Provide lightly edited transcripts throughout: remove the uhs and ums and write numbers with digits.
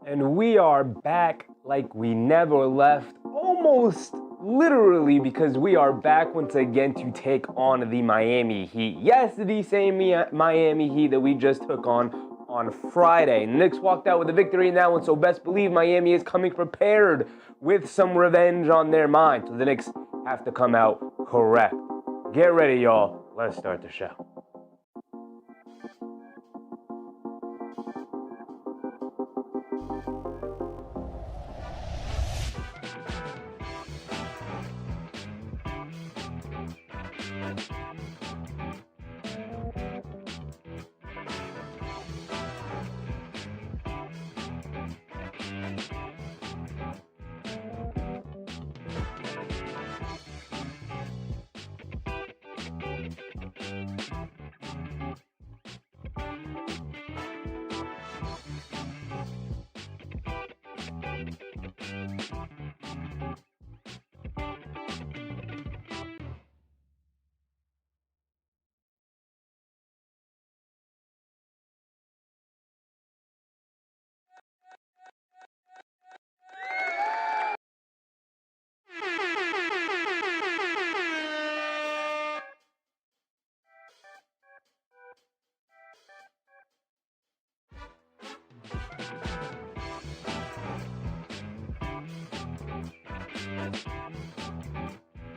And we are back like we never left, almost literally, because we are back once again to take on the Miami Heat. Yes, the same Miami Heat that we just took on Friday. Knicks walked out with a victory in that one, so best believe Miami is coming prepared with some revenge on their mind. So the Knicks have to come out correct. Get ready, y'all. Let's start the show.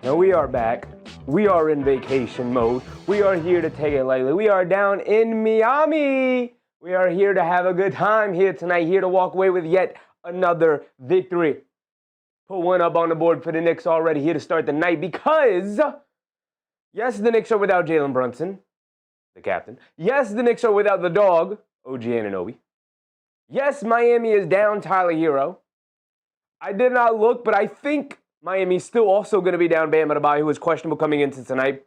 Now we are back. We are in vacation mode. We are here to take it lightly. We are down in Miami. We are here to have a good time here tonight, here to walk away with yet another victory. Put one up on the board for the Knicks already, here to start the night because, yes, the Knicks are without Jalen Brunson, the captain. Yes, the Knicks are without the dog, OG Anunoby. Yes, Miami is down Tyler Hero. I did not look, but I think Miami's still also going to be down Bam Adebayo, who is questionable coming into tonight.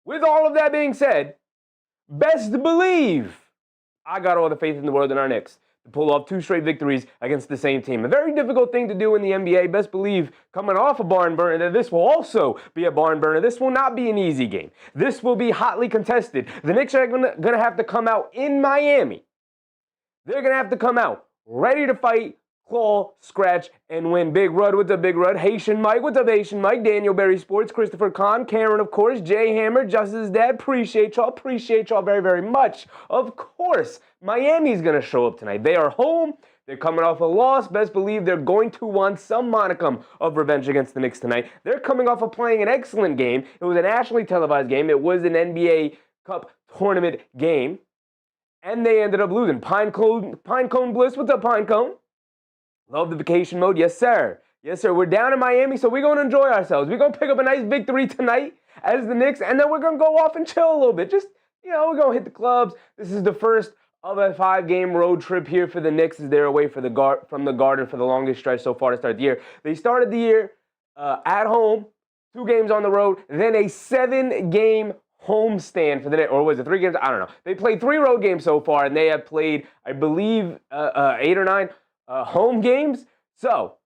With all of that being said, best believe I got all the faith in the world in our Knicks to pull off 2 straight victories against the same team. A very difficult thing to do in the NBA. Best believe coming off a barn burner that this will also be a barn burner. This will not be an easy game. This will be hotly contested. The Knicks are going to have to come out in Miami. They're going to have to come out ready to fight, claw, scratch, and win. Big Rud, what's up, Big Rud? Haitian Mike, what's up, Haitian Mike? Daniel Berry Sports, Christopher Kahn, Karen, of course, Jay Hammer, Justice's dad. Appreciate y'all very, very much. Of course, Miami's going to show up tonight. They are home. They're coming off a loss. Best believe they're going to want some modicum of revenge against the Knicks tonight. They're coming off of playing an excellent game. It was a nationally televised game. It was an NBA Cup tournament game. And they ended up losing. Pinecone Bliss, what's up, Pinecone? Love the vacation mode. Yes, sir. Yes, sir. We're down in Miami, so we're going to enjoy ourselves. We're going to pick up a nice victory tonight as the Knicks, and then we're going to go off and chill a little bit. Just, we're going to hit the clubs. This is the first of a 5-game road trip here for the Knicks as they're away from the Garden for the longest stretch so far to start the year. They started the year at home, 2 games on the road, then a 7-game homestand for the Knicks, or was it 3 games? I don't know. They played 3 road games so far, and they have played, I believe, 8 or 9 home games. So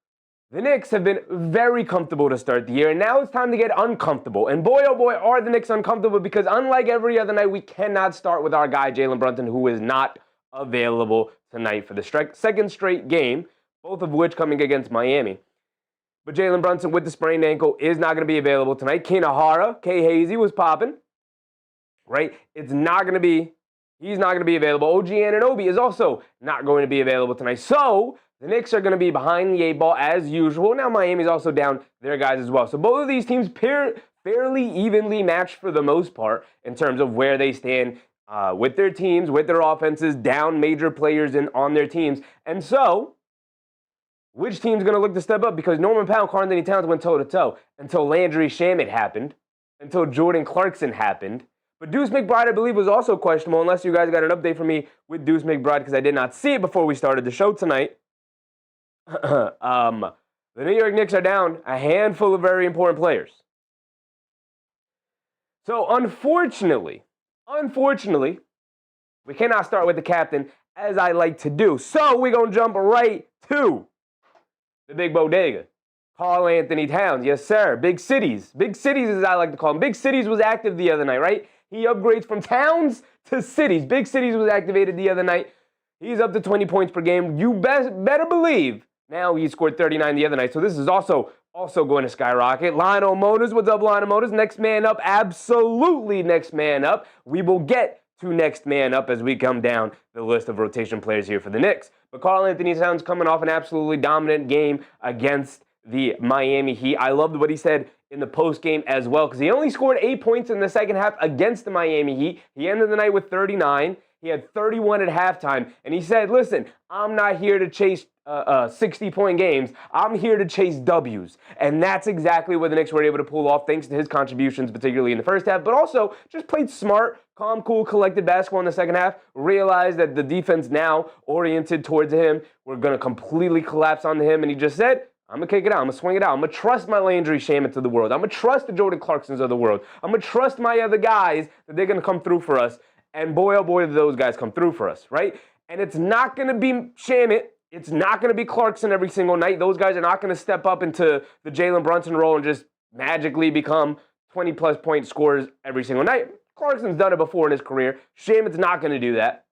the Knicks have been very comfortable to start the year, and now it's time to get uncomfortable. And boy, oh boy, are the Knicks uncomfortable, because unlike every other night, we cannot start with our guy, Jalen Brunson, who is not available tonight for the second straight game, both of which coming against Miami. But Jalen Brunson with the sprained ankle is not going to be available tonight. Kinahara, K. Hazy was popping, right? He's not going to be available. OG Anunoby is also not going to be available tonight. So the Knicks are going to be behind the 8 ball as usual. Now Miami's also down their guys as well. So both of these teams fairly evenly matched for the most part in terms of where they stand with their teams, with their offenses, down major players on their teams. And so, which team's going to look to step up? Because Norman Powell and Karl-Anthony Towns went toe-to-toe until Landry Shamet happened, until Jordan Clarkson happened. But Deuce McBride, I believe, was also questionable, unless you guys got an update for me with Deuce McBride, because I did not see it before we started the show tonight. The New York Knicks are down a handful of very important players. So, unfortunately, we cannot start with the captain, as I like to do. So, we're going to jump right to the big bodega. Karl-Anthony Towns, yes, sir. Big cities as I like to call them. Big Cities was active the other night, right? He upgrades from Towns to Cities. Big Cities was activated the other night. He's up to 20 points per game. You better believe now he scored 39 the other night. So this is also going to skyrocket. Lionel Motors, what's up, Lionel Motors? Next man up, absolutely next man up. We will get to next man up as we come down the list of rotation players here for the Knicks. But Karl-Anthony Towns coming off an absolutely dominant game against the Miami Heat. I loved what he said in the post game as well, because he only scored 8 points in the second half against the Miami Heat. He ended the night with 39. He had 31 at halftime, and he said, listen, I'm not here to chase 60-point games. I'm here to chase W's. And that's exactly what the Knicks were able to pull off thanks to his contributions, particularly in the first half, but also just played smart, calm, cool, collected basketball in the second half, realized that the defense now oriented towards him were going to completely collapse onto him, and he just said, I'm going to kick it out. I'm going to swing it out. I'm going to trust my Landry Shamits of the world. I'm going to trust the Jordan Clarksons of the world. I'm going to trust my other guys that they're going to come through for us. And boy, oh boy, those guys come through for us, right? And it's not going to be Shamit. It's not going to be Clarkson every single night. Those guys are not going to step up into the Jalen Brunson role and just magically become 20-plus point scorers every single night. Clarkson's done it before in his career. Shamit's not going to do that.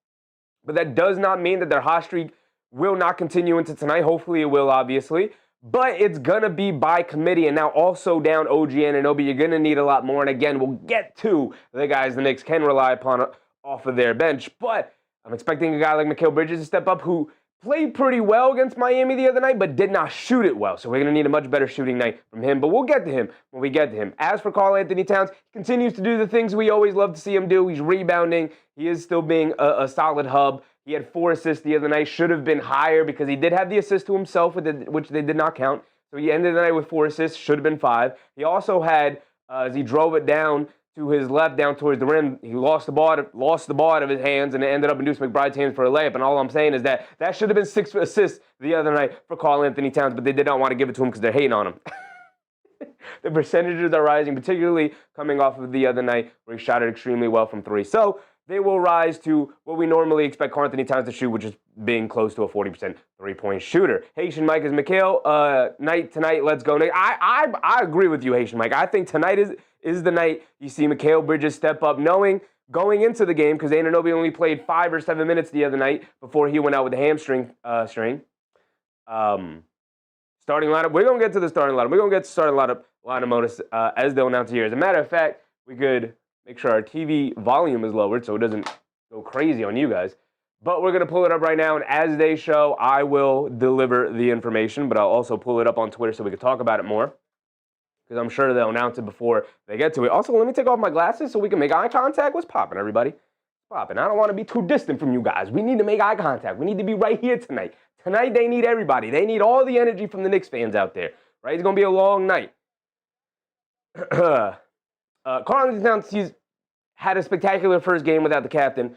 But that does not mean that their hot streak will not continue into tonight. Hopefully it will, obviously. But it's going to be by committee. And now also down OG Anunoby, you're going to need a lot more. And again, we'll get to the guys the Knicks can rely upon off of their bench. But I'm expecting a guy like Mikal Bridges to step up, who played pretty well against Miami the other night, but did not shoot it well. So we're going to need a much better shooting night from him. But we'll get to him when we get to him. As for Karl-Anthony Towns, he continues to do the things we always love to see him do. He's rebounding. He is still being a solid hub. He had 4 assists the other night. Should have been higher because he did have the assist to himself, which they did not count. So he ended the night with 4 assists. Should have been 5. He also had, as he drove it down to his left, down towards the rim, he lost the ball out of his hands, and it ended up in Deuce McBride's hands for a layup. And all I'm saying is that should have been 6 assists the other night for Karl-Anthony Towns, but they did not want to give it to him because they're hating on him. The percentages are rising, particularly coming off of the other night where he shot it extremely well from 3. So they will rise to what we normally expect Karl-Anthony Towns to shoot, which is being close to a 40% three-point shooter. Haitian Mike is Mikal. Night tonight, let's go. I agree with you, Haitian Mike. I think tonight is the night you see Mikal Bridges step up, knowing going into the game, because Anunoby only played 5 or 7 minutes the other night before he went out with the hamstring strain. Starting lineup. We're going to get to the starting lineup. We're going to get to starting lineup notice as they'll announce here. As a matter of fact, we could make sure our TV volume is lowered so it doesn't go crazy on you guys. But we're going to pull it up right now, and as they show, I will deliver the information, but I'll also pull it up on Twitter so we can talk about it more, because I'm sure they'll announce it before they get to it. Also, let me take off my glasses so we can make eye contact. What's popping, everybody? Popping. I don't want to be too distant from you guys. We need to make eye contact. We need to be right here tonight. Tonight, they need everybody. They need all the energy from the Knicks fans out there, right? It's going to be a long night. Karl-Anthony Towns, he's had a spectacular first game without the captain.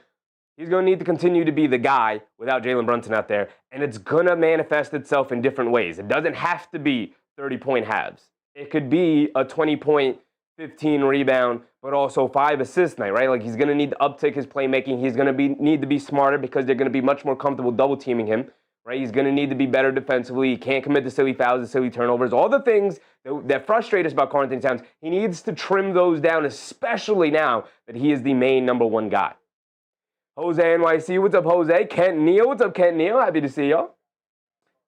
He's going to need to continue to be the guy without Jalen Brunson out there, and it's going to manifest itself in different ways. It doesn't have to be 30-point halves. It could be a 20-point, 15 rebound, but also 5 assist night, right? Like, he's going to need to uptick his playmaking. He's going to need to be smarter because they're going to be much more comfortable double-teaming him, right? He's going to need to be better defensively. He can't commit to silly fouls and silly turnovers. All the things that frustrate us about Karl-Anthony Towns, he needs to trim those down, especially now that he is the main number 1 guy. Jose NYC, what's up, Jose? Kent Neal, what's up, Kent Neal? Happy to see y'all.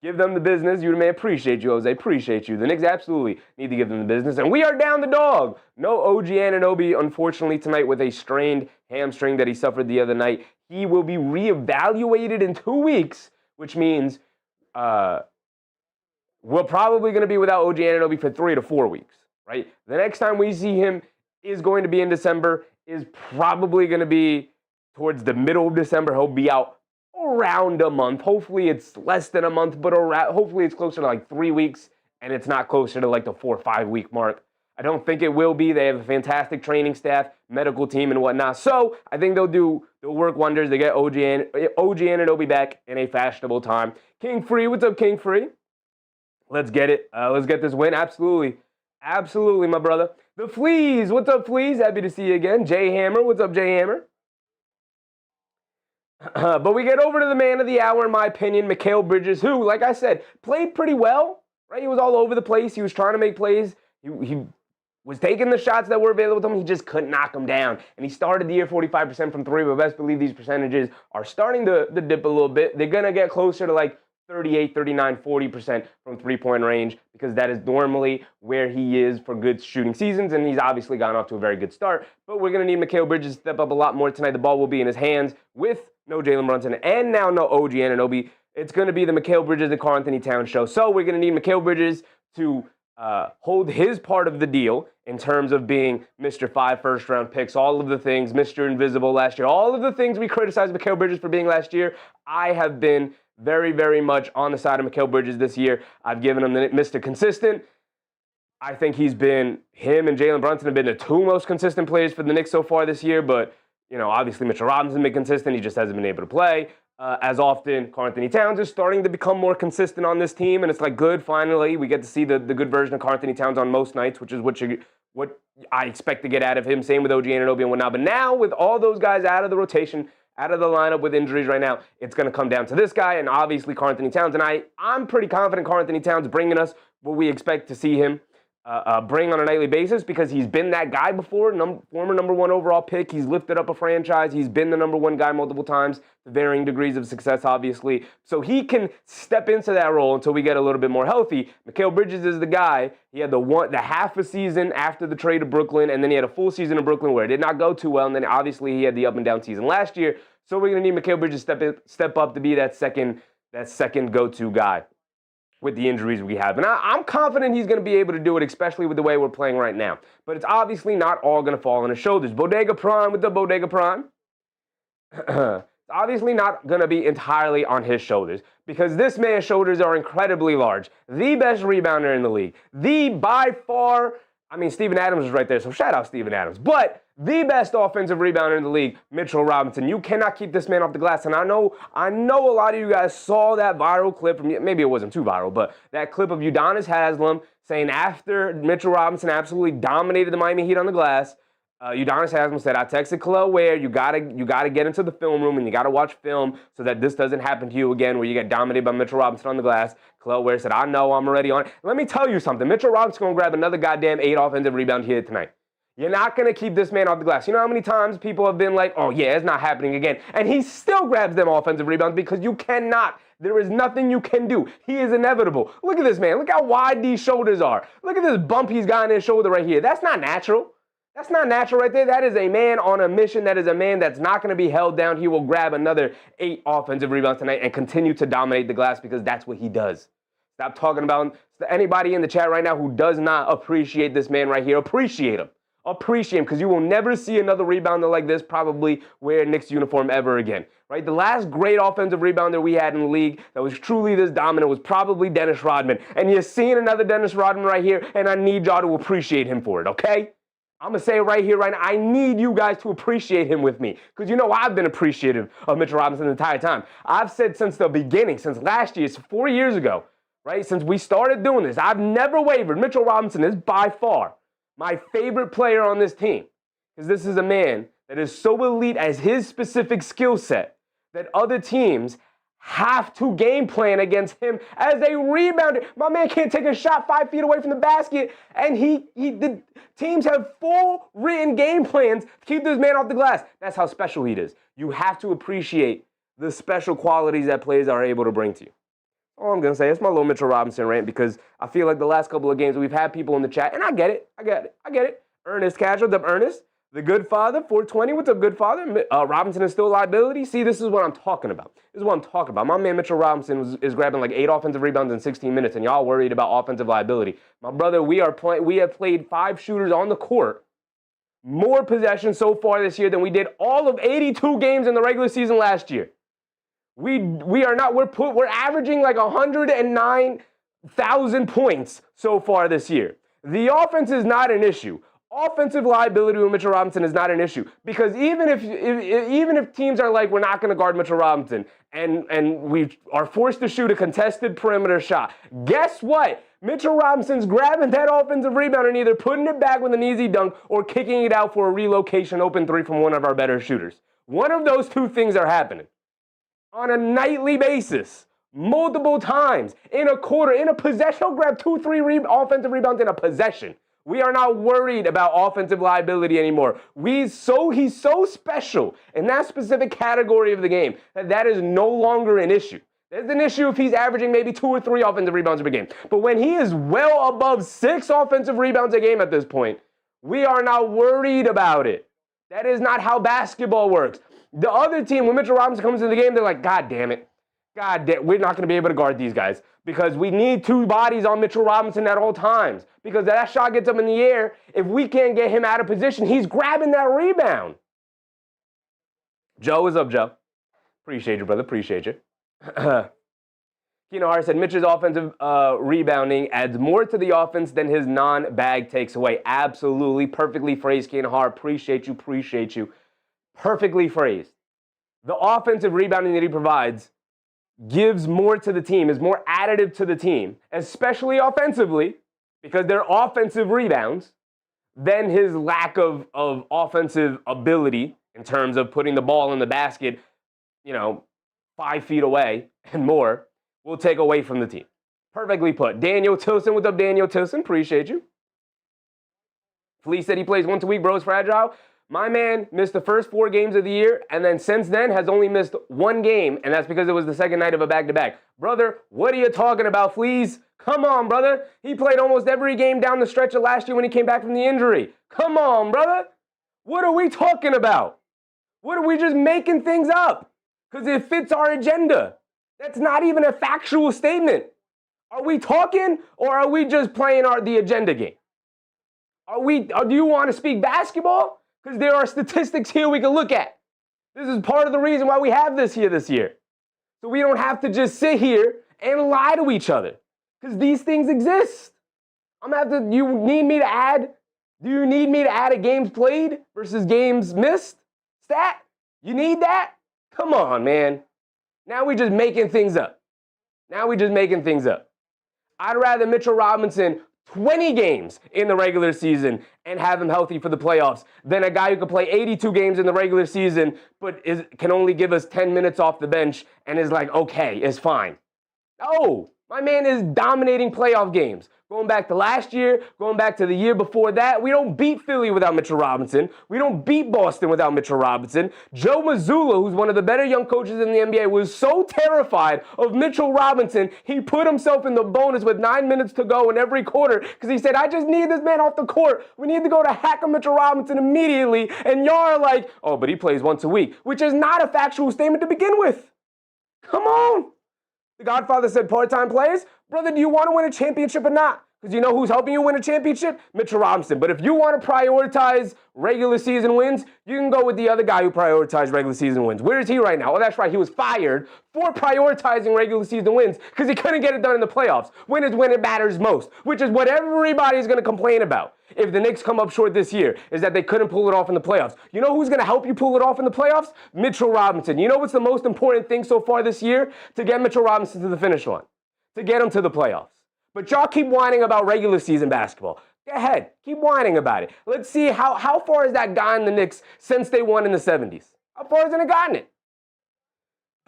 Give them the business. You may appreciate you, Jose. Appreciate you. The Knicks absolutely need to give them the business. And we are down the dog. No OG Anunoby, unfortunately, tonight with a strained hamstring that he suffered the other night. He will be reevaluated in 2 weeks, which means we're probably going to be without OG Anunoby for 3 to 4 weeks, right? The next time we see him is going to be in December, is probably going to be towards the middle of December. He'll be out around a month. Hopefully it's less than a month, but hopefully it's closer to like 3 weeks, and it's not closer to like the 4 or 5 week mark. I don't think it will be. They have a fantastic training staff, medical team, and whatnot. So I think they'll work wonders. They get OG Anunoby back in a fashionable time. King Free, what's up, King Free? Let's get it. Let's get this win. Absolutely. Absolutely, my brother. The Fleas, what's up, Fleas? Happy to see you again. Jay Hammer, what's up, Jay Hammer? But we get over to the man of the hour, in my opinion, Mikal Bridges, who, like I said, played pretty well, right? He was all over the place. He was trying to make plays. He was taking the shots that were available to him. He just couldn't knock them down. And he started the year 45% from three, but best believe these percentages are starting to dip a little bit. They're going to get closer to like 38, 39, 40% from three-point range because that is normally where he is for good shooting seasons, and he's obviously gone off to a very good start. But we're going to need Mikal Bridges to step up a lot more tonight. The ball will be in his hands with no Jalen Brunson and now no OG Anunoby. It's going to be the Mikal Bridges and Karl-Anthony Towns show. So we're going to need Mikal Bridges to hold his part of the deal in terms of being Mr. 5 first-round picks, all of the things, Mr. Invisible last year, all of the things we criticized Mikal Bridges for being last year. I have been very, very much on the side of Mikal Bridges this year. I've given him the Mr. Consistent. I think him and Jalen Brunson have been the two most consistent players for the Knicks so far this year, but, obviously Mitchell Robinson's been consistent. He just hasn't been able to play as often. Karl-Anthony Towns is starting to become more consistent on this team, and it's like, good, finally. We get to see the good version of Karl-Anthony Towns on most nights, which is what I expect to get out of him. Same with OG Anunoby and whatnot. But now, with all those guys out of the rotation, out of the lineup with injuries right now, it's going to come down to this guy and obviously Karl-Anthony Towns. And I'm pretty confident Karl-Anthony Towns bringing us what we expect to see him bring on a nightly basis because he's been that guy before, former number one overall pick. He's lifted up a franchise. He's been the number one guy multiple times, to varying degrees of success, obviously. So he can step into that role until we get a little bit more healthy. Mikal Bridges is the guy. He had the half a season after the trade to Brooklyn, and then he had a full season in Brooklyn where it did not go too well, and then obviously he had the up and down season last year. So we're going to need Mikal Bridges to step up to be that second go-to guy with the injuries we have. And I'm confident he's going to be able to do it, especially with the way we're playing right now. But it's obviously not all going to fall on his shoulders. Bodega Prime with the Bodega Prime. It's obviously not going to be entirely on his shoulders because this man's shoulders are incredibly large. The best rebounder in the league. By far, Steven Adams is right there, so shout out Steven Adams. But the best offensive rebounder in the league, Mitchell Robinson. You cannot keep this man off the glass. And I know a lot of you guys saw that viral clip from, maybe it wasn't too viral, but that clip of Udonis Haslem saying after Mitchell Robinson absolutely dominated the Miami Heat on the glass, Udonis Haslem said, I texted Khalil Ware, you gotta get into the film room and you gotta watch film so that this doesn't happen to you again where you get dominated by Mitchell Robinson on the glass. Khalil Ware said, I know, I'm already on it. Let me tell you something. Mitchell Robinson's gonna grab another goddamn 8 offensive rebound here tonight. You're not going to keep this man off the glass. You know how many times people have been like, oh yeah, it's not happening again. And he still grabs them offensive rebounds because you cannot. There is nothing you can do. He is inevitable. Look at this man. Look how wide these shoulders are. Look at this bump he's got in his shoulder right here. That's not natural. That's not natural right there. That is a man on a mission. That is a man that's not going to be held down. He will grab another 8 offensive rebounds tonight and continue to dominate the glass because that's what he does. Stop talking about anybody in the chat right now who does not appreciate this man right here. Appreciate him. Appreciate him because you will never see another rebounder like this probably wear a Knicks uniform ever again, right? The last great offensive rebounder we had in the league that was truly this dominant was probably Dennis Rodman. And you're seeing another Dennis Rodman right here, and I need y'all to appreciate him for it, okay? I'm going to say it right here, right now. I need you guys to appreciate him with me because I've been appreciative of Mitchell Robinson the entire time. I've said since the beginning, since last year, 4 years ago, right? Since we started doing this, I've never wavered. Mitchell Robinson is by far my favorite player on this team because this is a man that is so elite as his specific skill set that other teams have to game plan against him as a rebounder. My man can't take a shot 5 feet away from the basket, and the teams have full written game plans to keep this man off the glass. That's how special he is. You have to appreciate the special qualities that players are able to bring to you. All I'm going to say, it's my little Mitchell Robinson rant because I feel like the last couple of games we've had people in the chat, and I get it. Ernest Casual, what's up, Ernest? The Good Father, 420, what's up, Good Father? Robinson is still a liability. See, this is what I'm talking about. My man Mitchell Robinson is grabbing like 8 offensive rebounds in 16 minutes, and y'all worried about offensive liability. My brother, we have played 5 shooters on the court, more possessions so far this year than we did all of 82 games in the regular season last year. We're averaging like 109,000 points so far this year. The offense is not an issue. Offensive liability with Mitchell Robinson is not an issue because even if teams are like, we're not going to guard Mitchell Robinson and we are forced to shoot a contested perimeter shot, guess what? Mitchell Robinson's grabbing that offensive rebound and either putting it back with an easy dunk or kicking it out for a relocation open 3 from one of our better shooters. One of those two things are happening on a nightly basis, multiple times, in a quarter, in a possession. He'll grab 2-3 offensive rebounds in a possession. We are not worried about offensive liability anymore. He's so special in that specific category of the game that is no longer an issue. There's an issue if he's averaging maybe 2 or 3 offensive rebounds per game. But when he is well above 6 offensive rebounds a game at this point, we are not worried about it. That is not how basketball works. The other team, when Mitchell Robinson comes into the game, they're like, God damn it. We're not going to be able to guard these guys because we need 2 bodies on Mitchell Robinson at all times. Because that shot gets up in the air. If we can't get him out of position, he's grabbing that rebound. Joe, what's up, Joe? Appreciate you, brother. Appreciate you. Keno Hart said, Mitch's offensive rebounding adds more to the offense than his non-bag takes away. Absolutely. Perfectly phrased, Keno Hart. Appreciate you. Perfectly phrased. The offensive rebounding that he provides gives more to the team, is more additive to the team, especially offensively, because they're offensive rebounds, than his lack of offensive ability in terms of putting the ball in the basket, 5 feet away and more, will take away from the team. Perfectly put. Daniel Tilson, what's up, Daniel Tilson? Appreciate you. Flea said he plays once a week, bro, is fragile. My man missed the first 4 games of the year, and then since then has only missed 1 game, and that's because it was the second night of a back-to-back. Brother, what are you talking about, Fleas? Come on, brother. He played almost every game down the stretch of last year when he came back from the injury. Come on, brother. What are we talking about? What are we just making things up? Because it fits our agenda. That's not even a factual statement. Are we talking, or are we just playing the agenda game? Do you want to speak basketball? Because there are statistics here we can look at. This is part of the reason why we have this here this year. So we don't have to just sit here and lie to each other. Because these things exist. Do you need me to add a games played versus games missed stat? You need that? Come on, man. Now we're just making things up. I'd rather Mitchell Robinson 20 games in the regular season and have him healthy for the playoffs than a guy who can play 82 games in the regular season but can only give us 10 minutes off the bench and is like, okay, it's fine. No, my man is dominating playoff games. Going back to last year, going back to the year before that, we don't beat Philly without Mitchell Robinson. We don't beat Boston without Mitchell Robinson. Joe Mazzulla, who's one of the better young coaches in the NBA, was so terrified of Mitchell Robinson, he put himself in the bonus with 9 minutes to go in every quarter because he said, I just need this man off the court. We need to go to hack on Mitchell Robinson immediately. And y'all are like, oh, but he plays once a week, which is not a factual statement to begin with. Come on. The Godfather said part-time players. Brother, do you want to win a championship or not? Because you know who's helping you win a championship? Mitchell Robinson. But if you want to prioritize regular season wins, you can go with the other guy who prioritized regular season wins. Where is he right now? Oh, that's right. He was fired for prioritizing regular season wins because he couldn't get it done in the playoffs. Win is when it matters most, which is what everybody's going to complain about if the Knicks come up short this year, is that they couldn't pull it off in the playoffs. You know who's going to help you pull it off in the playoffs? Mitchell Robinson. You know what's the most important thing so far this year? To get Mitchell Robinson to the finish line, to get him to the playoffs. But y'all keep whining about regular season basketball. Go ahead. Keep whining about it. Let's see how far has that gotten the Knicks since they won in the 70s? How far has it gotten it?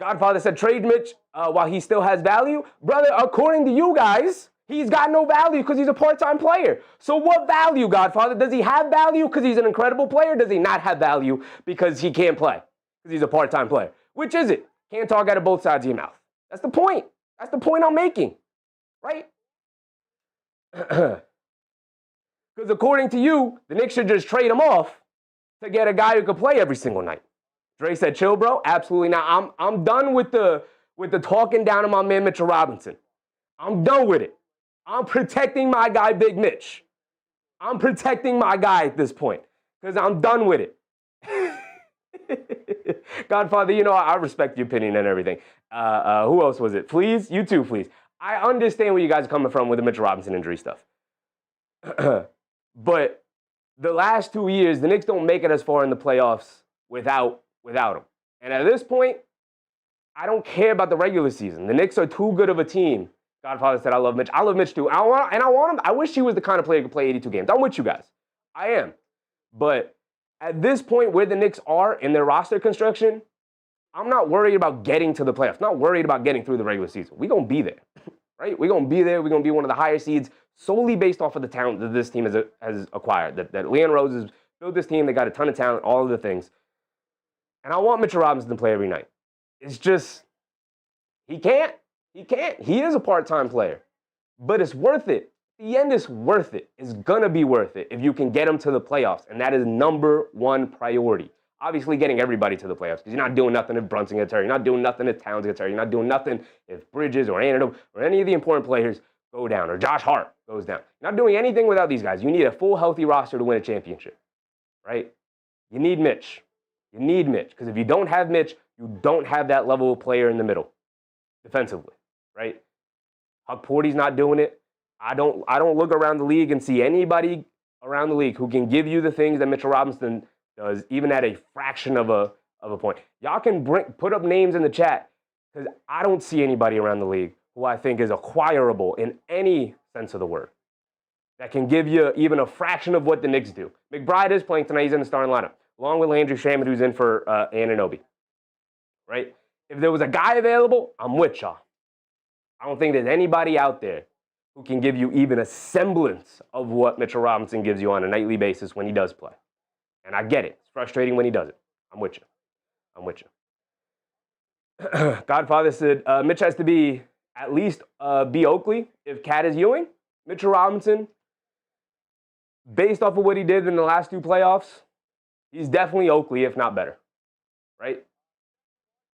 Godfather said trade Mitch while he still has value. Brother, according to you guys, he's got no value because he's a part-time player. So what value, Godfather? Does he have value because he's an incredible player? Does he not have value because he can't play? Because he's a part-time player. Which is it? Can't talk out of both sides of your mouth. That's the point. That's the point I'm making. Right? Because according to you, the Knicks should just trade him off to get a guy who could play every single night. Dre said, chill, bro. Absolutely not. I'm done with the talking down on my man Mitchell Robinson. I'm done with it. I'm protecting my guy, Big Mitch. I'm protecting my guy at this point because I'm done with it. Godfather, you know, I respect your opinion and everything. Who else was it? Fleas? You too, Fleas. I understand where you guys are coming from with the Mitchell Robinson injury stuff. But the last 2 years, the Knicks don't make it as far in the playoffs without him. And at this point, I don't care about the regular season. The Knicks are too good of a team. Godfather said, I love Mitch. I love Mitch too. I want him. I wish he was the kind of player who could play 82 games. I'm with you guys. I am. But at this point where the Knicks are in their roster construction, I'm not worried about getting to the playoffs. Not worried about getting through the regular season. We're going to be there, right? We're going to be there. We're going to be one of the higher seeds solely based off of the talent that this team has acquired. That Leon Rose has built this team. They got a ton of talent, all of the things. And I want Mitchell Robinson to play every night. It's just, he can't. He can't. He is a part-time player. But it's worth it. The end is worth it. It's going to be worth it if you can get him to the playoffs. And that is number one priority. Obviously, getting everybody to the playoffs, because you're not doing nothing if Brunson gets hurt. You're not doing nothing if Towns gets hurt. You're not doing nothing if Bridges or Anderson or any of the important players go down, or Josh Hart goes down. You're not doing anything without these guys. You need a full, healthy roster to win a championship, right? You need Mitch. You need Mitch, because if you don't have Mitch, you don't have that level of player in the middle defensively, right? Huck Porty's not doing it. I don't look around the league and see anybody around the league who can give you the things that Mitchell Robinson does, even at a fraction of a point. Y'all can put up names in the chat, because I don't see anybody around the league who I think is acquirable in any sense of the word that can give you even a fraction of what the Knicks do. McBride is playing tonight. He's in the starting lineup, along with Landry Shamet, who's in for Anunoby, right? If there was a guy available, I'm with y'all. I don't think there's anybody out there who can give you even a semblance of what Mitchell Robinson gives you on a nightly basis when he does play. And I get it. It's frustrating when he does it. I'm with you. I'm with you. Godfather said, Mitch has to be at least be Oakley if Cat is Ewing. Mitchell Robinson, based off of what he did in the last two playoffs, he's definitely Oakley, if not better, right?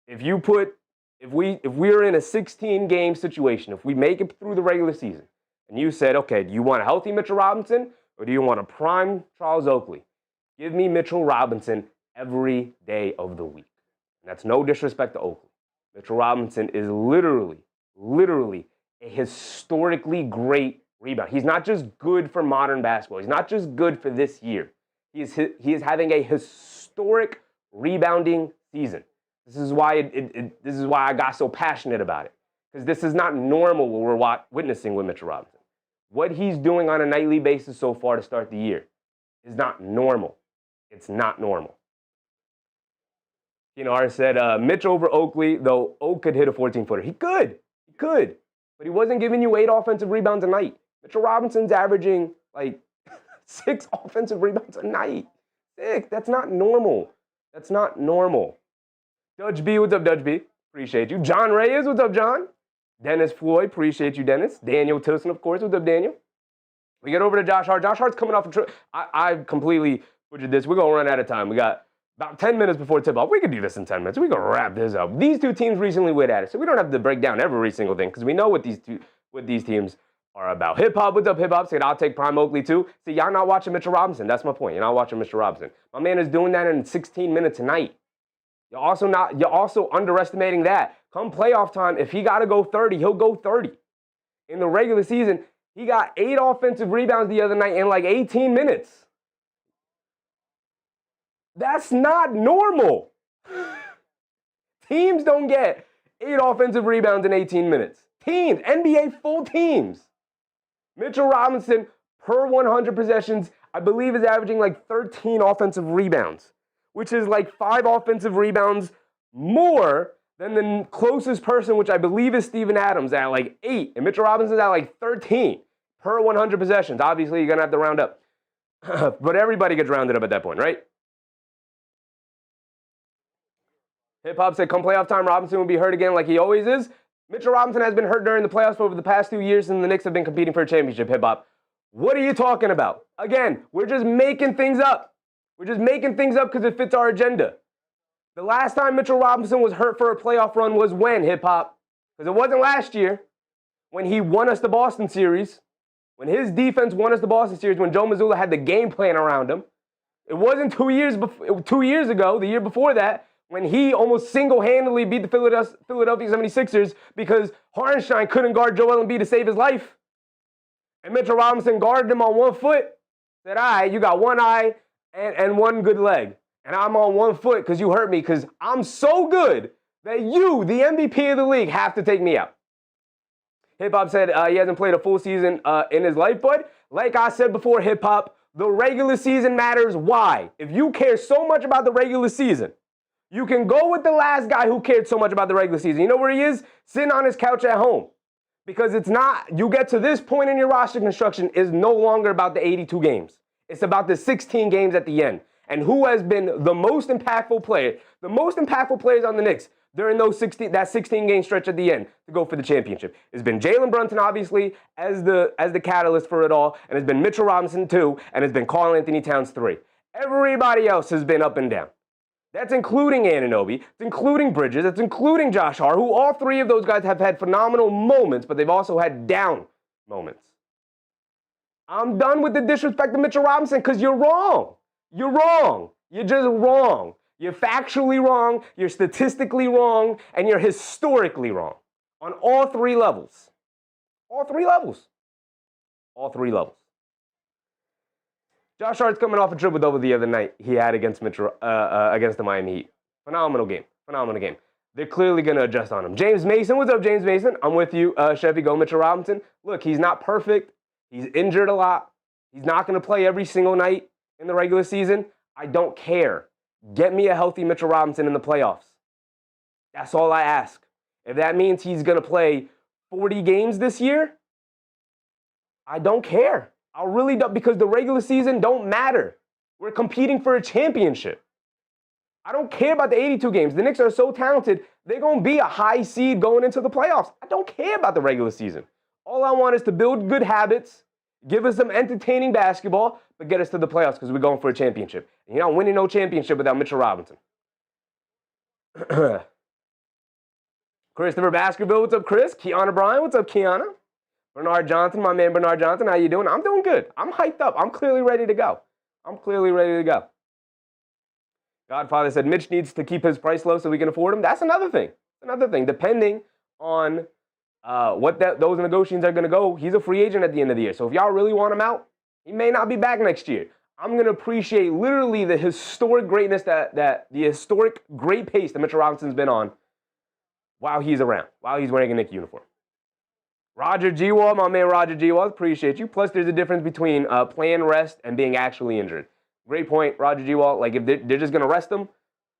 If we're in a 16-game situation, if we make it through the regular season, and you said, okay, do you want a healthy Mitchell Robinson, or do you want a prime Charles Oakley? Give me Mitchell Robinson every day of the week. And that's no disrespect to Oakley. Mitchell Robinson is literally a historically great rebound. He's not just good for modern basketball. He's not just good for this year. He is having a historic rebounding season. This is why this is why I got so passionate about it, because this is not normal what we're witnessing with Mitchell Robinson. What he's doing on a nightly basis so far to start the year is not normal. It's not normal. Hart said, Mitch over Oakley, though Oak could hit a 14-footer. He could. But he wasn't giving you 8 offensive rebounds a night. Mitchell Robinson's averaging like 6 offensive rebounds a night. 6. That's not normal. That's not normal. Dutch B, what's up, Dutch B? Appreciate you. John Reyes, what's up, John? Dennis Floyd, appreciate you, Dennis. Daniel Tilson, of course, what's up, Daniel? We get over to Josh Hart. Josh Hart's coming off a trip. I completely butchered this. We're going to run out of time. We got about 10 minutes before tip-off. We can do this in 10 minutes. We're going to wrap this up. These two teams recently went at it, so we don't have to break down every single thing, because we know what these teams are about. Hip-hop, what's up, Hip-hop? Said, I'll take Prime Oakley, too. See, y'all not watching Mitchell Robinson. That's my point. You're not watching Mitchell Robinson. My man is doing that in 16 minutes a night. You're also underestimating that. Come playoff time, if he got to go 30, he'll go 30. In the regular season, he got 8 offensive rebounds the other night in like 18 minutes. That's not normal. Teams don't get 8 offensive rebounds in 18 minutes. Teams, NBA full teams. Mitchell Robinson, per 100 possessions, I believe is averaging like 13 offensive rebounds, which is like 5 offensive rebounds more than the closest person, which I believe is Steven Adams at like 8. And Mitchell Robinson's at like 13 per 100 possessions. Obviously, you're going to have to round up. But everybody gets rounded up at that point, right? Hip-hop said, come playoff time, Robinson will be hurt again like he always is. Mitchell Robinson has been hurt during the playoffs over the past 2 years, and the Knicks have been competing for a championship, Hip-hop. What are you talking about? Again, we're just making things up. We're just making things up because it fits our agenda. The last time Mitchell Robinson was hurt for a playoff run was when, Hip-hop? Because it wasn't last year when he won us the Boston series, when his defense won us the Boston series, when Joe Mazzulla had the game plan around him. It wasn't 2 years ago, the year before that, when he almost single-handedly beat the Philadelphia 76ers because Hartenstein couldn't guard Joel Embiid to save his life. And Mitchell Robinson guarded him on one foot. Said, all right, you got one eye and one good leg. And I'm on one foot because you hurt me because I'm so good that you, the MVP of the league, have to take me out. Hip-Hop said he hasn't played a full season in his life, but like I said before, Hip-Hop, the regular season matters. Why? If you care so much about the regular season, you can go with the last guy who cared so much about the regular season. You know where he is? Sitting on his couch at home. Because it's not, you get to this point in your roster construction is no longer about the 82 games. It's about the 16 games at the end. And who has been the most impactful player? The most impactful players on the Knicks during that 16-game stretch at the end to go for the championship. It's been Jalen Brunson, obviously, as the catalyst for it all, and it's been Mitchell Robinson, 2, and it's been Karl-Anthony Towns, 3. Everybody else has been up and down. That's including Anunoby, it's including Bridges, it's including Josh Hart, who all 3 of those guys have had phenomenal moments, but they've also had down moments. I'm done with the disrespect of Mitchell Robinson because you're wrong. You're wrong. You're just wrong. You're factually wrong, you're statistically wrong, and you're historically wrong on all 3 levels. All 3 levels. All 3 levels. Josh Hart's coming off a triple-double the other night he had against the Miami Heat. Phenomenal game. Phenomenal game. They're clearly going to adjust on him. James Mason, what's up, James Mason? I'm with you, Chevy. Go Mitchell Robinson. Look, he's not perfect. He's injured a lot. He's not going to play every single night in the regular season. I don't care. Get me a healthy Mitchell Robinson in the playoffs. That's all I ask. If that means he's going to play 40 games this year, I don't care. I really don't, because the regular season don't matter. We're competing for a championship. I don't care about the 82 games. The Knicks are so talented, they're going to be a high seed going into the playoffs. I don't care about the regular season. All I want is to build good habits, give us some entertaining basketball, but get us to the playoffs because we're going for a championship. And you're not winning no championship without Mitchell Robinson. Christopher Baskerville, what's up, Chris? Kiana Bryan, what's up, Kiana? Bernard Johnson, my man Bernard Johnson, how you doing? I'm doing good. I'm hyped up. I'm clearly ready to go. Godfather said Mitch needs to keep his price low so we can afford him. That's another thing. Depending on what those negotiations are going to go, he's a free agent at the end of the year. So if y'all really want him out, he may not be back next year. I'm going to appreciate literally the historic greatness the historic great pace that Mitchell Robinson's been on while he's around, while he's wearing a Knicks uniform. Roger G. Wall, my man Roger G. Wall, appreciate you. Plus, there's a difference between playing rest and being actually injured. Great point, Roger G. Wall. Like, if they're just going to rest him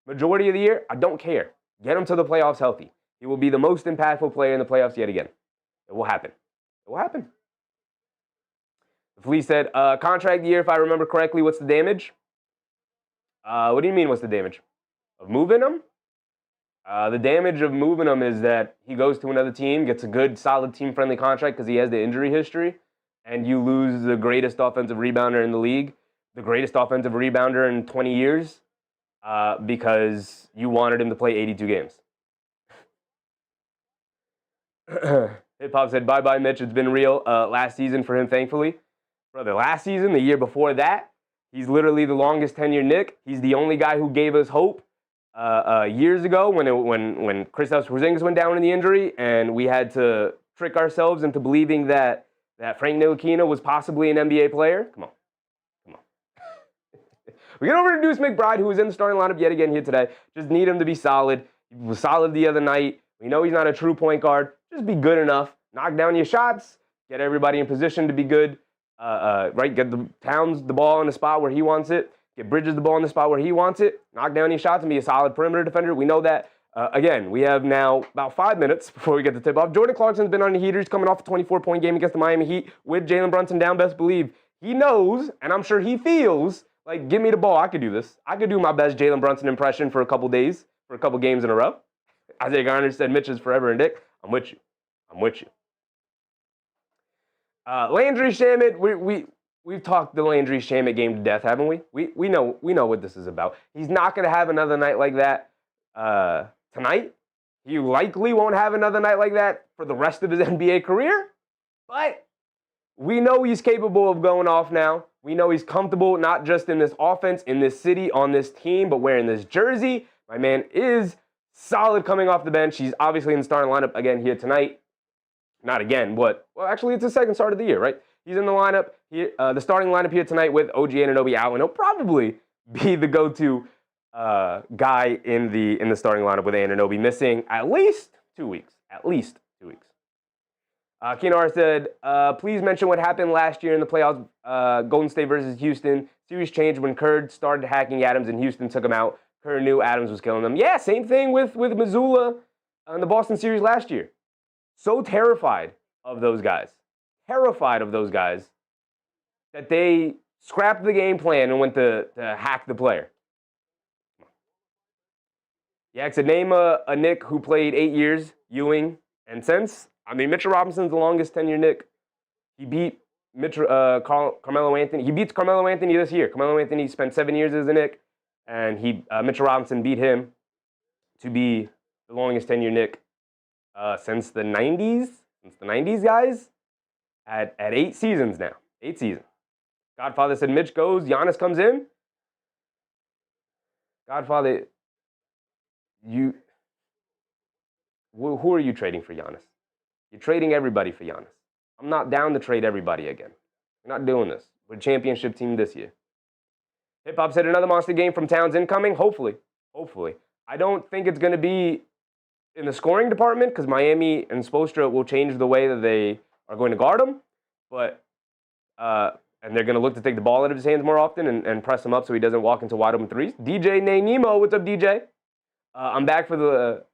majority of the year, I don't care. Get him to the playoffs healthy. He will be the most impactful player in the playoffs yet again. It will happen. The Flea said, contract year, if I remember correctly, what's the damage? What do you mean, what's the damage? Of moving him? The damage of moving him is that he goes to another team, gets a good, solid, team-friendly contract because he has the injury history, and you lose the greatest offensive rebounder in the league, the greatest offensive rebounder in 20 years, because you wanted him to play 82 games. Hip-Hop said, bye-bye, Mitch. It's been real last season for him, thankfully. Brother, last season, the year before that, he's literally the longest tenured Knick. He's the only guy who gave us hope years ago when Kristaps Porzingis went down in the injury, and we had to trick ourselves into believing that Frank Ntilikina was possibly an NBA player. Come on. We can introduce McBride, who is in the starting lineup yet again here today. Just need him to be solid. He was solid the other night. We know he's not a true point guard. Just be good enough. Knock down your shots. Get everybody in position to be good. Right? Get the Towns the ball in the spot where he wants it. Get Bridges the ball in the spot where he wants it. Knock down your shots and be a solid perimeter defender. We know that. Again, we have now about 5 minutes before we get the tip-off. Jordan Clarkson's been on the heaters, coming off a 24-point game against the Miami Heat with Jalen Brunson down. Best believe he knows, and I'm sure he feels, like, give me the ball. I could do this. I could do my best Jalen Brunson impression for a couple days, for a couple games in a row. Isaiah Garner said Mitch is forever and Dick. I'm with you. Landry Shamet, we've talked the Landry Shamet game to death, haven't we? We know what this is about. He's not going to have another night like that tonight. He likely won't have another night like that for the rest of his NBA career. But we know he's capable of going off now. We know he's comfortable not just in this offense, in this city, on this team, but wearing this jersey. My man is solid coming off the bench. He's obviously in the starting lineup again here tonight. Not again, but, well, actually, it's the second start of the year, right? He's in the lineup, the starting lineup here tonight with OG Anunoby out, and he'll probably be the go-to guy in the starting lineup with Anunoby missing at least 2 weeks. Keenar said, please mention what happened last year in the playoffs, Golden State versus Houston. Series changed when Kerr started hacking Adams and Houston took him out. Kerr knew Adams was killing them. Yeah, same thing with Missoula in the Boston series last year. So terrified of those guys. Terrified of those guys that they scrapped the game plan and went to hack the player. Yeah, I said name a Knick who played 8 years, Ewing, and since. I mean, Mitchell Robinson's the longest tenure Knick. He beat Carmelo Anthony. He beats Carmelo Anthony this year. Carmelo Anthony spent 7 years as a Knick, and Mitchell Robinson beat him to be the longest tenure Knick since the 90s. Since the 90s, guys, at 8 seasons now. 8 seasons. Godfather said Mitch goes, Giannis comes in. Godfather, who are you trading for Giannis? You're trading everybody for Giannis. I'm not down to trade everybody again. We're not doing this. We're a championship team this year. Hip Hop said another monster game from Towns incoming. Hopefully. I don't think it's going to be in the scoring department because Miami and Spoelstra will change the way that they are going to guard him. But and they're going to look to take the ball out of his hands more often and press him up so he doesn't walk into wide open threes. DJ Nay Nemo, what's up, DJ? I'm back for the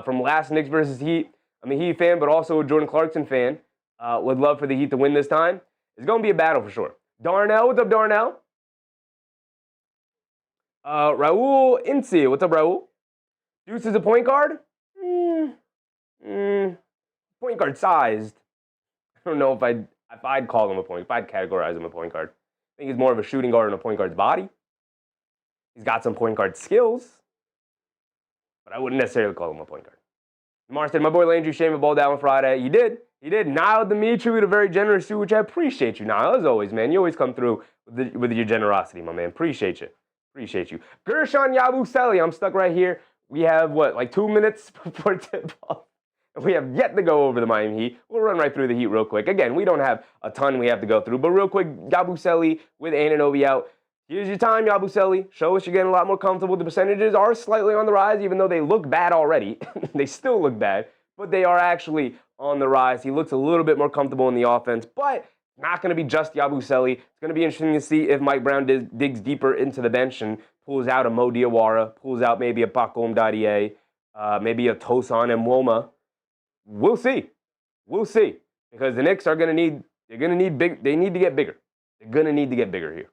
from last Knicks versus Heat. I'm a Heat fan, but also a Jordan Clarkson fan. Would love for the Heat to win this time. It's going to be a battle for sure. Darnell, what's up, Darnell? Raul Inci, what's up, Raul? Deuce is a point guard? Point guard sized. I don't know if I'd call him a point, if I'd categorize him a point guard. I think he's more of a shooting guard in a point guard's body. He's got some point guard skills, but I wouldn't necessarily call him a point guard. Mar said, my boy Landry shaved a ball down on Friday. He did. Niall Dimitri with a very generous suit, which I appreciate you, Niall, as always, man. You always come through with your generosity, my man. Appreciate you. Gershon Yabusele, I'm stuck right here. We have, like 2 minutes before tip-off. We have yet to go over the Miami Heat. We'll run right through the Heat real quick. Again, we don't have a ton we have to go through, but real quick, Yabusele with Anunoby out. Here's your time, Yabusele. Show us you're getting a lot more comfortable. The percentages are slightly on the rise, even though they look bad already. They still look bad, but they are actually on the rise. He looks a little bit more comfortable in the offense, but not going to be just Yabusele. It's going to be interesting to see if Mike Brown digs deeper into the bench and pulls out a Mo Diawara, pulls out maybe a Paco Mdadie, maybe a Tosan Mwoma. We'll see. Because the Knicks are going to need, they need to get bigger. They're going to need to get bigger here.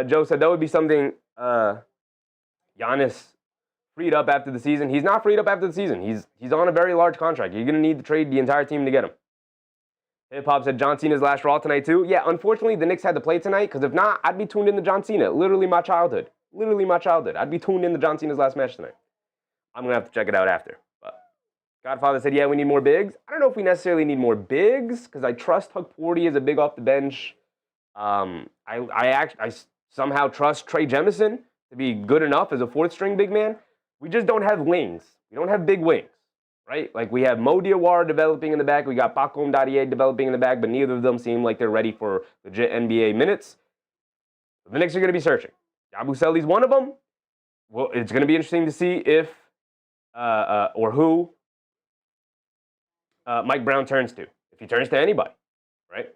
Joe said that would be something Giannis freed up after the season. He's not freed up after the season. He's on a very large contract. You're going to need to trade the entire team to get him. Hip Hop said John Cena's last Raw tonight too. Yeah, unfortunately the Knicks had to play tonight because if not, I'd be tuned in to John Cena. Literally my childhood. I'd be tuned in to John Cena's last match tonight. I'm going to have to check it out after. But Godfather said, yeah, we need more bigs. I don't know if we necessarily need more bigs because I trust Hug Porty as a big off the bench. I somehow trust Trey Jemison to be good enough as a fourth string big man. We just don't have wings. We don't have big wings, right? Like we have Mo Diawara developing in the back. We got Paco Mdadie developing in the back, but neither of them seem like they're ready for legit NBA minutes. The Knicks are going to be searching. Yabusele's one of them. Well, it's going to be interesting to see if or who Mike Brown turns to. If he turns to anybody, right?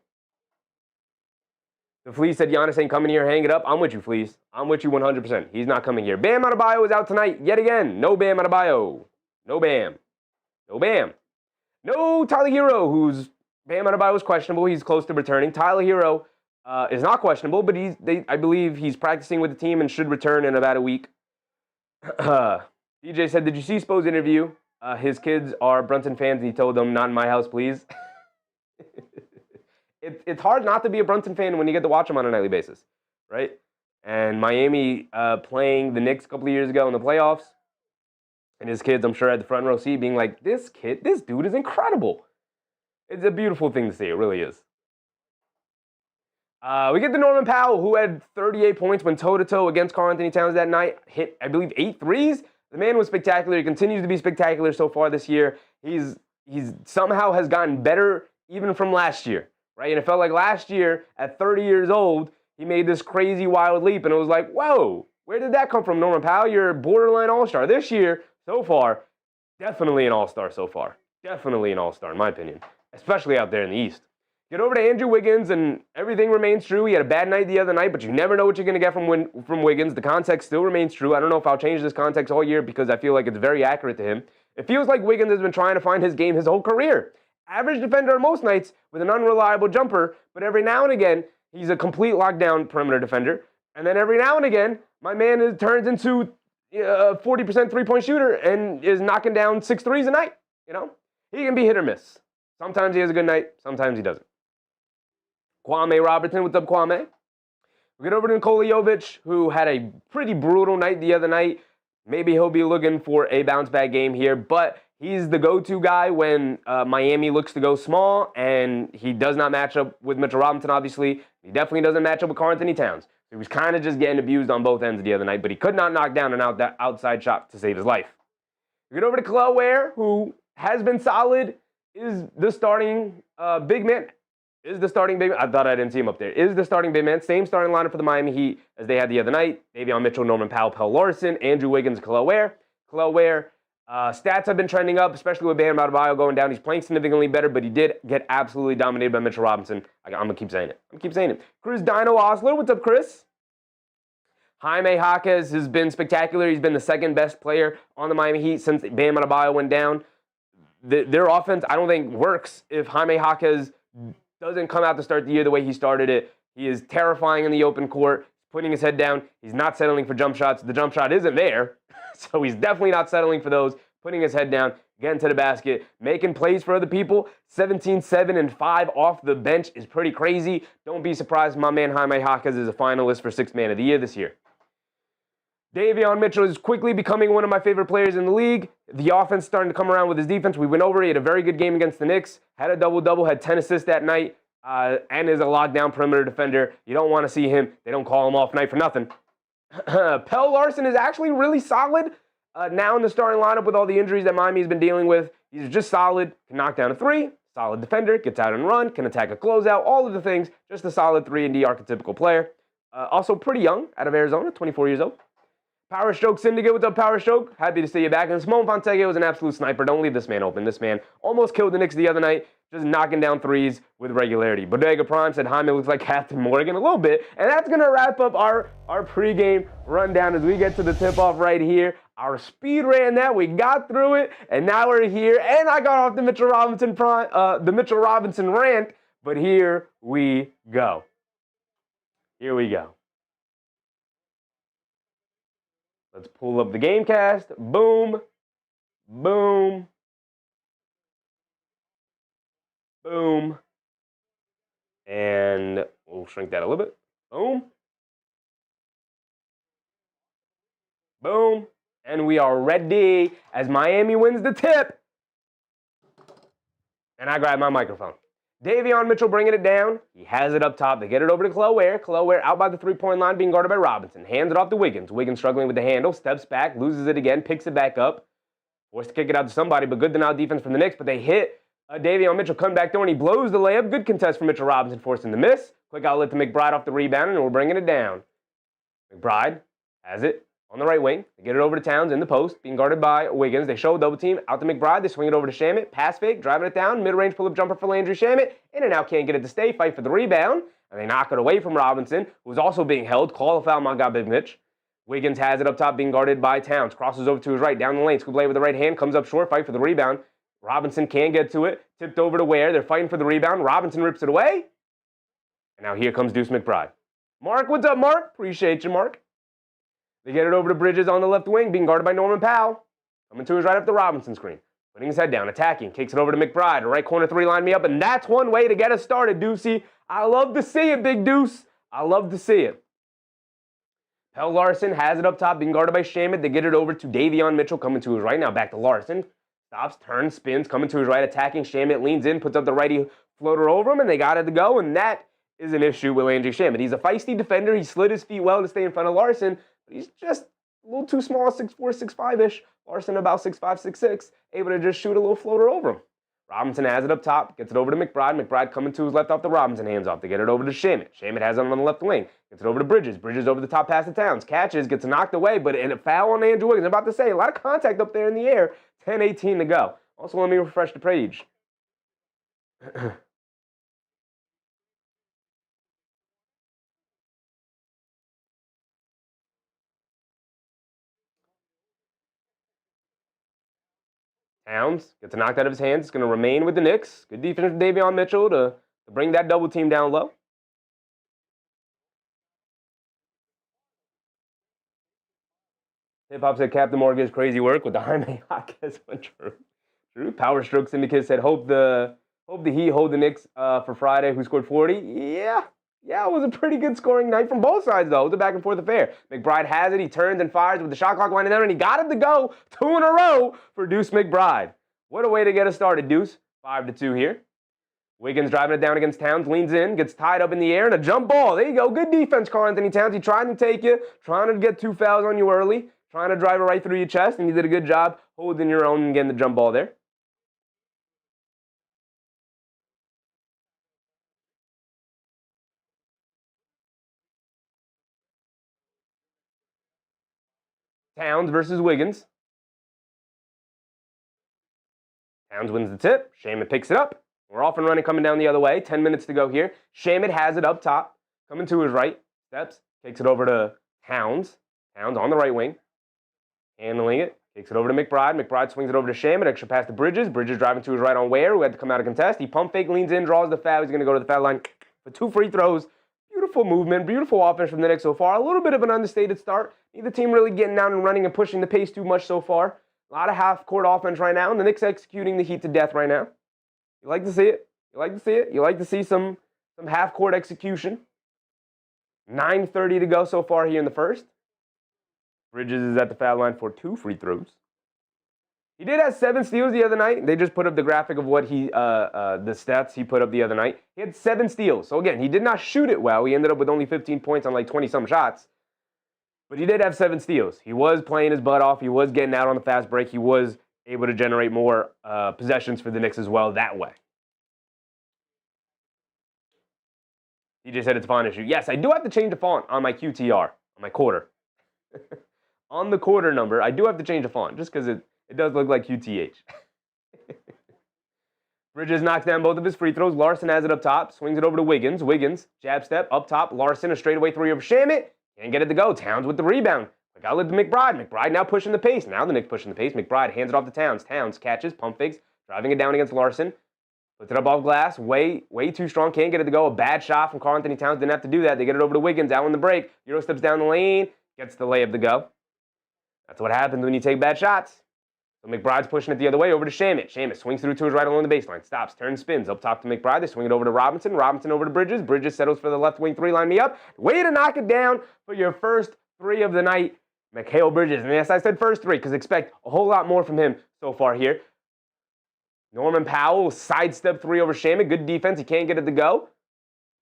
The Fleece said Giannis ain't coming here, hang it up. I'm with you, Fleece. I'm with you 100%. He's not coming here. Bam Adebayo is out tonight yet again. No Bam Adebayo. No Bam. No Tyler Hero, who's Bam Adebayo is questionable. He's close to returning. Tyler Hero is not questionable, but I believe he's practicing with the team and should return in about a week. DJ said, did you see Spo's interview? His kids are Brunson fans, and he told them, not in my house, please. It's hard not to be a Brunson fan when you get to watch him on a nightly basis, right? And Miami playing the Knicks a couple of years ago in the playoffs, and his kids, I'm sure, had the front row seat being like, this dude is incredible. It's a beautiful thing to see. It really is. We get to Norman Powell, who had 38 points when toe-to-toe against Karl-Anthony Towns that night. Hit, I believe, 8 threes. The man was spectacular. He continues to be spectacular so far this year. He's somehow has gotten better even from last year, right? And it felt like last year, at 30 years old, he made this crazy wild leap. And it was like, whoa, where did that come from, Norman Powell? You're a borderline all-star. This year, so far, definitely an all-star so far. Definitely an all-star, in my opinion, especially out there in the East. Get over to Andrew Wiggins, and everything remains true. He had a bad night the other night, but you never know what you're going to get from Wiggins. The context still remains true. I don't know if I'll change this context all year because I feel like it's very accurate to him. It feels like Wiggins has been trying to find his game his whole career. Average defender on most nights with an unreliable jumper, but every now and again, he's a complete lockdown perimeter defender. And then every now and again, my man turns into a 40% three-point shooter and is knocking down 6 threes a night. You know, he can be hit or miss. Sometimes he has a good night, sometimes he doesn't. Kwame Robertson, what's up, Kwame? We get over to Nikola Jovic, who had a pretty brutal night the other night. Maybe he'll be looking for a bounce-back game here, but he's the go-to guy when Miami looks to go small, and he does not match up with Mitchell Robinson, obviously. He definitely doesn't match up with Karl-Anthony Towns. He was kind of just getting abused on both ends the other night, but he could not knock down an outside shot to save his life. We get over to Kel'el Ware, who has been solid, is the starting big man. Is the starting big man. I thought I didn't see him up there. Is the starting big man. Same starting lineup for the Miami Heat as they had the other night. Davion Mitchell, Norman Powell, Pell Larson, Andrew Wiggins, Kel'el Ware. Kel'el Ware, stats have been trending up, especially with Bam Adebayo going down. He's playing significantly better, but he did get absolutely dominated by Mitchell Robinson. I'm going to keep saying it. Chris Dino Osler, what's up, Chris? Jaime Jaquez has been spectacular. He's been the second best player on the Miami Heat since Bam Adebayo went down. Their offense, I don't think, works if Jaime Jaquez doesn't come out to start the year the way he started it. He is terrifying in the open court, putting his head down. He's not settling for jump shots. The jump shot isn't there, so he's definitely not settling for those, putting his head down, getting to the basket, making plays for other people. 17, 7, and 5 off the bench is pretty crazy. Don't be surprised my man Jaime Jaquez is a finalist for 6th Man of the Year this year. Davion Mitchell is quickly becoming one of my favorite players in the league. The offense starting to come around with his defense. We went over. He had a very good game against the Knicks. Had a double-double, had 10 assists that night, and is a lockdown perimeter defender. You don't want to see him. They don't call him off night for nothing. Pell Larson is actually really solid now in the starting lineup with all the injuries that Miami's been dealing with. He's just solid. Can knock down a 3. Solid defender. Gets out and run. Can attack a closeout. All of the things. Just a solid 3-and-D archetypical player. Also pretty young, out of Arizona, 24 years old. Power Stroke Syndicate, what's up, Power Stroke? Happy to see you back. And Simone Fontecchio was an absolute sniper. Don't leave this man open. This man almost killed the Knicks the other night, just knocking down threes with regularity. Bodega Prime said Jaime looks like Captain Morgan a little bit. And that's going to wrap up our pregame rundown as we get to the tip-off right here. Our speed ran that. We got through it. And now we're here. And I got off the Mitchell Robinson rant. But here we go. Here we go. Let's pull up the Gamecast. Boom. Boom. Boom. And we'll shrink that a little bit. Boom. Boom. And we are ready as Miami wins the tip. And I grab my microphone. Davion Mitchell bringing it down. He has it up top. They get it over to Kel'el Ware. Kel'el Ware out by the three-point line being guarded by Robinson. Hands it off to Wiggins. Wiggins struggling with the handle. Steps back. Loses it again. Picks it back up. Forced to kick it out to somebody, but good denial defense from the Knicks. But they hit Davion Mitchell. Come back door and he blows the layup. Good contest from Mitchell Robinson, forcing the miss. Quick outlet to McBride off the rebound, and we're bringing it down. McBride has it on the right wing. They get it over to Towns in the post, being guarded by Wiggins. They show a double team out to McBride. They swing it over to Shamet. Pass fake, driving it down. Mid-range pull-up jumper for Landry Shamet. In and out, can't get it to stay. Fight for the rebound. And they knock it away from Robinson, who's also being held. Call a foul, my God, Big Mitch. Wiggins has it up top, being guarded by Towns. Crosses over to his right, down the lane. Scoop lay with the right hand, comes up short. Fight for the rebound. Robinson can't get to it. Tipped over to Ware. They're fighting for the rebound. Robinson rips it away. And now here comes Deuce McBride. Mark, what's up, Mark? Appreciate you, Mark. They get it over to Bridges on the left wing, being guarded by Norman Powell. Coming to his right up the Robinson screen. Putting his head down, attacking, kicks it over to McBride. Right corner 3, line me up, and that's one way to get us started, Deucey. I love to see it, Big Deuce. I love to see it. Pell Larson has it up top, being guarded by Shamet. They get it over to Davion Mitchell, coming to his right. Now back to Larson. Stops, turns, spins, coming to his right, attacking. Shamet leans in, puts up the righty floater over him, and they got it to go, and that is an issue with Landry Shamet. He's a feisty defender. He slid his feet well to stay in front of Larson, but he's just a little too small, 6'4", 6'5"-ish. Larson about 6'5", 6'6", able to just shoot a little floater over him. Robinson has it up top, gets it over to McBride. McBride coming to his left off the Robinson, hands off. They get it over to Shamet. Shamet has it on the left wing. Gets it over to Bridges. Bridges over the top pass to Towns. Catches, gets knocked away, but in a foul on Andrew Wiggins. I'm about to say, a lot of contact up there in the air. 10:18 to go. Also, let me refresh the page. Towns gets it knocked out of his hands. It's going to remain with the Knicks. Good defense from Davion Mitchell to bring that double team down low. Hip-Hop said Captain Morgan's crazy work with the Jaime Jaquez one. True. Power Stroke Syndicate said, hope the Heat hold the Knicks for Friday, who scored 40. Yeah, it was a pretty good scoring night from both sides, though. It was a back-and-forth affair. McBride has it. He turns and fires with the shot clock winding down, and he got it to go 2 in a row for Deuce McBride. What a way to get us started, Deuce. 5-2 here. Wiggins driving it down against Towns, leans in, gets tied up in the air, and a jump ball. There you go. Good defense, Karl-Anthony Towns. He tried to take you, trying to get 2 fouls on you early, trying to drive it right through your chest, and you did a good job holding your own and getting the jump ball there. Towns versus Wiggins. Towns wins the tip. Shamet picks it up. We're off and running, coming down the other way. 10 minutes to go here. Shamet has it up top, coming to his right. Steps, takes it over to Towns. Towns on the right wing, handling it. Takes it over to McBride. McBride swings it over to Shamet. Extra pass to Bridges. Bridges driving to his right on Ware, who had to come out of contest. He pump fake, leans in, draws the foul. He's going to go to the foul line for 2 free throws. Beautiful movement, beautiful offense from the Knicks so far. A little bit of an understated start. Neither team really getting down and running and pushing the pace too much so far. A lot of half-court offense right now, and the Knicks executing the Heat to death right now. You like to see it. You like to see it. You like to see some half-court execution. 9:30 to go so far here in the first. Bridges is at the foul line for 2 free throws. He did have 7 steals the other night. They just put up the graphic of what the stats he put up the other night. He had 7 steals. So again, he did not shoot it well. He ended up with only 15 points on like 20-some shots. But he did have 7 steals. He was playing his butt off. He was getting out on the fast break. He was able to generate more possessions for the Knicks as well that way. DJ said it's a font issue. Yes, I do have to change the font on my QTR, on my quarter. On the quarter number, I do have to change the font just because it does look like QTH. Bridges knocks down both of his free throws. Larson has it up top. Swings it over to Wiggins. Wiggins, jab step, up top. Larson, a straightaway 3 over Shamet. Can't get it to go. Towns with the rebound. Got it to McBride. McBride now pushing the pace. Now the Knicks pushing the pace. McBride hands it off to Towns. Towns catches, pump fakes, driving it down against Larson. Puts it up off glass. Way too strong. Can't get it to go. A bad shot from Karl-Anthony Towns. Didn't have to do that. They get it over to Wiggins. Out on the break. Euro steps down the lane. Gets the layup to go. That's what happens when you take bad shots. So McBride's pushing it the other way over to Shamet. Shamet swings through to his right along the baseline. Stops, turns, spins. Up top to McBride. They swing it over to Robinson. Robinson over to Bridges. Bridges settles for the left wing 3. Line me up. Way to knock it down for your first 3 of the night. Mikal Bridges. And yes, I said first 3 because expect a whole lot more from him so far here. Norman Powell, sidestep 3 over Shamet. Good defense. He can't get it to go.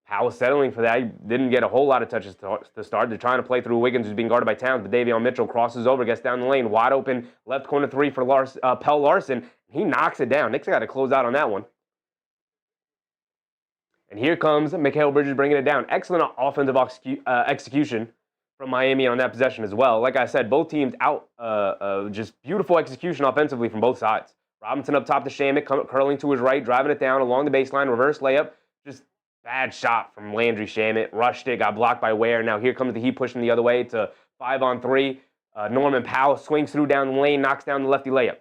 Powell settling for that. He didn't get a whole lot of touches to start. They're trying to play through Wiggins, who's being guarded by Towns. But Davion Mitchell crosses over, gets down the lane. Wide open left corner 3 for Pell Larson. He knocks it down. Knicks got to close out on that one. And here comes Mikal Bridges bringing it down. Excellent offensive execution from Miami on that possession as well. Like I said, both teams out. Just beautiful execution offensively from both sides. Robinson up top to Shamet, curling to his right, driving it down along the baseline, reverse layup. Just bad shot from Landry Shamet. Rushed it, got blocked by Ware. Now here comes the Heat pushing the other way to 5-on-3. Norman Powell swings through down the lane, knocks down the lefty layup.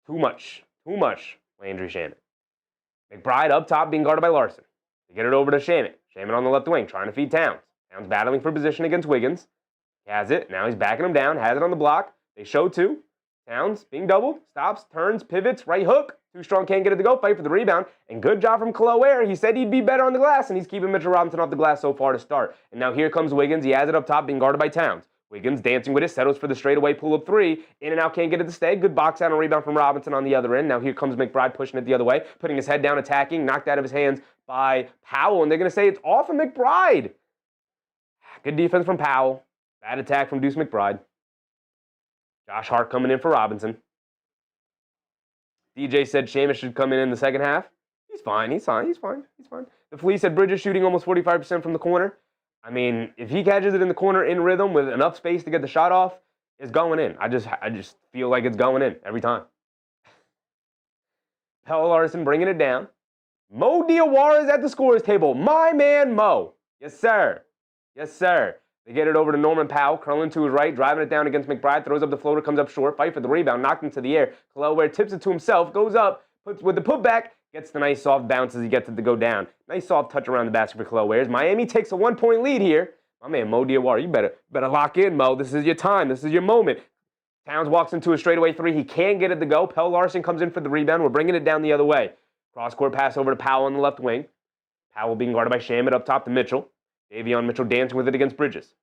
Too much, Landry Shamet. McBride up top being guarded by Larson. They get it over to Shamet. Shamet on the left wing, trying to feed Towns. Towns battling for position against Wiggins. He has it. Now he's backing him down, has it on the block. They show 2. Towns being doubled, stops, turns, pivots, right hook. Too strong, can't get it to go. Fight for the rebound. And good job from Khalil Ware. He said he'd be better on the glass, and he's keeping Mitchell Robinson off the glass so far to start. And now here comes Wiggins. He has it up top, being guarded by Towns. Wiggins dancing with it, settles for the straightaway pull-up 3. In and out, can't get it to stay. Good box out and rebound from Robinson on the other end. Now here comes McBride pushing it the other way, putting his head down, attacking, knocked out of his hands by Powell. And they're going to say it's off of McBride. Good defense from Powell. Bad attack from Deuce McBride. Josh Hart coming in for Robinson. DJ said Shamet should come in the second half. He's fine. The Flea said Bridges shooting almost 45% from the corner. I mean, if he catches it in the corner in rhythm with enough space to get the shot off, it's going in. I just feel like it's going in every time. Pell Larson bringing it down. Mo Diawara is at the scorer's table. My man Mo. Yes, sir. They get it over to Norman Powell, curling to his right, driving it down against McBride, throws up the floater, comes up short, fight for the rebound, knocked into the air. Kel'el Ware tips it to himself, goes up, puts with the putback, gets the nice soft bounce as he gets it to go down. Nice soft touch around the basket for Kel'el Ware. Miami takes a 1-point lead here. My man, Mo Diawara, you better lock in, Mo. This is your time. This is your moment. Towns walks into a straightaway three. He can't get it to go. Pelle Larsson comes in for the rebound. We're bringing it down the other way. Cross-court pass over to Powell on the left wing. Powell being guarded by Shamet up top to Mitchell. Davion Mitchell dancing with it against Bridges.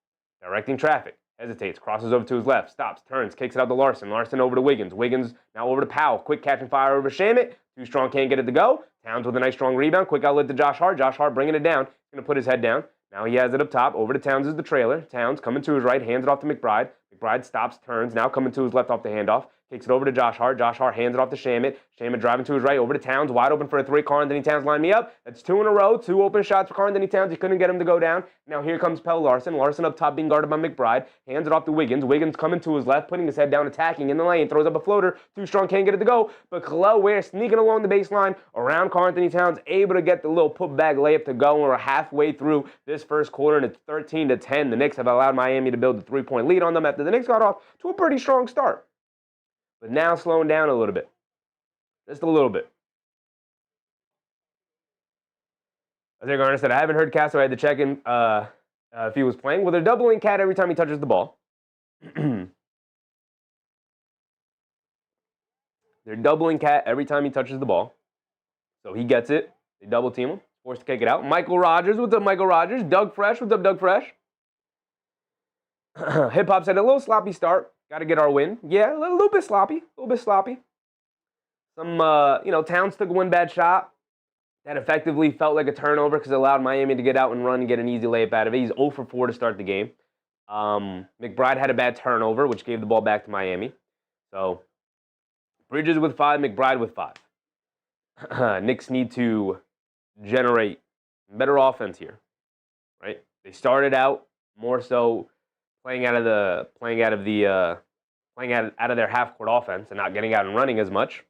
Directing traffic. Hesitates. Crosses over to his left. Stops. Turns. Kicks it out to Larsson. Larsson over to Wiggins. Wiggins now over to Powell. Quick catch and fire over to Shamet. Too strong. Can't get it to go. Towns with a nice strong rebound. Quick outlet to Josh Hart. Josh Hart bringing it down. Going to put his head down. Now he has it up top. Over to Towns is the trailer. Towns coming to his right. Hands it off to McBride. McBride stops. Turns. Now coming to his left off the handoff. Kicks it over to Josh Hart. Josh Hart hands it off to Shamet. Shamet driving to his right. Over to Towns. Wide open for a three. Karl-Anthony Towns line me up. That's 2 in a row. 2 open shots for Karl-Anthony Towns. He couldn't get him to go down. Now here comes Pelle Larsson. Larsson up top being guarded by McBride. Hands it off to Wiggins. Wiggins coming to his left. Putting his head down. Attacking in the lane. Throws up a floater. Too strong. Can't get it to go. But Kel'el Ware sneaking along the baseline. Around Karl-Anthony Towns. Able to get the little putback layup to go. And we're halfway through this first quarter. And it's 13-10. The Knicks have allowed Miami to build a 3-point lead on them after the Knicks got off to a pretty strong start. But now slowing down a little bit. Just a little bit. As Garner said, I haven't heard Castro. I had to check in if he was playing. Well, they're doubling Cat every time he touches the ball. They're doubling Cat every time he touches the ball. So he gets it. They double team him. Forced to kick it out. Michael Rogers. What's up, Michael Rogers? Doug Fresh. What's up, Doug Fresh? Hip Hop said a little sloppy start. Got to get our win. Yeah, a little bit sloppy. A little bit sloppy. Some, Towns took one bad shot. That effectively felt like a turnover because it allowed Miami to get out and run and get an easy layup out of it. He's 0 for 4 to start the game. McBride had a bad turnover, which gave the ball back to Miami. So, Bridges with 5, McBride with 5. Knicks need to generate better offense here, right? They started out more so playing out of their half-court offense and not getting out and running as much.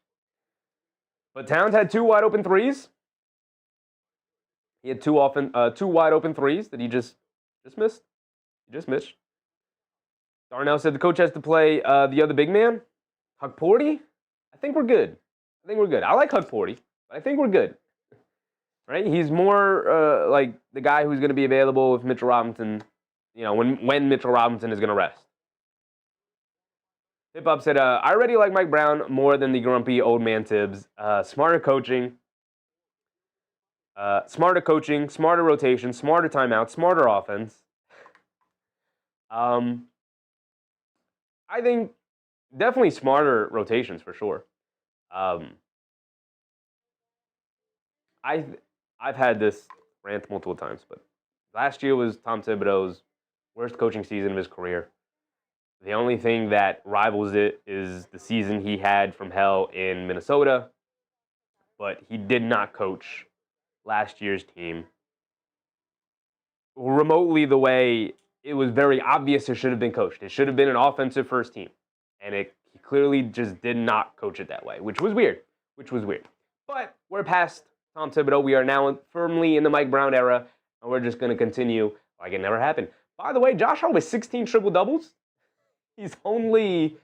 But Towns had 2 wide open threes. He had 2 wide open threes that he just missed. He just missed. Darnell said the coach has to play the other big man, Hukporti. I think we're good. I like Hukporti, but I think we're good. Right? He's more like the guy who's going to be available if Mitchell Robinson. When Mitchell Robinson is going to rest. Hip Hop said, I already like Mike Brown more than the grumpy old man Tibbs. Smarter coaching, smarter rotation, smarter timeout, smarter offense. I think definitely smarter rotations for sure. I've had this rant multiple times, but last year was Tom Thibodeau's worst coaching season of his career. The only thing that rivals it is the season he had from hell in Minnesota, but he did not coach last year's team remotely the way it was very obvious it should have been coached. It should have been an offensive first team, and he clearly just did not coach it that way, which was weird. But we're past Tom Thibodeau. We are now firmly in the Mike Brown era, and we're just going to continue like it never happened. By the way, Josh Hart with 16 triple-doubles. He's only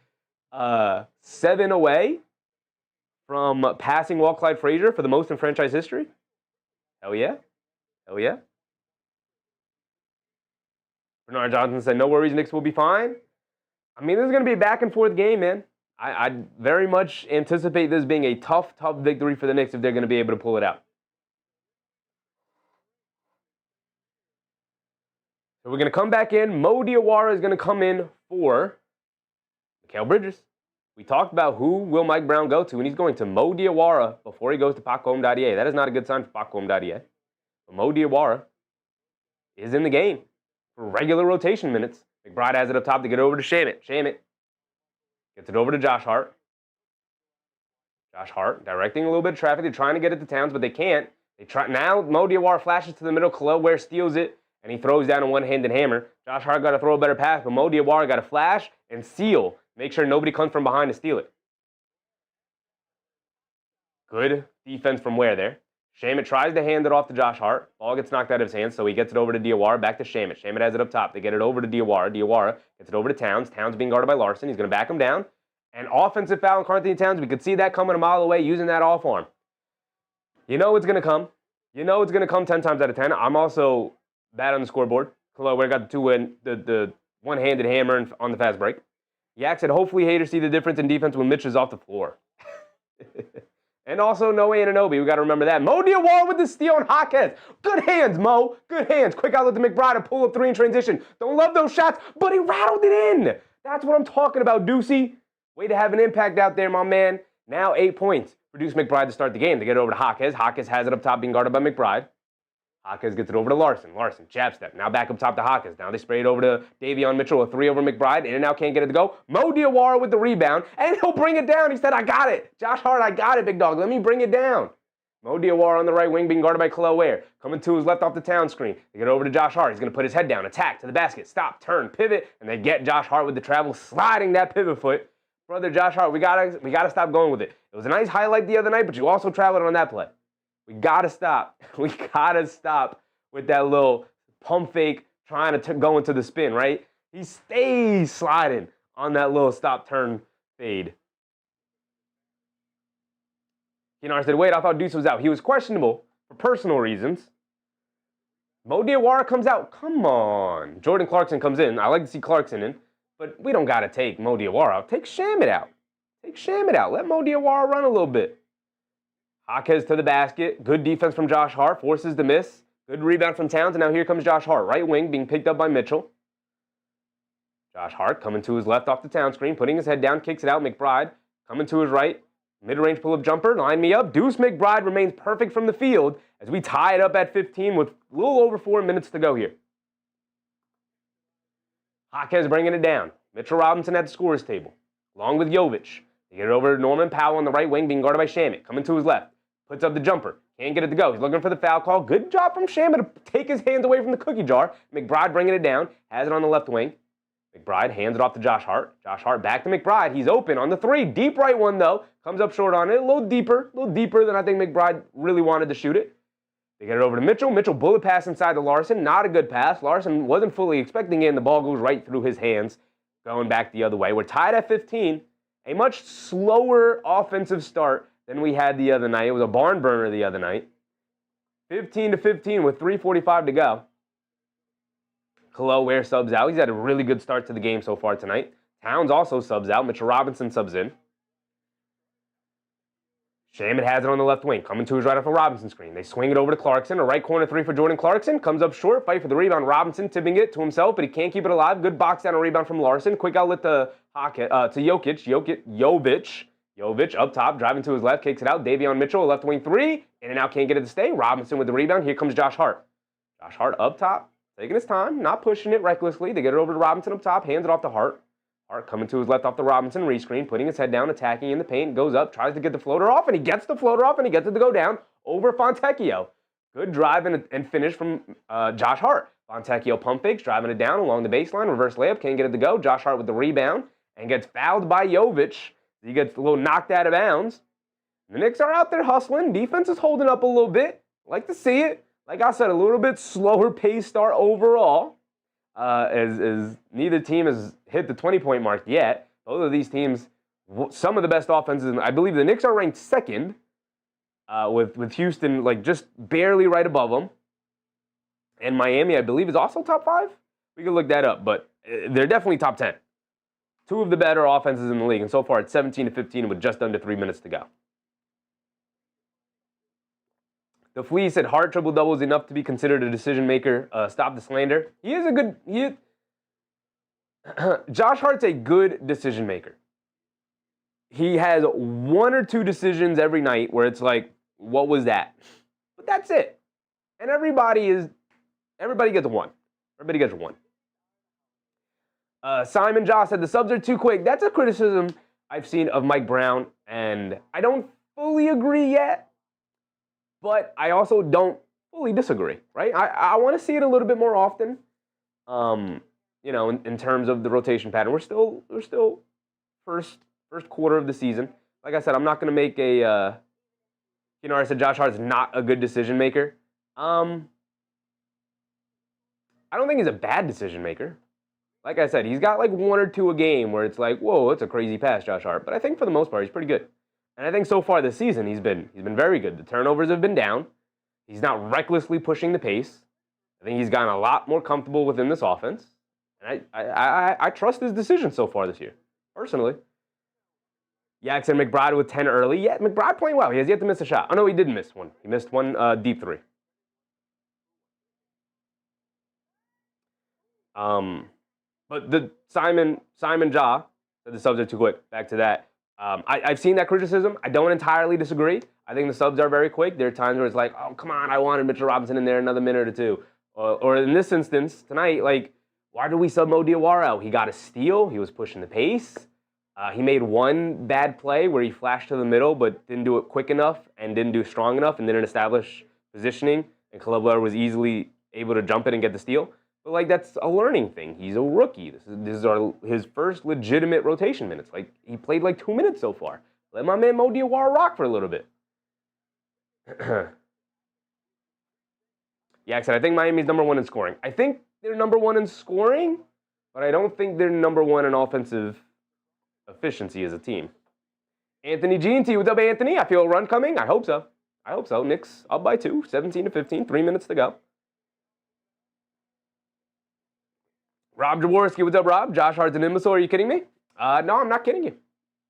7 away from passing Walt Clyde Frazier for the most in franchise history. Hell yeah. Bernard Johnson said, no worries, Knicks will be fine. I mean, this is going to be a back-and-forth game, man. I very much anticipate this being a tough victory for the Knicks if they're going to be able to pull it out. So we're going to come back in. Mo Diawara is going to come in for Mikal Bridges. We talked about who will Mike Brown go to, and he's going to Mo Diawara before he goes to Paco-Dadier. That is not a good sign for Paco-Dadier. But Mo Diawara is in the game for regular rotation minutes. McBride has it up top to get it over to Shamet. Shamet gets it over to Josh Hart. Josh Hart directing a little bit of traffic. They're trying to get it to Towns, but they can't. Now Mo Diawara flashes to the middle. Kel'el Ware steals it. And he throws down a one-handed hammer. Josh Hart got to throw a better pass, but Mo Diawara got to flash and seal. Make sure nobody comes from behind to steal it. Good defense from Ware there. Shamit tries to hand it off to Josh Hart. Ball gets knocked out of his hands, so he gets it over to Diawara. Back to Shamit. Shamit has it up top. They get it over to Diawara. Diawara gets it over to Towns. Towns being guarded by Larson. He's going to back him down. An offensive foul on Karl-Anthony Towns. We could see that coming a mile away using that off arm. You know it's going to come. You know it's going to come 10 times out of 10. I'm also bad on the scoreboard. Hello, where I got the one-handed hammer on the fast break. Yak said, hopefully haters see the difference in defense when Mitch is off the floor. And also, no Anunoby. We got to remember that. Mo Diawara with the steal on Jaquez. Good hands, Mo. Good hands. Quick outlet to McBride. A pull-up three in transition. Don't love those shots, but he rattled it in. That's what I'm talking about, Deucey. Way to have an impact out there, my man. Now 8 points for Deuce McBride to start the game. They get it over to Jaquez. Jaquez has it up top being guarded by McBride. Jaquez gets it over to Larson. Larson, jab step. Now back up top to Jaquez. Now they spray it over to Davion Mitchell. A three over McBride. In and out, can't get it to go. Mo Diawara with the rebound. And he'll bring it down. He said, I got it. Josh Hart, I got it, big dog. Let me bring it down. Mo Diawara on the right wing being guarded by Khalil Ware. Coming to his left off the Town screen. They get over to Josh Hart. He's going to put his head down. Attack to the basket. Stop, turn, pivot. And they get Josh Hart with the travel, sliding that pivot foot. Brother Josh Hart, we gotta stop going with it. It was a nice highlight the other night, but you also traveled on that play. We gotta stop. We gotta stop with that little pump fake trying to go into the spin, right? He stays sliding on that little stop turn fade. I said, wait, I thought Deuce was out. He was questionable for personal reasons. Mo Diawara comes out. Come on. Jordan Clarkson comes in. I like to see Clarkson in, but we don't got to take Mo Diawara out. Take Shamit out. Take Shamit out. Let Mo Diawara run a little bit. Jaquez to the basket. Good defense from Josh Hart. Forces the miss. Good rebound from Towns. And now here comes Josh Hart. Right wing being picked up by Mitchell. Josh Hart coming to his left off the Town screen. Putting his head down. Kicks it out. McBride coming to his right. Mid-range pull-up jumper. Line me up. Deuce McBride remains perfect from the field as we tie it up at 15 with a little over 4 minutes to go here. Jaquez bringing it down. Mitchell Robinson at the scorer's table, along with Jovic. They get it over to Norman Powell on the right wing, being guarded by Shamit. Coming to his left. Puts up the jumper. Can't get it to go. He's looking for the foul call. Good job from Shamit to take his hands away from the cookie jar. McBride bringing it down. Has it on the left wing. McBride hands it off to Josh Hart. Josh Hart back to McBride. He's open on the three. Deep right one, though. Comes up short on it. A little deeper than I think McBride really wanted to shoot it. They get it over to Mitchell. Mitchell bullet pass inside to Larson. Not a good pass. Larson wasn't fully expecting it, and the ball goes right through his hands, going back the other way. We're tied at 15. A much slower offensive start than we had the other night. It was a barn burner the other night. 15-15 with 3:45 to go. Khalil Ware subs out. He's had a really good start to the game so far tonight. Towns also subs out. Mitchell Robinson subs in. Shamit has it on the left wing. Coming to his right off a Robinson screen. They swing it over to Clarkson. A right corner three for Jordan Clarkson. Comes up short. Fight for the rebound. Robinson tipping it to himself, but he can't keep it alive. Good box down and rebound from Larson. Quick outlet to Jokic. Jovic up top. Driving to his left. Kicks it out. Davion Mitchell. Left wing three. In and out. Can't get it to stay. Robinson with the rebound. Here comes Josh Hart. Josh Hart up top. Taking his time, not pushing it recklessly. They get it over to Robinson up top, hands it off to Hart. Hart coming to his left off the Robinson, rescreen, putting his head down, attacking in the paint, goes up, tries to get the floater off, and he gets the floater off, and he gets it to go down over Fontecchio. Good drive and finish from Josh Hart. Fontecchio pump fakes, driving it down along the baseline, reverse layup, can't get it to go. Josh Hart with the rebound, and gets fouled by Jovic. He gets a little knocked out of bounds. The Knicks are out there hustling. Defense is holding up a little bit. Like to see it. Like I said, a little bit slower pace start overall, as neither team has hit the 20-point mark yet. Both of these teams, some of the best offenses. I believe the Knicks are ranked second, with Houston like just barely right above them. And Miami, I believe, is also top 5. We can look that up, but they're definitely top 10. Two of the better offenses in the league, and so far it's 17-15 with just under 3 minutes to go. The Flea said Hart triple-double is enough to be considered a decision-maker. Stop the slander. Josh Hart's a good decision-maker. He has 1 or 2 decisions every night where it's like, what was that? But that's it. And everybody gets 1. Everybody gets 1. Simon Joss said the subs are too quick. That's a criticism I've seen of Mike Brown, and I don't fully agree yet. But I also don't fully disagree, right? I want to see it a little bit more often, in terms of the rotation pattern. We're still first quarter of the season. Like I said, I'm not going to make a I said Josh Hart's not a good decision maker. I don't think he's a bad decision maker. Like I said, he's got like one or two a game where it's like, whoa, that's a crazy pass, Josh Hart. But I think for the most part, he's pretty good. And I think so far this season, he's been very good. The turnovers have been down. He's not recklessly pushing the pace. I think he's gotten a lot more comfortable within this offense. And I trust his decisions so far this year, personally. Jackson McBride with 10 early. Yeah, McBride playing well. He has yet to miss a shot. Oh, no, he did miss one. He missed one deep three. But the Simon Ja, the subs are too quick. Back to that. I've seen that criticism. I don't entirely disagree. I think the subs are very quick. There are times where it's like, oh, come on, I wanted Mitchell Robinson in there another minute or two. Or in this instance, tonight, like, why did we sub Mo Diawara out? He got a steal. He was pushing the pace. He made one bad play where he flashed to the middle but didn't do it quick enough and didn't do strong enough and didn't establish positioning. And Caleb was easily able to jump it and get the steal. But, like, that's a learning thing. He's a rookie. This is his first legitimate rotation minutes. Like, he played like 2 minutes so far. Let my man Mo Diawara rock for a little bit. Yeah, I think Miami's number one in scoring. I think they're number one in scoring, but I don't think they're number one in offensive efficiency as a team. Anthony G&T, what's up, Anthony? I feel a run coming. I hope so. Knicks up by 2, 17-15, 3 minutes to go. Rob Jaworski, what's up, Rob? Josh Hart's an imbecile. Are you kidding me? No, I'm not kidding you.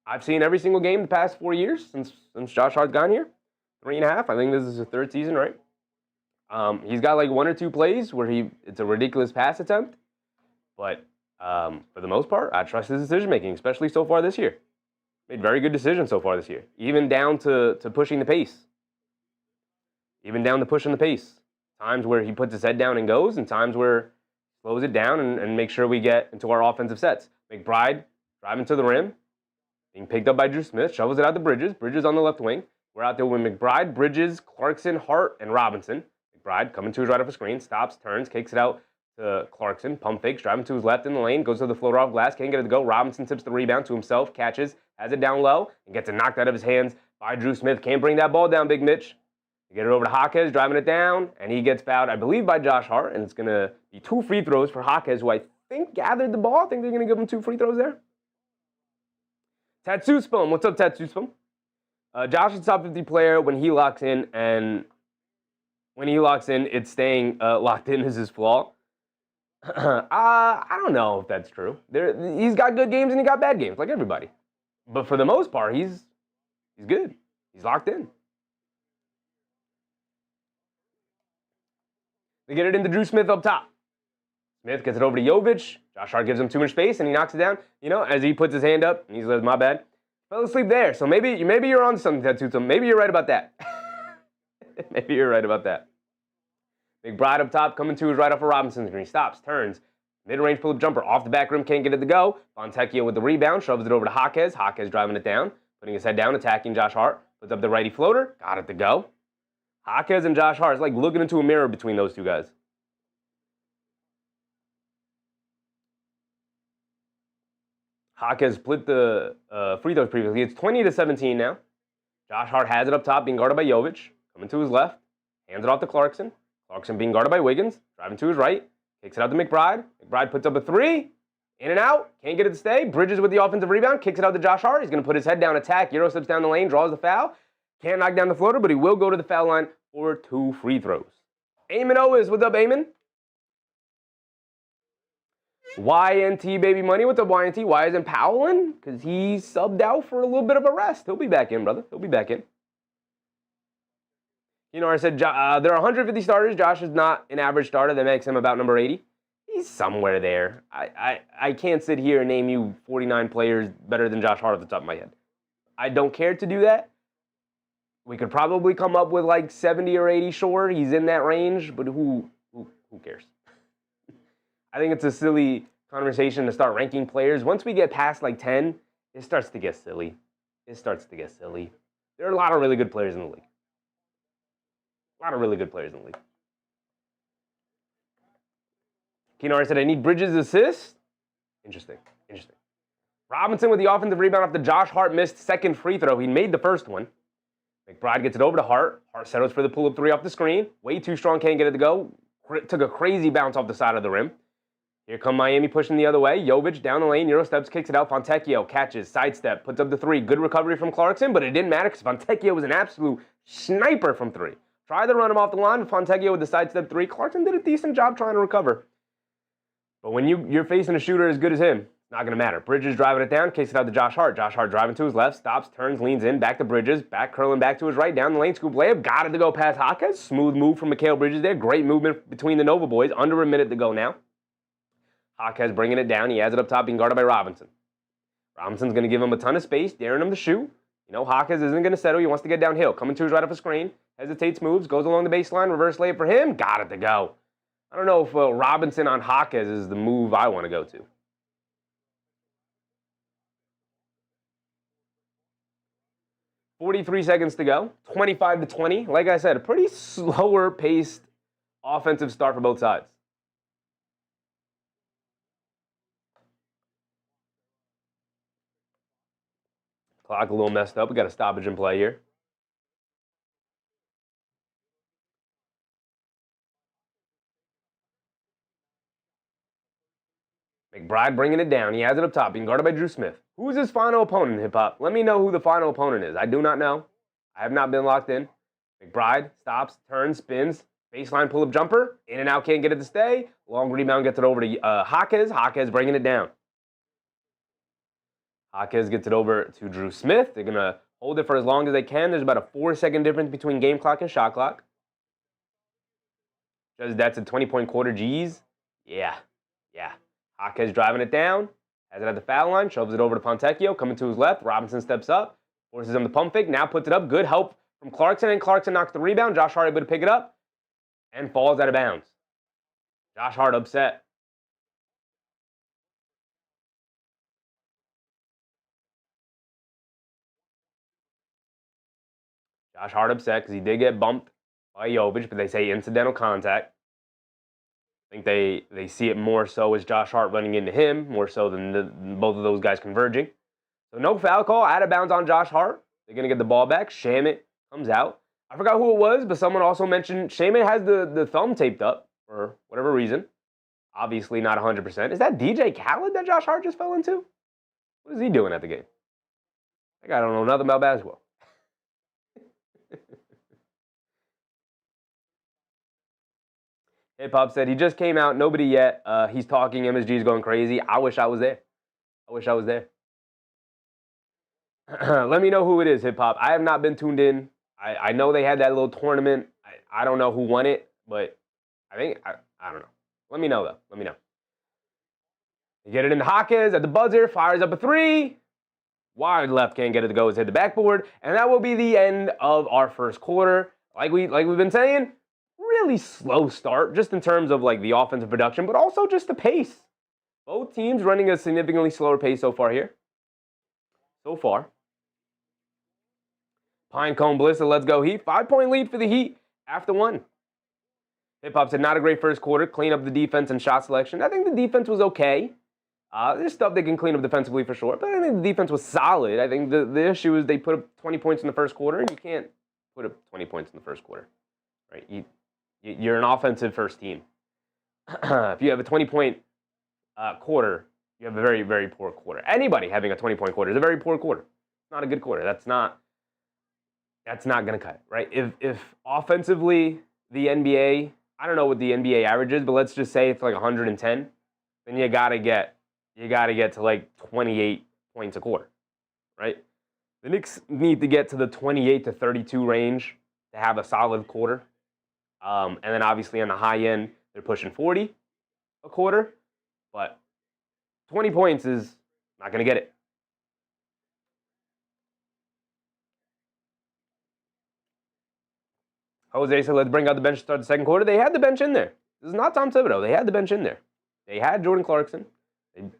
I've seen every single game the past 4 years since Josh Hart's gone here. 3.5. I think this is his third season, right? He's got like 1 or 2 plays where it's a ridiculous pass attempt. But for the most part, I trust his decision making, especially so far this year. Made very good decisions so far this year, even down to pushing the pace. Even down to pushing the pace. Times where he puts his head down and goes, and times where slows it down and make sure we get into our offensive sets. McBride driving to the rim, being picked up by Drew Smith, shovels it out to Bridges. Bridges on the left wing. We're out there with McBride, Bridges, Clarkson, Hart, and Robinson. McBride coming to his right off a screen, stops, turns, kicks it out to Clarkson. Pump fakes, driving to his left in the lane, goes to the floater off glass, can't get it to go. Robinson tips the rebound to himself, catches, has it down low, and gets it knocked out of his hands by Drew Smith. Can't bring that ball down, Big Mitch. Get it over to Jaquez, driving it down, and he gets fouled, I believe, by Josh Hart, and it's going to be 2 free throws for Jaquez, who I think gathered the ball. I think they're going to give him 2 free throws there. Tattoo Spum, what's up, Tattoo Spum? Josh is top 50 player when he locks in, and when he locks in, it's staying locked in is his flaw. I don't know if that's true. He's got good games and he got bad games, like everybody. But for the most part, he's good. He's locked in. They get it into Drew Smith up top. Smith gets it over to Jovic. Josh Hart gives him too much space, and he knocks it down. You know, as he puts his hand up, and he says, my bad. Fell asleep there. So maybe you're on something, Tattoo. So maybe you're right about that. Maybe you're right about that. McBride up top, coming to his right off of Robinson's screen. Stops, turns. Mid-range pull-up jumper. Off the back rim, can't get it to go. Fontecchio with the rebound, shoves it over to Jaquez. Jaquez driving it down, putting his head down, attacking Josh Hart. Puts up the righty floater. Got it to go. Jaquez and Josh Hart, it's like looking into a mirror between those two guys. Jaquez split the free throws previously. It's 20-17 now. Josh Hart has it up top, being guarded by Jovic. Coming to his left. Hands it off to Clarkson. Clarkson being guarded by Wiggins. Driving to his right. Kicks it out to McBride. McBride puts up a 3. In and out. Can't get it to stay. Bridges with the offensive rebound. Kicks it out to Josh Hart. He's going to put his head down, attack. Euro slips down the lane, draws the foul. Can't knock down the floater, but he will go to the foul line for 2 free throws. Eamon Owens, what's up, Eamon? YNT baby money, what's up, YNT? Why isn't Powell in? Because he subbed out for a little bit of a rest. He'll be back in, brother. He'll be back in. You know, I said there are 150 starters. Josh is not an average starter. That makes him about number 80. He's somewhere there. I can't sit here and name you 49 players better than Josh Hart off the top of my head. I don't care to do that. We could probably come up with like 70 or 80, sure. He's in that range, but who cares? I think it's a silly conversation to start ranking players. Once we get past like 10, it starts to get silly. There are a lot of really good players in the league. Keenar said, I need Bridges' assist. Interesting. Robinson with the offensive rebound off the Josh Hart missed second free throw. He made the first one. McBride gets it over to Hart. Hart settles for the pull-up three off the screen. Way too strong, can't get it to go. Took a crazy bounce off the side of the rim. Here come Miami pushing the other way. Jovic down the lane. Euro steps, kicks it out. Fontecchio catches, sidestep, puts up the three. Good recovery from Clarkson, but it didn't matter because Fontecchio was an absolute sniper from three. Tried to run him off the line. Fontecchio with the sidestep three. Clarkson did a decent job trying to recover. But when you're facing a shooter as good as him, it's not going to matter. Bridges driving it down, kicks it out to Josh Hart. Josh Hart driving to his left, stops, turns, leans in, back to Bridges, back curling back to his right, down the lane, scoop layup, got it to go past Jaquez. Smooth move from Mikal Bridges there. Great movement between the Nova boys. Under a minute to go now. Jaquez bringing it down. He has it up top, being guarded by Robinson. Robinson's going to give him a ton of space, daring him to shoot. You know, Jaquez isn't going to settle. He wants to get downhill. Coming to his right off a screen. Hesitates, moves, goes along the baseline. Reverse layup for him. Got it to go. I don't know if Robinson on Jaquez is the move I want to go to. .43 seconds to go. 25-20. Like I said, a pretty slower paced offensive start for both sides. Clock a little messed up. We got a stoppage in play here. McBride bringing it down. He has it up top, being guarded by Drew Smith. Who is his final opponent, Hip Hop? Let me know who the final opponent is. I do not know. I have not been locked in. McBride stops, turns, spins. Baseline pull-up jumper. In and out, can't get it to stay. Long rebound gets it over to Jaquez. Jaquez bringing it down. Jaquez gets it over to Drew Smith. They're going to hold it for as long as they can. There's about a 4-second difference between game clock and shot clock. Just that's a 20-point quarter. G's. Yeah. Jaquez driving it down. Has it at the foul line. Shoves it over to Fontecchio. Coming to his left. Robinson steps up. Forces him to pump fake. Now puts it up. Good help from Clarkson. And Clarkson knocks the rebound. Josh Hart able to pick it up. And falls out of bounds. Josh Hart upset. Josh Hart upset because he did get bumped by Jovic, but they say incidental contact. I think they see it more so as Josh Hart running into him, more so than both of those guys converging. So no foul call, out of bounds on Josh Hart. They're going to get the ball back. Shamet comes out. I forgot who it was, but someone also mentioned Shamet has the thumb taped up for whatever reason. Obviously not 100%. Is that DJ Khaled that Josh Hart just fell into? What is he doing at the game? That guy don't know nothing about basketball. Hip Hop said he just came out, nobody yet. He's talking, MSG's going crazy. I wish I was there. Let me know who it is, Hip Hop. I have not been tuned in. I know they had that little tournament. I don't know who won it, but I think, I don't know. Let me know, though. Let me know. They get it into Jaquez at the buzzer, fires up a three. Wide left, can't get it to go, hit the backboard. And that will be the end of our first quarter. Like we've been saying, really slow start, just in terms of like the offensive production, but also just the pace. Both teams running a significantly slower pace so far here. So far. Pinecone Blissa, let's go Heat. 5-point lead for the Heat after one. Hip Hop said not a great first quarter. Clean up the defense and shot selection. I think the defense was okay. There's stuff they can clean up defensively for sure, but I think the defense was solid. I think the issue is they put up 20 points in the first quarter, and you can't put up 20 points in the first quarter, right? You're an offensive first team. If you have a 20-point quarter, you have a very, very poor quarter. Anybody having a 20-point quarter is a very poor quarter. It's not a good quarter. That's not going to cut it, right? If offensively the NBA, I don't know what the NBA average is, but let's just say it's like 110, then you got to get to like 28 points a quarter, right? The Knicks need to get to the 28 to 32 range to have a solid quarter. And then obviously on the high end, they're pushing 40 a quarter, but 20 points is not going to get it. Jose said, let's bring out the bench to start the second quarter. They had the bench in there. This is not Tom Thibodeau. They had the bench in there. They had Jordan Clarkson.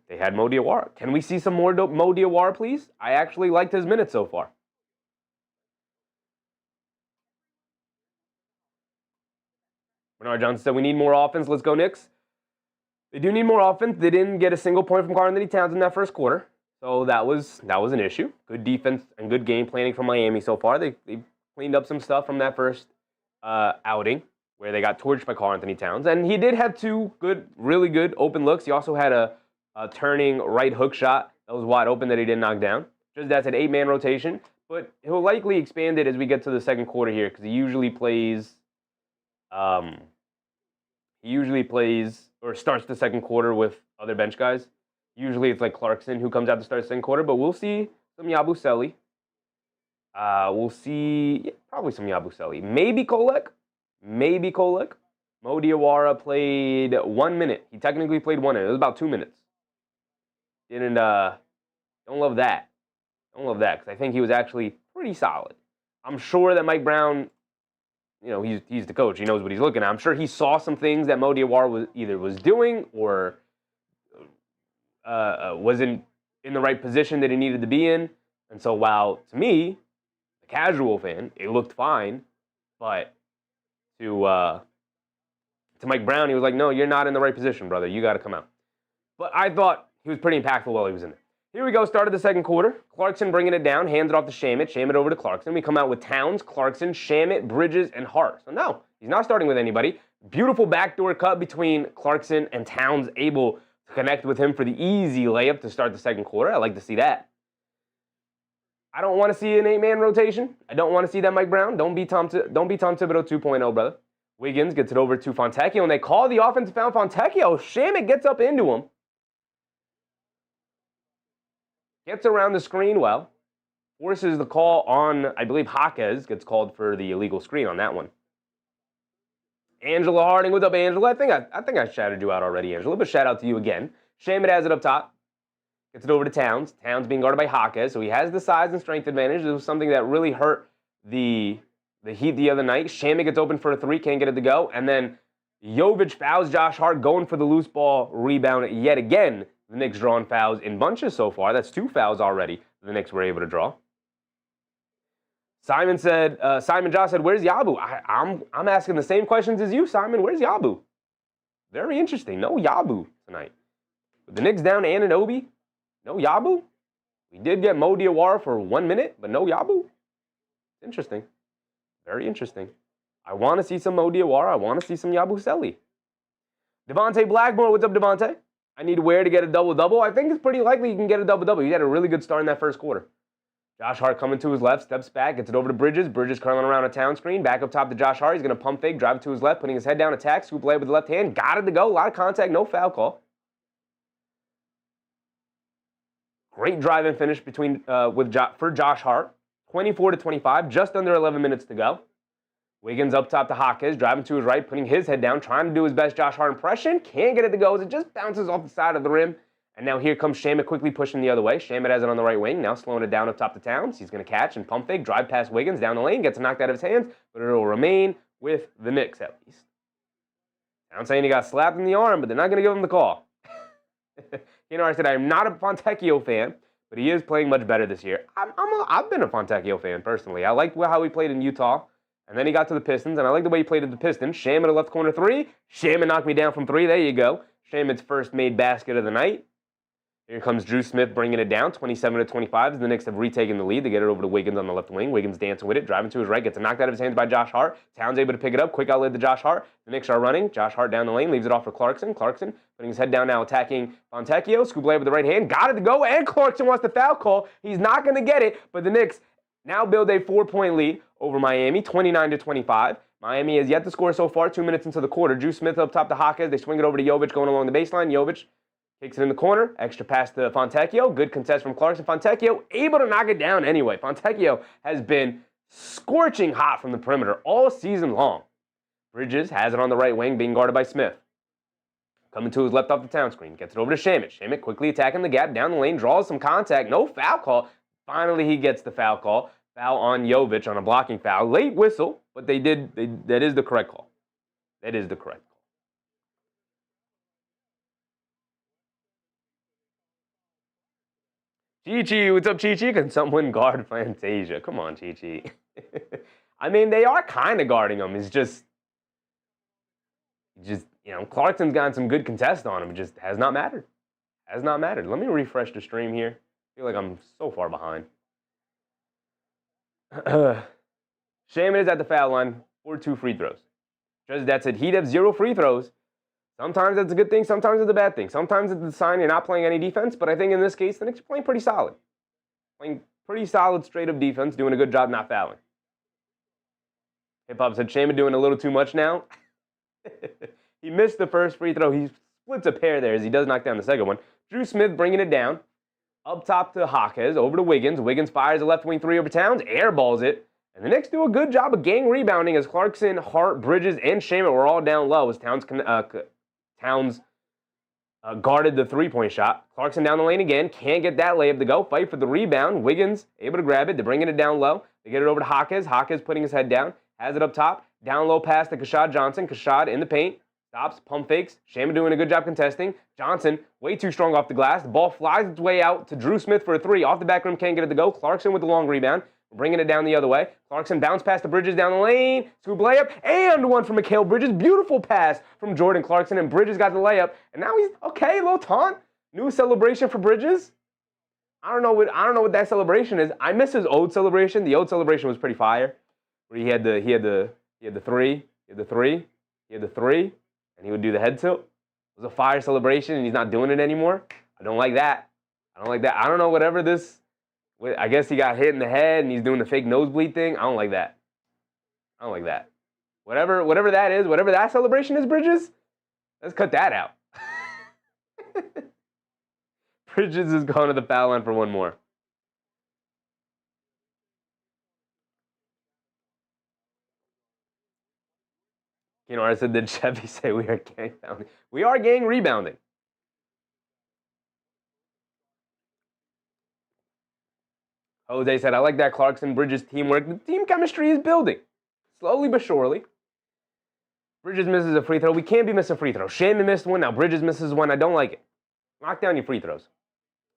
They had Mo Diawara. Can we see some more Mo Diawara, please? I actually liked his minutes so far. Bernard Johnson said, we need more offense. Let's go, Knicks. They do need more offense. They didn't get a single point from Karl-Anthony Towns in that first quarter. So that was an issue. Good defense and good game planning from Miami so far. They cleaned up some stuff from that first outing where they got torched by Karl-Anthony Towns. And he did have two really good open looks. He also had a turning right hook shot that was wide open that he didn't knock down. Just that's an 8-man rotation. But he'll likely expand it as we get to the second quarter here because he usually plays or starts the second quarter with other bench guys. Usually it's like Clarkson who comes out to start the second quarter, but we'll see some Yabusele. We'll see probably some Yabusele. Maybe Kolek. Mo Diawara played 1 minute. He technically played 1 minute. It was about 2 minutes. Don't love that. Don't love that because I think he was actually pretty solid. I'm sure that Mike Brown, he's the coach. He knows what he's looking at. I'm sure he saw some things that Mo Diawara was doing or wasn't in the right position that he needed to be in. And so while, to me, the casual fan, it looked fine, but to Mike Brown, he was like, no, you're not in the right position, brother. You got to come out. But I thought he was pretty impactful while he was in there. Here we go, started the second quarter. Clarkson bringing it down, hands it off to Shamet. Shamet over to Clarkson. We come out with Towns, Clarkson, Shamet, Bridges, and Hart. So no, he's not starting with anybody. Beautiful backdoor cut between Clarkson and Towns, able to connect with him for the easy layup to start the second quarter. I like to see that. I don't want to see an 8-man rotation. I don't want to see that Mike Brown. Don't be Tom Thibodeau 2.0, brother. Wiggins gets it over to Fontecchio, and they call the offensive foul. Fontecchio, Shamet gets up into him. Gets around the screen well. Forces the call on, I believe, Jaquez gets called for the illegal screen on that one. Angela Harding, what's up, Angela? I think I shouted you out already, Angela, but shout out to you again. Shamet has it up top. Gets it over to Towns. Towns being guarded by Jaquez, so he has the size and strength advantage. It was something that really hurt the Heat the other night. Shamet gets open for a 3, can't get it to go. And then Jovic fouls Josh Hart, going for the loose ball rebound yet again. The Knicks drawing fouls in bunches so far. That's 2 fouls already the Knicks were able to draw. Simon Josh said, where's Yabu? I'm asking the same questions as you, Simon. Where's Yabu? Very interesting. No Yabu tonight. With the Knicks down Anunoby, no Yabu. We did get Mo Diawara for 1 minute, but no Yabu. Interesting. Very interesting. I want to see some Mo Diawara. I want to see some Yabusele. Devontae Blackmore, what's up, Devontae? I need Ware to get a double-double. I think it's pretty likely he can get a double-double. He had a really good start in that first quarter. Josh Hart coming to his left, steps back, gets it over to Bridges. Bridges curling around a Town screen. Back up top to Josh Hart. He's going to pump fake, drive it to his left, putting his head down, attack, scoop layup with the left hand. Got it to go. A lot of contact, no foul call. Great drive and finish for Josh Hart. 24-25, just under 11 minutes to go. Wiggins up top to Jaquez, driving to his right, putting his head down, trying to do his best Josh Hart impression. Can't get it to go as it just bounces off the side of the rim. And now here comes Shamet quickly pushing the other way. Shamet has it on the right wing, now slowing it down up top to Towns. He's going to catch and pump fake, drive past Wiggins down the lane, gets it knocked out of his hands, but it'll remain with the Knicks at least. I'm saying he got slapped in the arm, but they're not going to give him the call. I said I'm not a Fontecchio fan, but he is playing much better this year. I've been a Fontecchio fan personally. I liked how he played in Utah. And then he got to the Pistons, and I like the way he played at the Pistons. Shamet a left corner 3. Shamet knocked me down from 3. There you go. Shamet's first made basket of the night. Here comes Drew Smith bringing it down, 27-25, as the Knicks have retaken the lead. They get it over to Wiggins on the left wing. Wiggins dancing with it, driving to his right, gets it knocked out of his hands by Josh Hart. Towns able to pick it up, quick outlet to Josh Hart. The Knicks are running. Josh Hart down the lane, leaves it off for Clarkson. Clarkson putting his head down now, attacking Fontecchio. Scoop layup with the right hand, got it to go, and Clarkson wants the foul call. He's not going to get it, but the Knicks now build a 4-point lead over Miami, 29-25. Miami has yet to score so far, 2 minutes into the quarter. Drew Smith up top to Jaquez. They swing it over to Jovic going along the baseline. Jovic kicks it in the corner. Extra pass to Fontecchio. Good contest from Clarkson. Fontecchio able to knock it down anyway. Fontecchio has been scorching hot from the perimeter all season long. Bridges has it on the right wing, being guarded by Smith. Coming to his left off the Town screen. Gets it over to Shamet. Shamet quickly attacking the gap. Down the lane, draws some contact. No foul call. Finally, he gets the foul call. Foul on Jovic on a blocking foul. Late whistle, but that is the correct call. That is the correct call. Chi-Chi, what's up, Chi-Chi? Can someone guard Fantasia? Come on, Chi-Chi. I mean, they are kind of guarding him. It's just, Clarkson's gotten some good contests on him. It just has not mattered. Has not mattered. Let me refresh the stream here. I feel like I'm so far behind. Shaman is at the foul line for 2 free throws. Just that's it. He'd have 0 free throws. Sometimes that's a good thing. Sometimes it's a bad thing. Sometimes it's a sign you're not playing any defense. But I think in this case, the Knicks are playing pretty solid. Playing pretty solid straight-up defense, doing a good job not fouling. Hip-Hop said, Shaman doing a little too much now. He missed the first free throw. He splits a pair there as he does knock down the second one. Drew Smith bringing it down. Up top to Jaquez, over to Wiggins. Wiggins fires a left wing 3 over Towns, airballs it. And the Knicks do a good job of gang rebounding as Clarkson, Hart, Bridges, and Shaman were all down low as Towns guarded the 3-point shot. Clarkson down the lane again. Can't get that layup to go. Fight for the rebound. Wiggins able to grab it. They're bringing it down low. They get it over to Jaquez. Jaquez putting his head down. Has it up top. Down low pass to Kashad Johnson. Kashad in the paint. Stops. Pump fakes. Shaman doing a good job contesting. Johnson way too strong off the glass. The ball flies its way out to Drew Smith for a 3. Off the back rim. Can't get it to go. Clarkson with the long rebound. Bringing it down the other way. Clarkson bounce pass to Bridges down the lane. Scoop layup. And one from Mikal Bridges. Beautiful pass from Jordan Clarkson. And Bridges got the layup. And now he's okay. Little taunt. New celebration for Bridges. I don't know what that celebration is. I miss his old celebration. The old celebration was pretty fire. Where he had the 3. And he would do the head tilt. It was a fire celebration and he's not doing it anymore. I don't like that. I don't know whatever this. I guess he got hit in the head and he's doing the fake nosebleed thing. I don't like that. Whatever that is, whatever that celebration is, Bridges, let's cut that out. Bridges is going to the foul line for 1 more. You know, I said, did Chevy say we are gang rebounding? We are gang rebounding. Jose said, I like that Clarkson-Bridges teamwork. The team chemistry is building. Slowly but surely. Bridges misses a free throw. We can't be missing free throws. Shaman missed one. Now Bridges misses one. I don't like it. Knock down your free throws.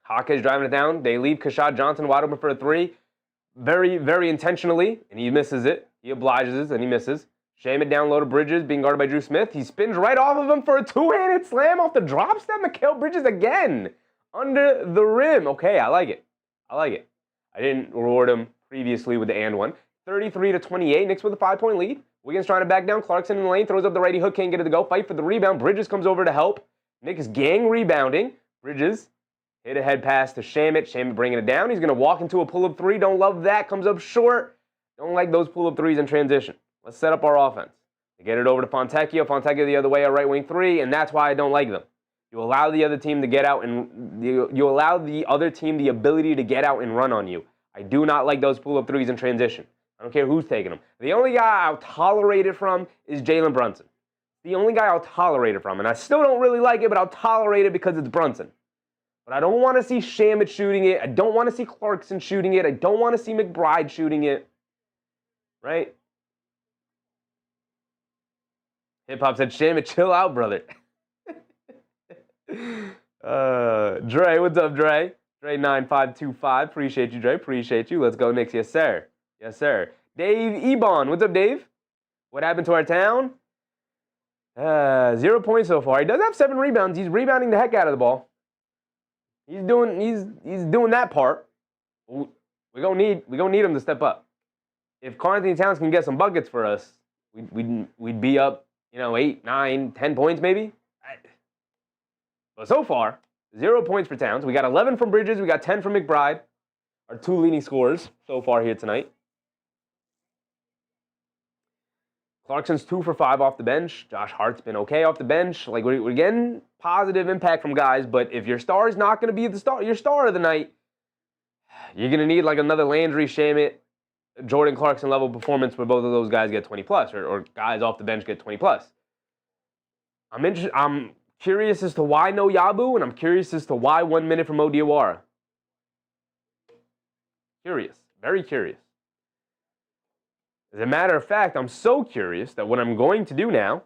Jaquez driving it down. They leave Kashad Johnson wide open for a 3. Very, very intentionally. And he misses it. He obliges and he misses. Shaman down low to Bridges, being guarded by Drew Smith. He spins right off of him for a 2-handed slam off the drop step. Mikal Bridges again. Under the rim. Okay, I like it. I didn't reward him previously with the and one. 33-28. Knicks with a 5-point lead. Wiggins trying to back down. Clarkson in the lane. Throws up the righty hook. Can't get it to go. Fight for the rebound. Bridges comes over to help. Knicks gang rebounding. Bridges hit a head pass to Shaman. Shaman bringing it down. He's going to walk into a pull-up 3. Don't love that. Comes up short. Don't like those pull-up 3s in transition. Let's set up our offense. They get it over to Fontecchio. Fontecchio the other way, a right wing 3, and that's why I don't like them. You allow the other team to get out and you allow the other team the ability to get out and run on you. I do not like those pull-up 3s in transition. I don't care who's taking them. The only guy I'll tolerate it from is Jalen Brunson. The only guy I'll tolerate it from, and I still don't really like it, but I'll tolerate it because it's Brunson. But I don't want to see Shaman shooting it. I don't want to see Clarkson shooting it. I don't want to see McBride shooting it. Right? Hip-Hop said, Shaman, chill out, brother. Dre, what's up, Dre? Dre9525, appreciate you, Dre, appreciate you. Let's go, Knicks. Yes, sir. Yes, sir. Dave Ebon, what's up, Dave? What happened to our town? 0 points so far. He does have 7 rebounds. He's rebounding the heck out of the ball. He's doing that part. We're gonna need him to step up. If Carnthony Towns can get some buckets for us, we'd be up, 8, 9, 10 points maybe. But so far, 0 points for Towns. We got 11 from Bridges. We got 10 from McBride. Our 2 leading scorers so far here tonight. Clarkson's 2 for 5 off the bench. Josh Hart's been okay off the bench. Like we're getting positive impact from guys, but if your star is not going to be your star of the night, you're going to need like another Landry, Shaman, Jordan Clarkson level performance where both of those guys get 20 plus, or guys off the bench get 20 plus. I'm curious as to why no Yabu, and I'm curious as to why 1 minute from Odiawara. Curious, very curious. As a matter of fact, I'm so curious that what I'm going to do now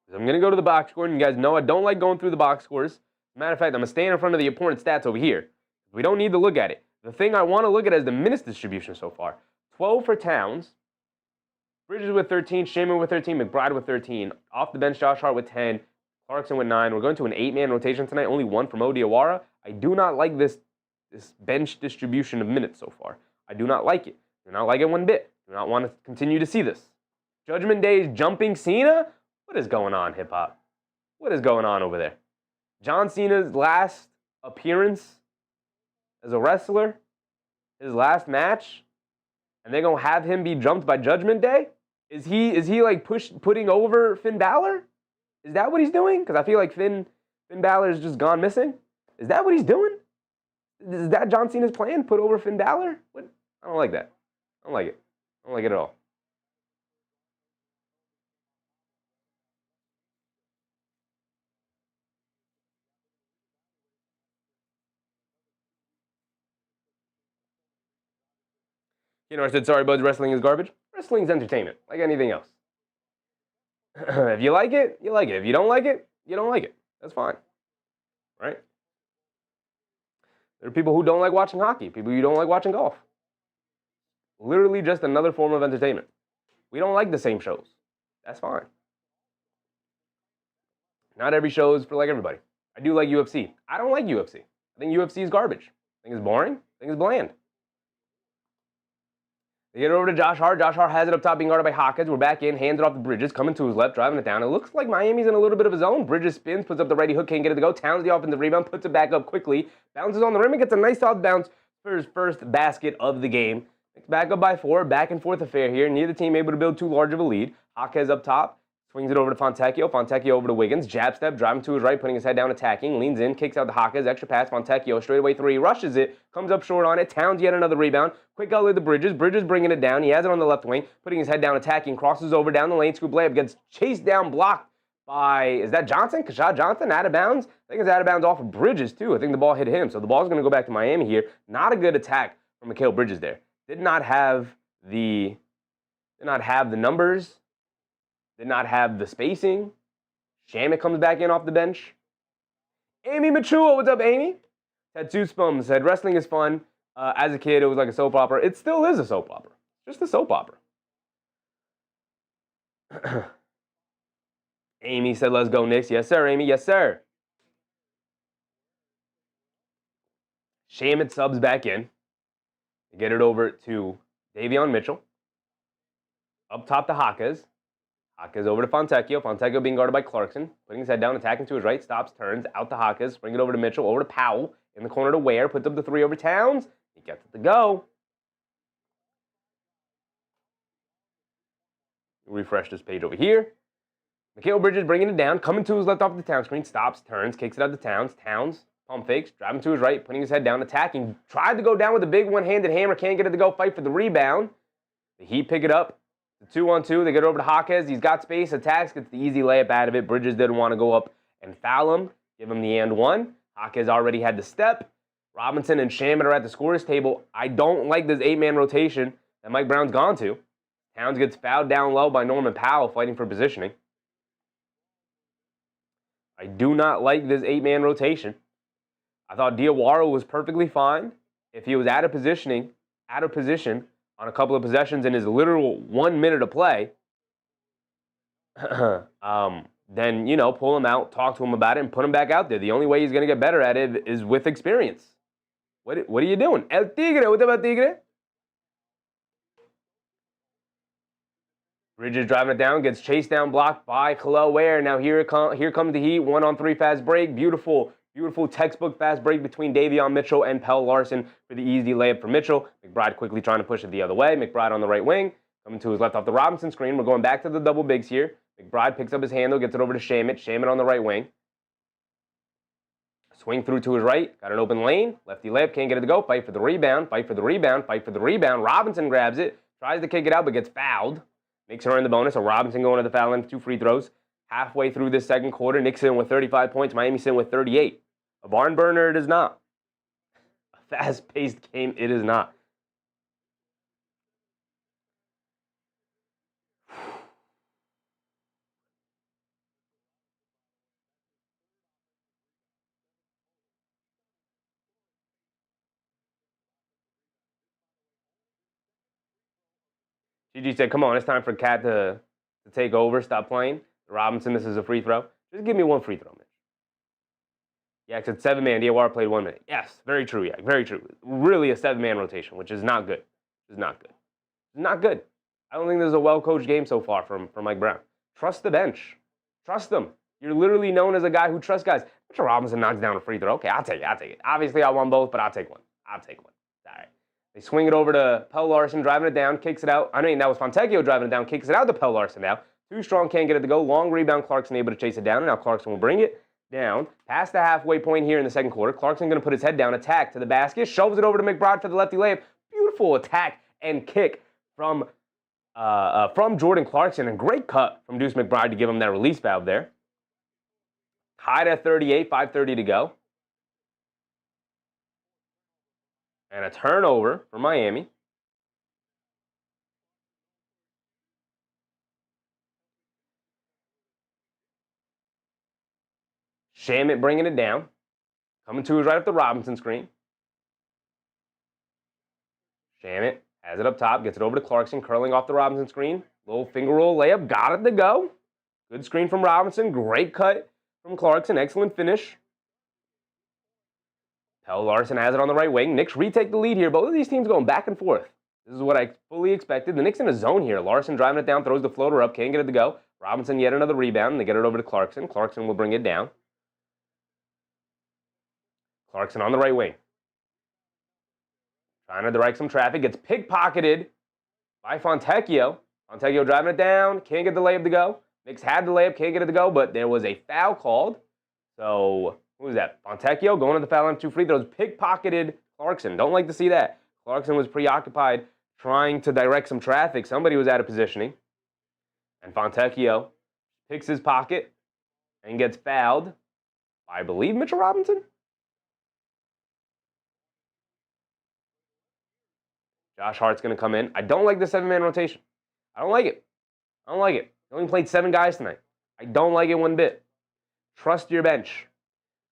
is I'm going to go to the box score, and you guys know I don't like going through the box scores. As a matter of fact, I'm going to stand in front of the opponent's stats over here. We don't need to look at it. The thing I want to look at is the minutes distribution so far. 12 for Towns. Bridges with 13, Shaman with 13, McBride with 13. Off the bench, Josh Hart with 10, Clarkson with 9. We're going to an 8-man rotation tonight, only 1 from Odiawara. I do not like this bench distribution of minutes so far. I do not like it. Do not like it one bit. Do not want to continue to see this. Judgment Day is jumping Cena? What is going on, hip-hop? What is going on over there? John Cena's last appearance as a wrestler, his last match, and they're going to have him be jumped by Judgment Day? Is he like putting over Finn Balor? Is that what he's doing? Because I feel like Finn Balor's just gone missing. Is that what he's doing? Is that John Cena's plan? Put over Finn Balor? What? I don't like that. I don't like it. I don't like it at all. You know, I said, sorry, buds, wrestling is garbage. Wrestling's entertainment, like anything else. If you like it, you like it. If you don't like it, you don't like it. That's fine. Right? There are people who don't like watching hockey, people who don't like watching golf. Literally just another form of entertainment. We don't like the same shows. That's fine. Not every show is for like everybody. I do like UFC. I don't like UFC. I think UFC is garbage. I think it's boring. I think it's bland. They get it over to Josh Hart. Josh Hart has it up top, being guarded by Hawkins. We're back in, hands it off to Bridges, coming to his left, driving it down. It looks like Miami's in a little bit of a zone. Bridges spins, puts up the righty hook, can't get it to go. Towns the offensive rebound, puts it back up quickly, bounces on the rim, and gets a nice soft bounce for his first basket of the game. It's back up by 4, back and forth affair here. Neither team able to build too large of a lead. Hawkins up top, swings it over to Fontecchio. Fontecchio over to Wiggins. Jab step, driving to his right, putting his head down, attacking. Leans in, kicks out to Hawkins. Extra pass, Fontecchio. Straightaway 3, rushes it. Comes up short on it. Towns yet another rebound. Quick outlet to Bridges. Bridges bringing it down. He has it on the left wing, putting his head down, attacking. Crosses over down the lane. Scoop layup. Gets chased down, blocked by, is that Johnson? Kashad Johnson? Out of bounds? I think it's out of bounds off of Bridges, too. I think the ball hit him. So the ball's going to go back to Miami here. Not a good attack from Mikal Bridges there. Did not have the numbers. Did not have the spacing. Shamit comes back in off the bench. Amy Machua, what's up, Amy? Tattoo Spum said, wrestling is fun. As a kid, it was like a soap opera. It still is a soap opera. Just a soap opera. Amy said, let's go, Knicks. Yes, sir, Amy. Yes, sir. Shamit subs back in. Get it over to Davion Mitchell. Up top to Hawkins. Hawkins over to Fontecchio. Fontecchio being guarded by Clarkson. Putting his head down, attacking to his right. Stops, turns, out to Hawkins. Bring it over to Mitchell. Over to Powell. In the corner to Ware. Puts up the 3 over Towns. He gets it to go. Refresh this page over here. Mikal Bridges bringing it down. Coming to his left off the Towns screen. Stops, turns, kicks it out to Towns. Towns, pump fakes. Driving to his right. Putting his head down, attacking. Tried to go down with a big one-handed hammer. Can't get it to go. Fight for the rebound. The Heat pick it up. The 2-on-2, they get over to Hawkins. He's got space, attacks, gets the easy layup out of it. Bridges didn't want to go up and foul him. Give him the and one. Hawkins already had the step. Robinson and Shamit are at the scorer's table. I don't like this 8-man rotation that Mike Brown's gone to. Towns gets fouled down low by Norman Powell fighting for positioning. I do not like this 8-man rotation. I thought Diawara was perfectly fine if he was out of position on a couple of possessions in his literal 1 minute of play. Then, you know, pull him out, talk to him about it, and put him back out there. The only way he's going to get better at it is with experience. What are you doing? El Tigre, what about Tigre? Bridges driving it down, gets chased down, blocked by Khalil Ware. Now here comes the Heat, 1-on-3 fast break. Beautiful textbook fast break between Davion Mitchell and Pell Larson for the easy layup for Mitchell. McBride quickly trying to push it the other way. McBride on the right wing, coming to his left off the Robinson screen. We're going back to the double bigs here. McBride picks up his handle, gets it over to Shamit. Shamit on the right wing. Swing through to his right, got an open lane. Lefty layup, can't get it to go. Fight for the rebound, fight for the rebound, fight for the rebound. Robinson grabs it, tries to kick it out, but gets fouled. Knicks are in the bonus, so Robinson going to the foul line for 2 free throws. Halfway through this second quarter, Knicks in with 35 points, Miami sitting with 38. A barn burner, it is not. A fast-paced game, it is not. GG said, come on, it's time for Cat to take over, stop playing. Robinson misses a free throw. Just give me 1 free throw, Mitch. Yeah, it's 7-man. Diawara played 1 minute. Yes, very true, yeah, very true. Really a 7-man rotation, which is not good. It's not good. It's not good. I don't think this is a well-coached game so far from Mike Brown. Trust the bench. Trust them. You're literally known as a guy who trusts guys. Mitchell Robinson knocks down a free throw. Okay, I'll take it. Obviously, I won both, but I'll take one. All right. They swing it over to Pell Larson, driving it down, kicks it out. I mean, that was Fontecchio driving it down, kicks it out to Pell Larson now. Too strong, can't get it to go. Long rebound, Clarkson able to chase it down, and now Clarkson will bring it down. Past the halfway point here in the second quarter. Clarkson going to put his head down, attack to the basket, shoves it over to McBride for the lefty layup. Beautiful attack and kick from Jordan Clarkson, and great cut from Deuce McBride to give him that release valve there. Tied at 38, 5:30 to go. And a turnover for Miami. Shamet bringing it down. Coming to his right up the Robinson screen. Shamet has it up top, gets it over to Clarkson, curling off the Robinson screen. Little finger roll layup, got it to go. Good screen from Robinson, great cut from Clarkson, excellent finish. Pell Larson has it on the right wing. Knicks retake the lead here. Both of these teams going back and forth. This is what I fully expected. The Knicks in a zone here. Larson driving it down, throws the floater up, can't get it to go. Robinson yet another rebound, and they get it over to Clarkson. Clarkson will bring it down. Clarkson on the right wing. Trying to direct some traffic. Gets pickpocketed by Fontecchio. Fontecchio driving it down. Can't get the layup to go. Knicks had the layup. Can't get it to go, but there was a foul called. So, who was that? Fontecchio going to the foul line, 2 free throws. Pickpocketed Clarkson. Don't like to see that. Clarkson was preoccupied trying to direct some traffic. Somebody was out of positioning. And Fontecchio picks his pocket and gets fouled by, I believe, Mitchell Robinson. Josh Hart's going to come in. I don't like the 7-man rotation. I don't like it. They only played 7 guys tonight. I don't like it one bit. Trust your bench.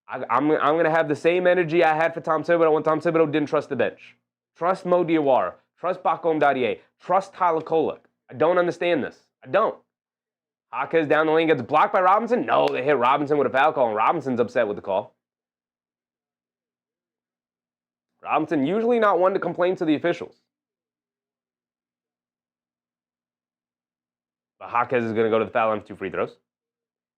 I'm going to have the same energy I had for Tom Thibodeau when Tom Thibodeau didn't trust the bench. Trust Mo Diawara. Trust Bakom Dadie. Trust Tyler Kolek. I don't understand this. I don't. Jaquez down the lane gets blocked by Robinson. No, they hit Robinson with a foul call, and Robinson's upset with the call. Robinson usually not one to complain to the officials. But Jaquez is going to go to the foul line for 2 free throws.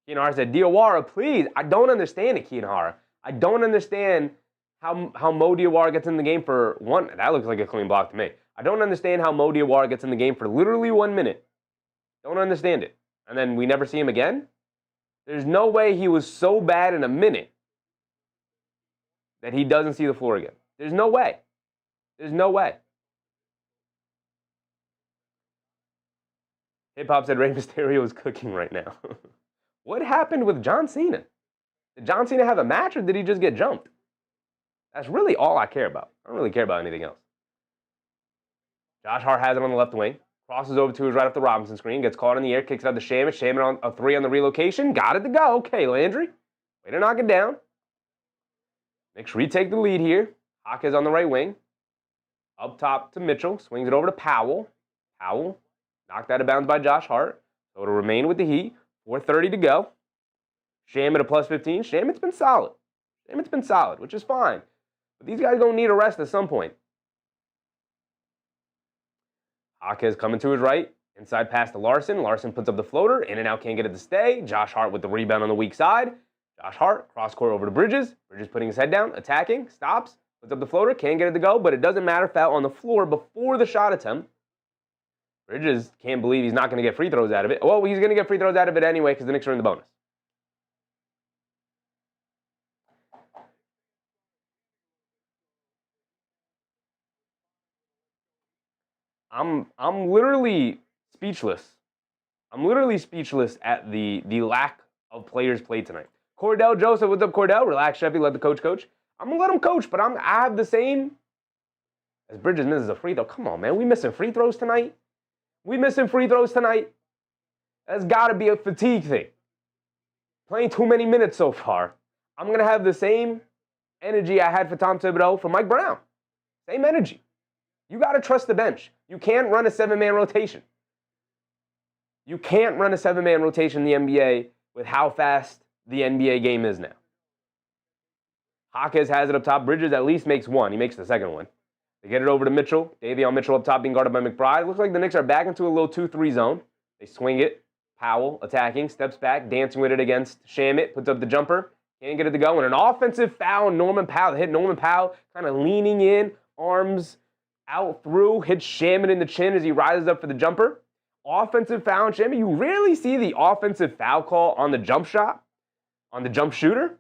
Keenan Hart said, Diawara, please. I don't understand it, Keenan Hart. I don't understand how Mo Diawara gets in the game for one. That looks like a clean block to me. I don't understand how Mo Diawara gets in the game for literally 1 minute. Don't understand it. And then we never see him again? There's no way he was so bad in a minute that he doesn't see the floor again. There's no way. There's no way. Hip Hop said Rey Mysterio is cooking right now. What happened with John Cena? Did John Cena have a match, or did he just get jumped? That's really all I care about. I don't really care about anything else. Josh Hart has it on the left wing. Crosses over to his right up the Robinson screen. Gets caught in the air. Kicks it out to Shamet. Shamet on a 3 on the relocation. Got it to go. Okay, Landry. Way to knock it down. Knicks retake the lead here. Jaquez on the right wing. Up top to Mitchell. Swings it over to Powell. Powell. Knocked out of bounds by Josh Hart. So it'll remain with the Heat. 4:30 to go. Shamet a plus 15. Shamet's been solid. Shamet's been solid, which is fine. But these guys don't need a rest at some point. Jaquez coming to his right. Inside pass to Larson. Larson puts up the floater. In and out, can't get it to stay. Josh Hart with the rebound on the weak side. Josh Hart, cross court over to Bridges. Bridges putting his head down, attacking, stops, puts up the floater, can't get it to go, but it doesn't matter. Foul on the floor before the shot attempt. Bridges can't believe he's not going to get free throws out of it. Well, he's going to get free throws out of it anyway because the Knicks are in the bonus. I'm literally speechless. I'm literally speechless at the lack of players played tonight. Cordell Joseph, what's up, Cordell? Relax, Sheffy, let the coach coach. I'm going to let him coach, but I have the same as Bridges misses a free throw. Come on, man. We missing free throws tonight? We missing free throws tonight? That's got to be a fatigue thing. Playing too many minutes so far. I'm going to have the same energy I had for Tom Thibodeau for Mike Brown. Same energy. You got to trust the bench. You can't run a 7-man rotation. You can't run a 7-man rotation in the NBA with how fast the NBA game is now. Jaquez has it up top. Bridges at least makes one. He makes the second one. They get it over to Mitchell. Davion Mitchell up top being guarded by McBride. Looks like the Knicks are back into a little 2-3 zone. They swing it. Powell attacking, steps back, dancing with it against Shamet, puts up the jumper. Can't get it to go. And an offensive foul, Norman Powell. Hit Norman Powell, kind of leaning in, arms out through, hits Shamet in the chin as he rises up for the jumper. Offensive foul on Shamet. You rarely see the offensive foul call on the jump shot, on the jump shooter.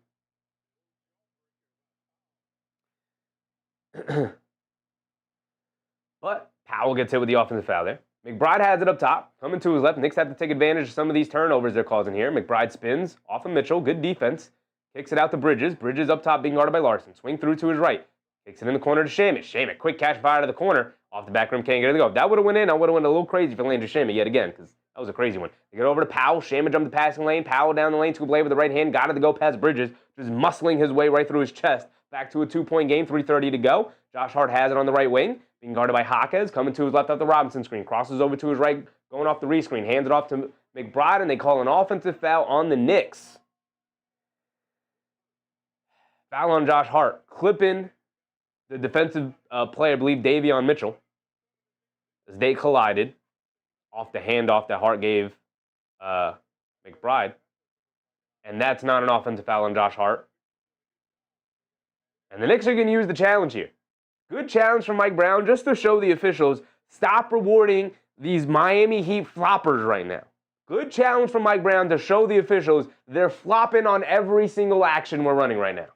But Powell gets hit with the offensive foul there. McBride has it up top, coming to his left. Knicks have to take advantage of some of these turnovers they're causing here. McBride spins off of Mitchell. Good defense. Kicks it out to Bridges. Bridges up top being guarded by Larson. Swing through to his right. Kicks it in the corner to Shamet. Shamet, quick catch fire to the corner. Off the back rim, can't get it to go. If that would have went in, I would have went a little crazy for Landry Shamet yet again, because that was a crazy one. They get over to Powell. Shamet jumped the passing lane. Powell down the lane to a blade with the right hand. Got it to go past Bridges. Just muscling his way right through his chest. Back to a 2-point game, 3:30 to go. Josh Hart has it on the right wing. Being guarded by Jaquez, coming to his left off the Robinson screen. Crosses over to his right, going off the rescreen. Hands it off to McBride, and they call an offensive foul on the Knicks. Foul on Josh Hart. Clipping the defensive player, I believe Davion Mitchell, as they collided off the handoff that Hart gave McBride. And that's not an offensive foul on Josh Hart. And the Knicks are going to use the challenge here. Good challenge from Mike Brown just to show the officials, stop rewarding these Miami Heat floppers right now. Good challenge from Mike Brown to show the officials they're flopping on every single action we're running right now.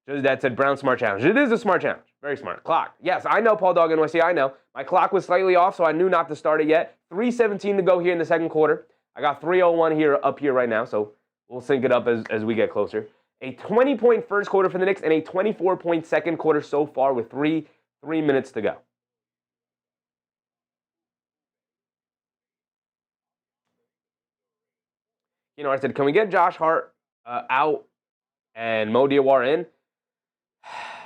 Just that said, Brown smart challenge. It is a smart challenge. Very smart. Clock. Yes, I know, Paul Dog NYC, I know. My clock was slightly off, so I knew not to start it yet. 3:17 to go here in the second quarter. I got 3:01 here up here right now, so we'll sync it up as we get closer. A 20-point first quarter for the Knicks and a 24-point second quarter so far with three minutes to go. You know, I said, can we get Josh Hart out and Mo Diawara in?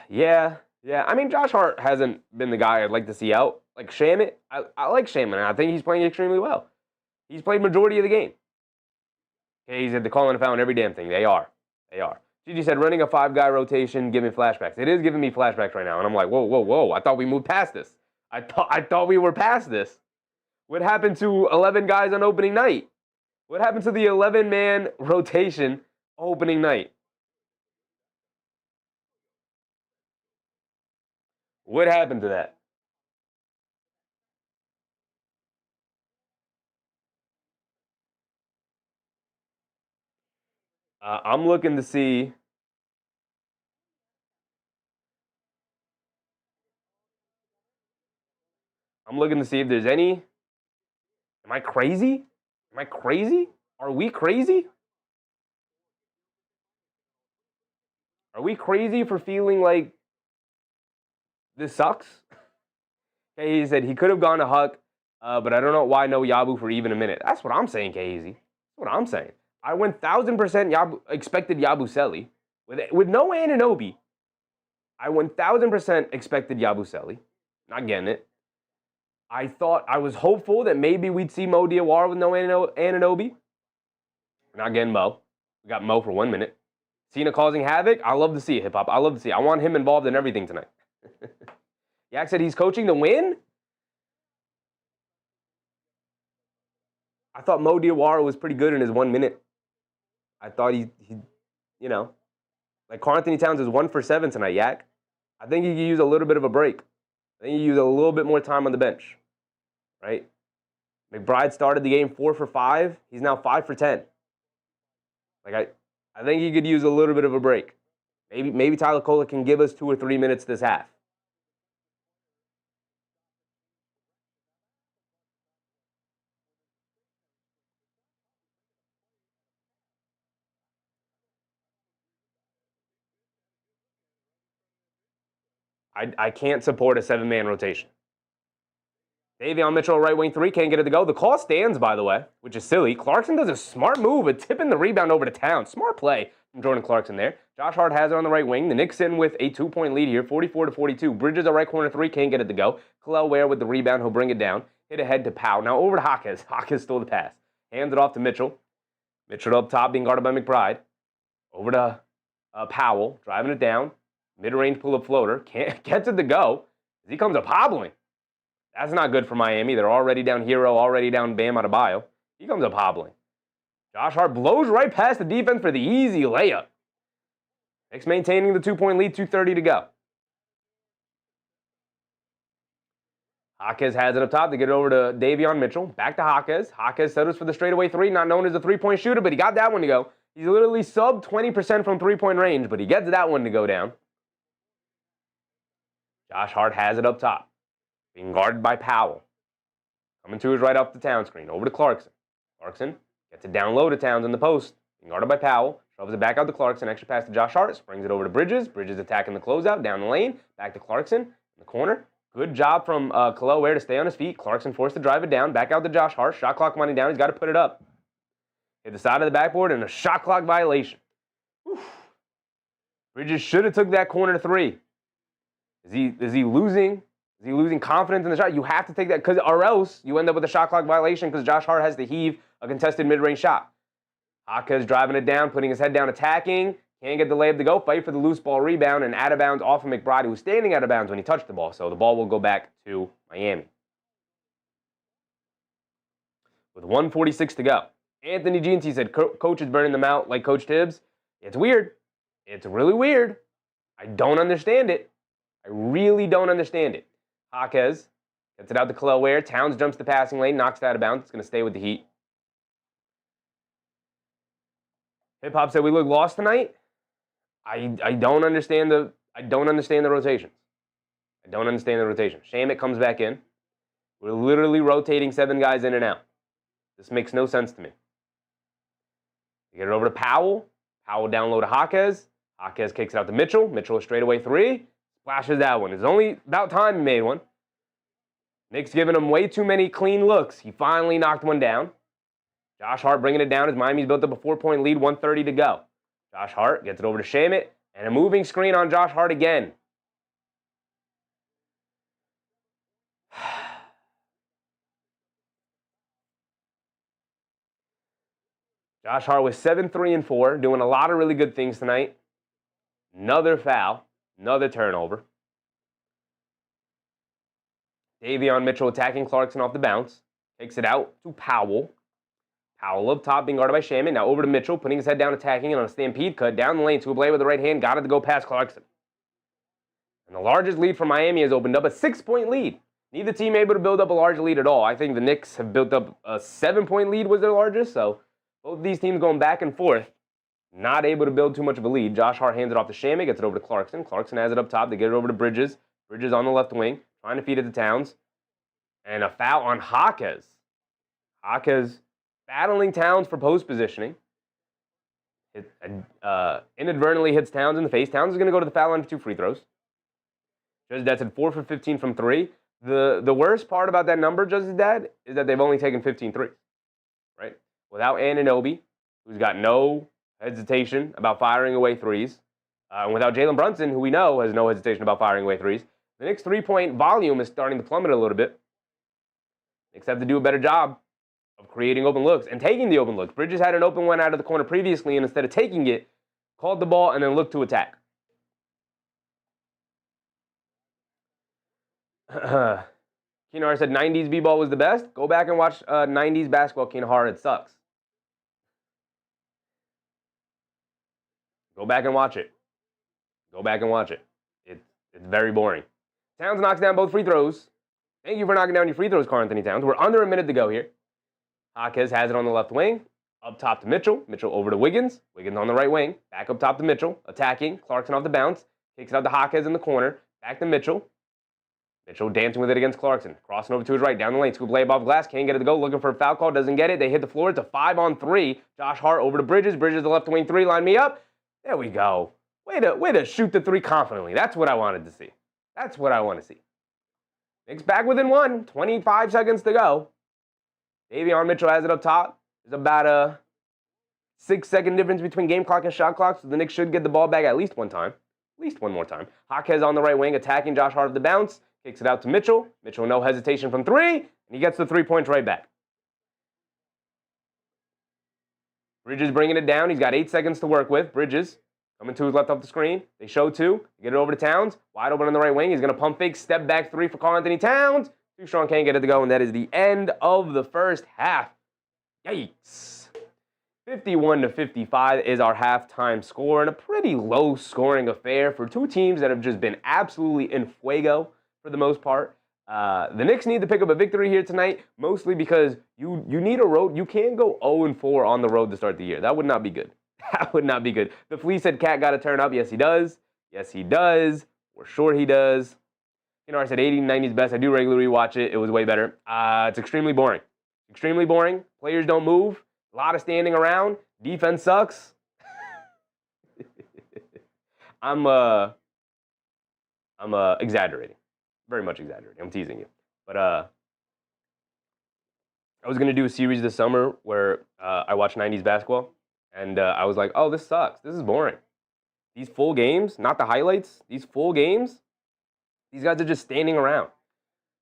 Yeah. I mean, Josh Hart hasn't been the guy I'd like to see out. Like Shamet, I like Shamet, and I think he's playing extremely well. He's played majority of the game. Okay, he's at the calling a foul on every damn thing. They are. Gigi said, running a 5-guy rotation, giving flashbacks. It is giving me flashbacks right now, and I'm like, whoa. I thought we moved past this. I thought we were past this. What happened to 11 guys on opening night? What happened to the 11-man rotation opening night? What happened to that? I'm looking to see. If there's any. Am I crazy? Are we crazy? Are we crazy for feeling like this sucks? Okay, he said he could have gone to Huck, but I don't know why no Yabu for even a minute. That's what I'm saying, KZ. That's what I'm saying. I 1,000% expected Yabusele. With no Anunoby, I 1,000% expected Yabusele. Not getting it. I was hopeful that maybe we'd see Mo Diawara with no Anunoby. We're not getting Mo. We got Mo for 1 minute. Cena causing havoc. I love to see it, Hip Hop. I love to see it. I want him involved in everything tonight. Yak said he's coaching to win? I thought Mo Diawara was pretty good in his 1 minute. I thought he you know, like Karl Anthony Towns is 1 for 7 tonight, Yak. I think he could use a little bit of a break. I think he use a little bit more time on the bench, right? McBride started the game 4 for 5. He's now 5 for 10. Like I think he could use a little bit of a break. Maybe Tyler Cola can give us 2 or 3 minutes this half. I can't support a 7-man rotation. Davion Mitchell, right wing 3, can't get it to go. The call stands, by the way, which is silly. Clarkson does a smart move, tipping the rebound over to Towns. Smart play from Jordan Clarkson there. Josh Hart has it on the right wing. The Knicks in with a 2-point lead here, 44-42. Bridges, a right corner 3, can't get it to go. Khalil Ware with the rebound, he'll bring it down. Hit ahead to Powell. Now over to Jaquez. Jaquez stole the pass. Hands it off to Mitchell. Mitchell up top, being guarded by McBride. Over to Powell, driving it down. Mid-range pull-up floater. Can't gets it to go. He comes up hobbling. That's not good for Miami. They're already down Hero, already down Bam Adebayo. He comes up hobbling. Josh Hart blows right past the defense for the easy layup. Knicks maintaining the 2-point lead, 2:30 to go. Jaquez has it up top to get it over to Davion Mitchell. Back to Jaquez. Jaquez settles for the straightaway three, not known as a three-point shooter, but he got that one to go. He's literally sub 20% from three-point range, but he gets that one to go down. Josh Hart has it up top, being guarded by Powell. Coming to his right off the Towns screen. Over to Clarkson. Clarkson gets it down low to Towns in the post. Being guarded by Powell. Shoves it back out to Clarkson. Extra pass to Josh Hart. Springs it over to Bridges. Bridges attacking the closeout. Down the lane. Back to Clarkson. In the corner. Good job from Khalil Ware to stay on his feet. Clarkson forced to drive it down. Back out to Josh Hart. Shot clock winding down. He's got to put it up. Hit the side of the backboard and a shot clock violation. Whew. Bridges should have took that corner three. Is he losing? Is he losing confidence in the shot? You have to take that, or else you end up with a shot clock violation because Josh Hart has to heave a contested mid-range shot. Jaquez driving it down, putting his head down, attacking. Can't get the layup to go. Fight for the loose ball rebound and out of bounds off of McBride, who was standing out of bounds when he touched the ball. So the ball will go back to Miami. With 1:46 to go. Anthony Gianti said, Coach is burning them out like Coach Tibbs. It's weird. It's really weird. I don't understand it. I really don't understand it. Jaquez gets it out to Khalil Ware. Towns jumps the passing lane, knocks it out of bounds. It's going to stay with the Heat. Hip Hop said we look lost tonight. I don't understand the rotations. I don't understand the rotation. Shamet comes back in. We're literally rotating 7 guys in and out. This makes no sense to me. You get it over to Powell. Powell down low to Jaquez. Jaquez kicks it out to Mitchell. Mitchell a straightaway three. Splashes that one. It's only about time he made one. Knicks giving him way too many clean looks. He finally knocked one down. Josh Hart bringing it down as Miami's built up a 4-point lead, 1:30 to go. Josh Hart gets it over to Shamet, and a moving screen on Josh Hart again. Josh Hart was 7-3-4, doing a lot of really good things tonight. Another foul, another turnover. Davion Mitchell attacking Clarkson off the bounce. Takes it out to Powell. Powell up top, being guarded by Shamet. Now over to Mitchell, putting his head down, attacking, and on a stampede cut down the lane to a blade with the right hand. Got it to go past Clarkson. And the largest lead for Miami has opened up, a 6-point lead. Neither team able to build up a large lead at all. I think the Knicks have built up a 7-point lead was their largest, so both of these teams going back and forth, not able to build too much of a lead. Josh Hart hands it off to Shamet, gets it over to Clarkson. Clarkson has it up top. They get it over to Bridges. Bridges on the left wing, trying to feed it to Towns. And a foul on Jaquez. Jaquez battling Towns for post positioning. Inadvertently hits Towns in the face. Towns is going to go to the foul line for 2 free throws. Judge Dad said 4 for 15 from 3. The worst part about that number, Judge Dad, is that they've only taken 15 threes. Right? Without Anunoby, who's got no hesitation about firing away threes, and without Jalen Brunson, who we know has no hesitation about firing away threes, the Knicks' three-point volume is starting to plummet a little bit. Knicks have to do a better job of creating open looks and taking the open looks. Bridges had an open one out of the corner previously, and instead of taking it, called the ball and then looked to attack. Keenar said 90s b-ball was the best. Go back and watch 90s basketball, Keenar. It sucks. Go back and watch it. Go back and watch it. It's very boring. Towns knocks down both free throws. Thank you for knocking down your free throws, Karl Anthony Towns. We're under a minute to go here. Jaquez has it on the left wing. Up top to Mitchell. Mitchell over to Wiggins. Wiggins on the right wing. Back up top to Mitchell. Attacking. Clarkson off the bounce. Kicks it out to Jaquez in the corner. Back to Mitchell. Mitchell dancing with it against Clarkson. Crossing over to his right. Down the lane. Scoop lay above glass. Can't get it to go. Looking for a foul call. Doesn't get it. They hit the floor. It's a 5-on-3. Josh Hart over to Bridges. Bridges the left wing 3. Line me up. There we go. Way to shoot the 3 confidently. That's what I wanted to see. That's what I want to see. Knicks back within 1. 25 seconds to go. Davion Mitchell has it up top. There's about a 6-second difference between game clock and shot clock, so the Knicks should get the ball back at least one time. At least one more time. Jaquez on the right wing, attacking Josh Hart of the bounce. Kicks it out to Mitchell. Mitchell, no hesitation from 3, and he gets the 3 points right back. Bridges bringing it down. He's got 8 seconds to work with. Bridges Coming to his left off the screen. They show two. Get it over to Towns. Wide open on the right wing. He's going to pump fake. Step back three for Karl-Anthony Towns. Too strong, can't get it to go, and that is the end of the first half. Yikes. 51-55 is our halftime score, and a pretty low-scoring affair for two teams that have just been absolutely in fuego for the most part. The Knicks need to pick up a victory here tonight, mostly because you need a road. You can't go 0-4 on the road to start the year. That would not be good. That would not be good. The flea said Cat got to turn up. Yes, he does. Yes, he does. We're sure he does. I said 80 and 90s best. I do regularly rewatch it. It was way better. It's extremely boring. Extremely boring. Players don't move. A lot of standing around. Defense sucks. I'm exaggerating. Very much exaggerating. I'm teasing you. But I was going to do a series this summer where I watched 90s basketball. And I was like, oh, this sucks. This is boring. These full games, not the highlights, these full games, these guys are just standing around.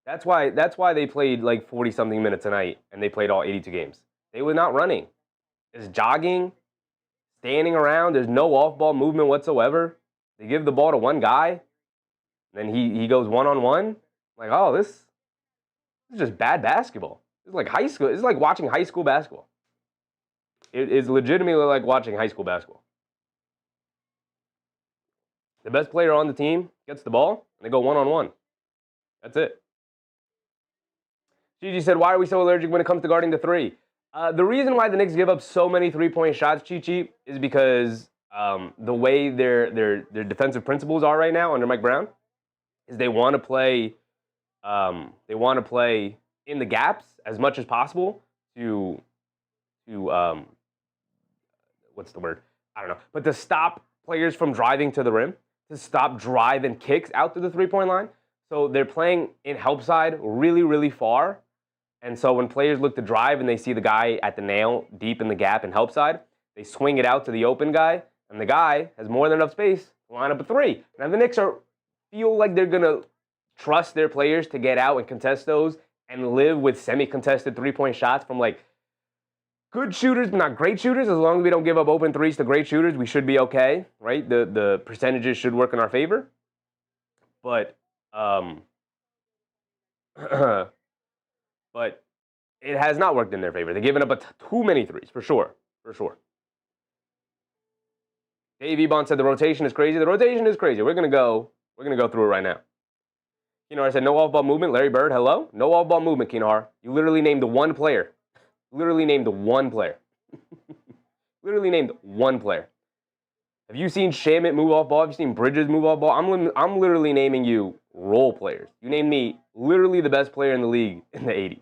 That's why they played like 40-something minutes a night, and they played all 82 games. They were not running. It's jogging, standing around. There's no off-ball movement whatsoever. They give the ball to one guy, then he goes one-on-one. Like, oh, this is just bad basketball. It's like high school. It's like watching high school basketball. It is legitimately like watching high school basketball. The best player on the team gets the ball, and they go one-on-one. That's it. Gigi said, why are we so allergic when it comes to guarding the three? The reason why the Knicks give up so many three-point shots, Chi-Chi, is because the way their defensive principles are right now under Mike Brown is they want to play in the gaps as much as possible to what's the word? I don't know. But to stop players from driving to the rim, to stop drive and kicks out to the three-point line. So they're playing in help side really, really far. And so when players look to drive and they see the guy at the nail deep in the gap in help side, they swing it out to the open guy, and the guy has more than enough space to line up a three. Now the Knicks feel like they're going to trust their players to get out and contest those and live with semi-contested three-point shots from like good shooters, but not great shooters. As long as we don't give up open threes to great shooters, we should be okay, right? The percentages should work in our favor. But but it has not worked in their favor. They've given up too many threes, for sure. For sure. Dave Ebon said the rotation is crazy. The rotation is crazy. We're gonna go through it right now. I said no off-ball movement. Larry Bird, hello? No off-ball movement, Kinar. You literally named the one player. Literally named one player. Literally named one player. Have you seen Shamit move off ball? Have you seen Bridges move off ball? I'm literally naming you role players. You named me literally the best player in the league in the 80s.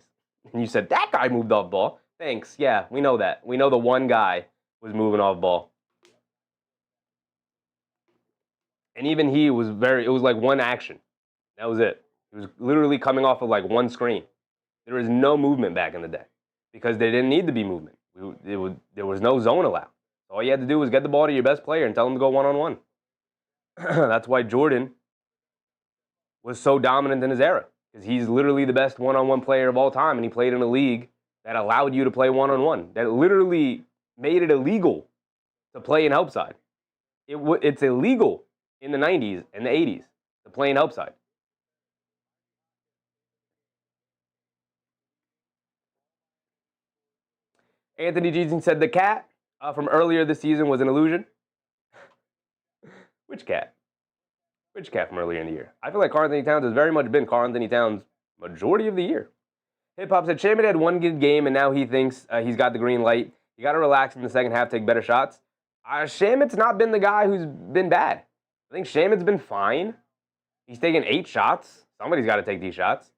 And you said, that guy moved off ball. Thanks. Yeah, we know that. We know the one guy was moving off ball. And even he was it was like one action. That was it. It was literally coming off of like one screen. There was no movement back in the day because there didn't need to be movement. There was no zone allowed. All you had to do was get the ball to your best player and tell him to go one-on-one. That's why Jordan was so dominant in his era, because he's literally the best one-on-one player of all time, and he played in a league that allowed you to play one-on-one, that literally made it illegal to play in help side. It's illegal in the 90s and the 80s to play in help side. Anthony Jeeson said the cat from earlier this season was an illusion. Which cat? Which cat from earlier in the year? I feel like Karl-Anthony Towns has very much been Karl-Anthony Towns majority of the year. Hip Hop said Shamit had one good game and now he thinks he's got the green light. You got to relax in the second half, take better shots. Shamit's not been the guy who's been bad. I think Shamit's been fine. He's taken 8 shots. Somebody's got to take these shots.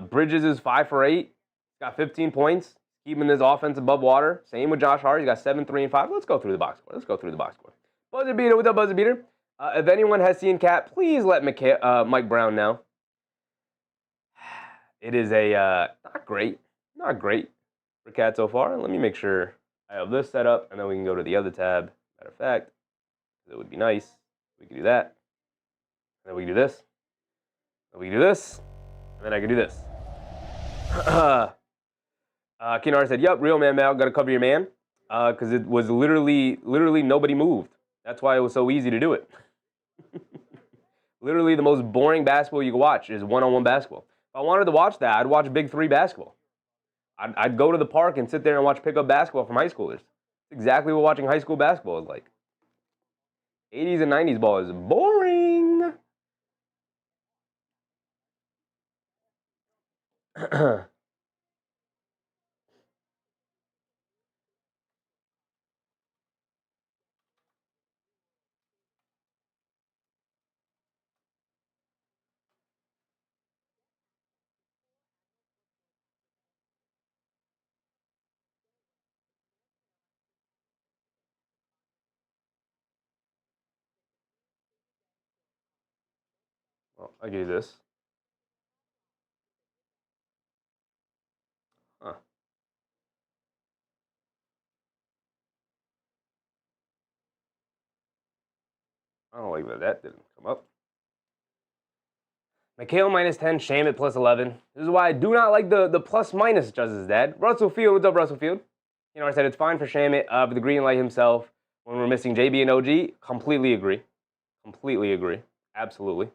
Bridges is 5 for 8. He's got 15 points. Keeping this offense above water. Same with Josh Hart. He's got 7, 3, and 5. Let's go through the box score. Buzzer beater. What's up, buzzer beater? If anyone has seen Cat, please let Mike Brown know. It is not great for Cat so far. Let me make sure I have this set up, and then we can go to the other tab. Matter of fact, it would be nice. We could do that. And then we can do this. And we can do this. And then I can do this. Kinar said, "Yep, real man, Mal, got to cover your man," because it was literally nobody moved. That's why it was so easy to do it. Literally the most boring basketball you can watch is one-on-one basketball. If I wanted to watch that, I'd watch Big Three basketball. I'd go to the park and sit there and watch pickup basketball from high schoolers. It's exactly what watching high school basketball is like. 80s and 90s ball is boring. Well, I give you this. Huh. I don't like that didn't come up. Mikal minus 10, Shamit plus 11. This is why I do not like the plus minus judges, Dad. Russell Field, what's up, Russell Field? You know, I said it's fine for Shamit, for the green light himself when we're missing JB and OG. Completely agree. Completely agree. Absolutely.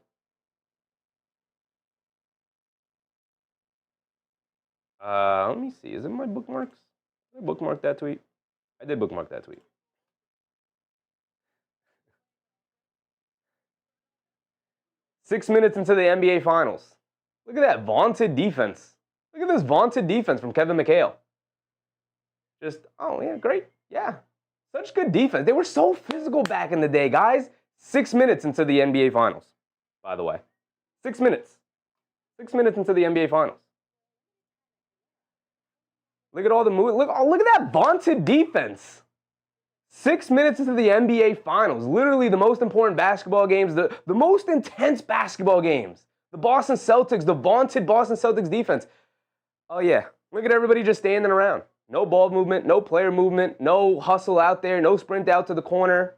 Let me see. Is it my bookmarks? Did I bookmark that tweet? I did bookmark that tweet. Six minutes into the NBA Finals. Look at that vaunted defense. Look at this vaunted defense from Kevin McHale. Just, oh, yeah, great. Yeah. Such good defense. They were so physical back in the day, guys. 6 minutes into the NBA Finals, by the way. 6 minutes. 6 minutes into the NBA Finals. Look at all the moves. Look at that vaunted defense. 6 minutes into the NBA Finals. Literally the most important basketball games, the most intense basketball games. The Boston Celtics, the vaunted Boston Celtics defense. Oh, yeah. Look at everybody just standing around. No ball movement, no player movement, no hustle out there, no sprint out to the corner.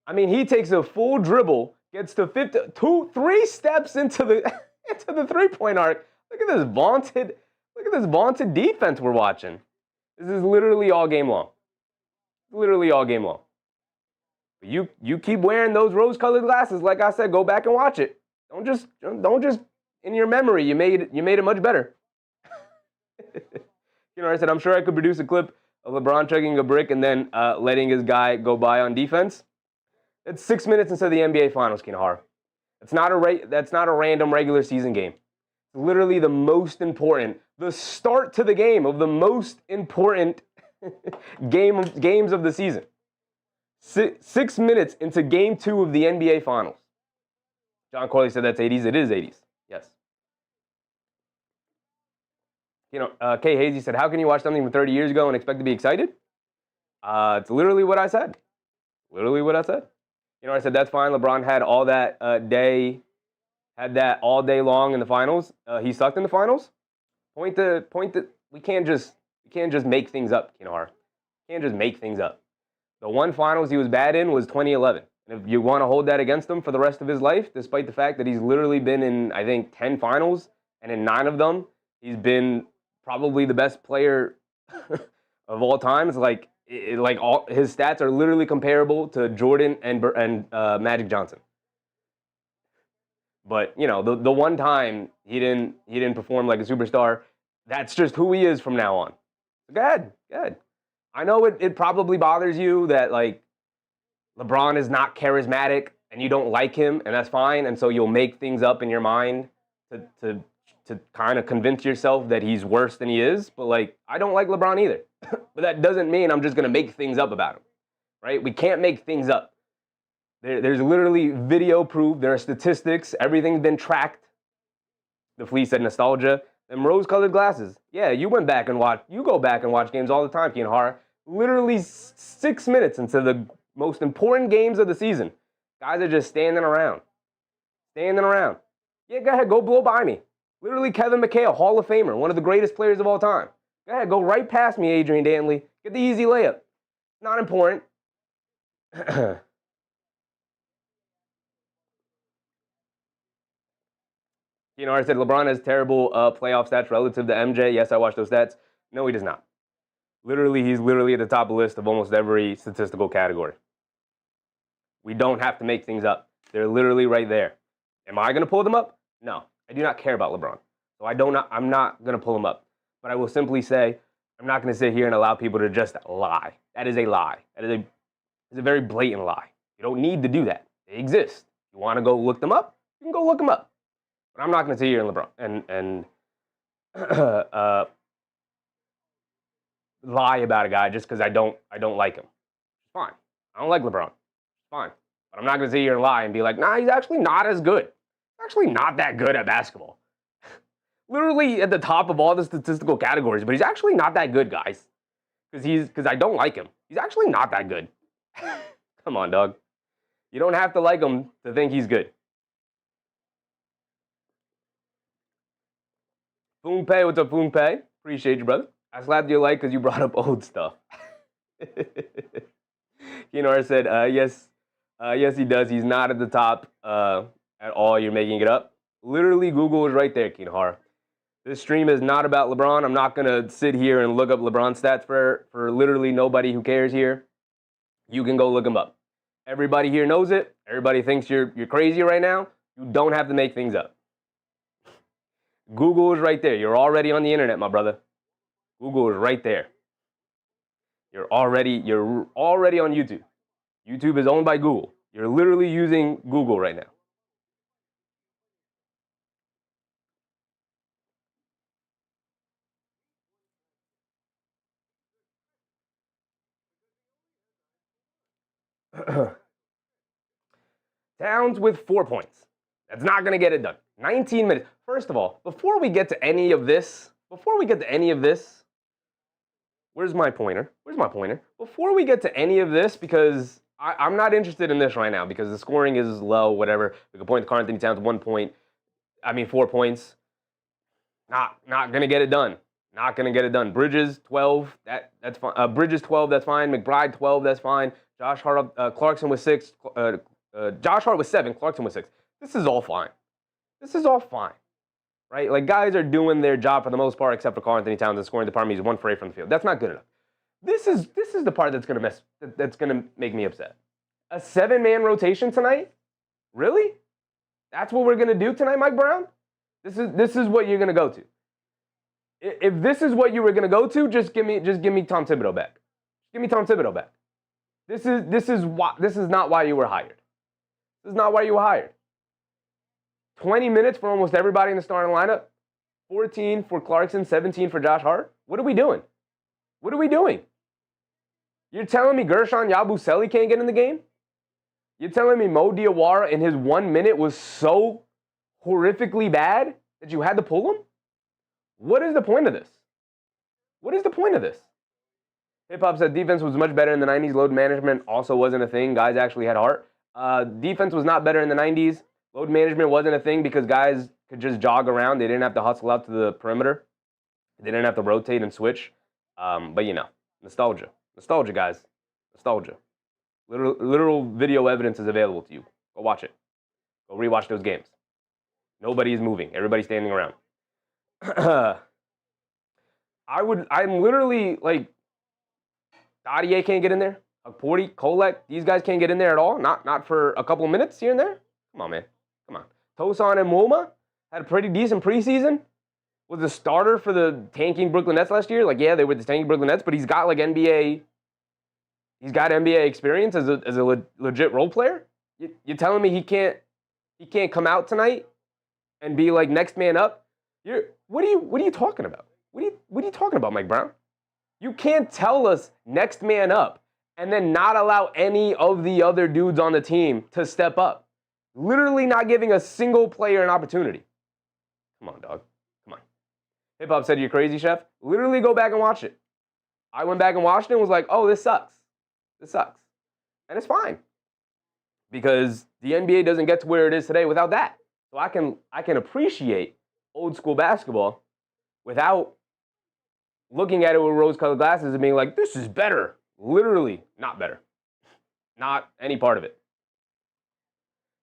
I mean, he takes a full dribble, gets to 3 steps into the into the three-point arc. Look at this vaunted defense we're watching. This is literally all game long. Literally all game long. You keep wearing those rose-colored glasses. Like I said, go back and watch it. Don't just in your memory. You made it much better. You know, I said I'm sure I could produce a clip of LeBron chugging a brick and then letting his guy go by on defense. It's 6 minutes into the NBA Finals, Kinahara. That's not a random regular season game. It's literally the most important, the start to the game of the most important games of the season. 6 minutes into Game 2 of the NBA Finals. John Corley said that's 80s. It is 80s. Yes. You know, Kay Hazy said, how can you watch something from 30 years ago and expect to be excited? It's literally what I said. Literally what I said. You know, I said that's fine. LeBron had all that had that all day long in the finals. He sucked in the finals. Point that we can't just make things up, Kinahara. Can't just make things up. The one finals he was bad in was 2011. And if you want to hold that against him for the rest of his life, despite the fact that he's literally been in, I think, 10 finals, and in 9 of them, he's been probably the best player of all time. It's like all his stats are literally comparable to Jordan and Magic Johnson. But you know, the one time he didn't perform like a superstar, that's just who he is from now on. Go ahead. I know it probably bothers you that like LeBron is not charismatic and you don't like him, and that's fine. And so you'll make things up in your mind to kind of convince yourself that he's worse than he is. But like, I don't like LeBron either. But that doesn't mean I'm just gonna make things up about him, right? We can't make things up. There's literally video proof. There are statistics. Everything's been tracked. The Flea said nostalgia. Them rose-colored glasses. Yeah, you go back and watch games all the time, Kinahara. Literally 6 minutes into the most important games of the season. Guys are just standing around. Yeah, go ahead, go blow by me. Literally Kevin McHale, Hall of Famer, one of the greatest players of all time. Go ahead, go right past me, Adrian Dantley. Get the easy layup. Not important. You know, I said LeBron has terrible playoff stats relative to MJ. Yes, I watched those stats. No, he does not. He's literally at the top of the list of almost every statistical category. We don't have to make things up. They're literally right there. Am I going to pull them up? No. I do not care about LeBron. So I'm not going to pull them up. But I will simply say, I'm not going to sit here and allow people to just lie. That is a lie. That is a very blatant lie. You don't need to do that. They exist. You want to go look them up? You can go look them up. But I'm not going to sit here and LeBron and lie about a guy just because I don't like him. It's fine. I don't like LeBron. It's fine. But I'm not going to sit here and lie and be like, nah, he's actually not as good. He's actually not that good at basketball. Literally at the top of all the statistical categories, but he's actually not that good, guys. Because I don't like him. He's actually not that good. Come on, dog. You don't have to like him to think he's good. Poonpay, what's up, Poonpay? Appreciate you, brother. I slapped your like because you brought up old stuff. Keenar said, yes, he does. He's not at the top at all. You're making it up. Literally, Google is right there, Keenar. This stream is not about LeBron. I'm not going to sit here and look up LeBron stats for literally nobody who cares here. You can go look them up. Everybody here knows it. Everybody thinks you're crazy right now. You don't have to make things up. Google is right there. You're already on the internet, my brother. Google is right there. You're already on YouTube. YouTube is owned by Google. You're literally using Google right now. Towns with 4 points. That's not going to get it done. 19 minutes. First of all, before we get to any of this, where's my pointer? Before we get to any of this, because I'm not interested in this right now because the scoring is low, whatever. We can point to Karl-Anthony Towns 4 points. Not going to get it done. Not going to get it done. Bridges, 12, that's fine. Bridges, 12, that's fine. McBride, 12, that's fine. Josh Hart, Clarkson with 6. Josh Hart with 7, Clarkson with 6. This is all fine. Right? Like, guys are doing their job for the most part, except for Karl-Anthony Towns and scoring department. He's 1 for 8 from the field. That's not good enough. This is the part that's gonna make me upset. A 7-man rotation tonight? Really? That's what we're gonna do tonight, Mike Brown? This is what you're gonna go to. If this is what you were gonna go to, just give me Tom Thibodeau back. Give me Tom Thibodeau back. This is not why you were hired. This is not why you were hired. 20 minutes for almost everybody in the starting lineup. 14 for Clarkson, 17 for Josh Hart. What are we doing? You're telling me Gershon Yabusele can't get in the game? You're telling me Mo Diawara in his 1 minute was so horrifically bad that you had to pull him? What is the point of this? Hip-Hop said defense was much better in the 90s. Load management also wasn't a thing. Guys actually had heart. Defense was not better in the 90s. Load management wasn't a thing because guys could just jog around. They didn't have to hustle out to the perimeter. They didn't have to rotate and switch. But, nostalgia. Nostalgia, guys. Nostalgia. Literal video evidence is available to you. Go watch it. Go rewatch those games. Nobody is moving. Everybody's standing around. I'm literally, like, Dadier can't get in there. Porty, Kolek, these guys can't get in there at all. Not for a couple minutes here and there. Come on, man. Come on. Tosan and Moma had a pretty decent preseason. Was a starter for the tanking Brooklyn Nets last year. Like, yeah, they were the tanking Brooklyn Nets, but he's got like NBA. He's got NBA experience as a legit role player. You're telling me he can't come out tonight and be like next man up? What are you talking about? What are you talking about, Mike Brown? You can't tell us next man up and then not allow any of the other dudes on the team to step up. Literally not giving a single player an opportunity. Come on, dog. Come on. Hip-Hop said, you're crazy, chef. Literally go back and watch it. I went back and watched it and was like, oh, this sucks. This sucks. And it's fine. Because the NBA doesn't get to where it is today without that. So I can appreciate old school basketball without looking at it with rose-colored glasses and being like, this is better. Literally not better. Not any part of it.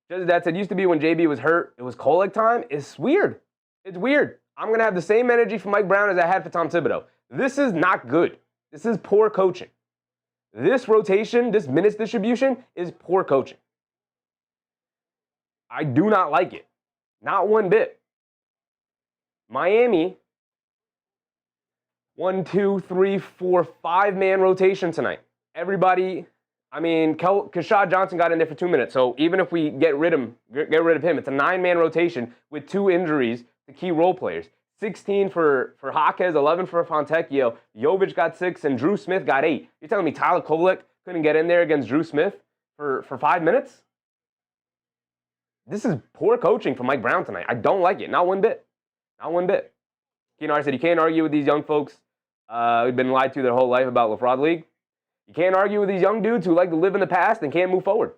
Just that said, used to be when JB was hurt, it was Kolek time. It's weird. It's weird. I'm going to have the same energy for Mike Brown as I had for Tom Thibodeau. This is not good. This is poor coaching. This rotation, this minutes distribution is poor coaching. I do not like it. Not one bit. Miami, 1, 2, 3, 4, 5-man rotation tonight. Everybody, I mean, Keshad Johnson got in there for 2 minutes, so even if we get rid of him, it's a 9-man rotation with 2 injuries to key role players. 16 for Jaquez, 11 for Fontecchio. Jovic got 6, and Drew Smith got 8. You're telling me Tyler Kolek couldn't get in there against Drew Smith for 5 minutes? This is poor coaching from Mike Brown tonight. I don't like it. Not one bit. Not one bit. I said you can't argue with these young folks who've been lied to their whole life about LaFraud League. You can't argue with these young dudes who like to live in the past and can't move forward.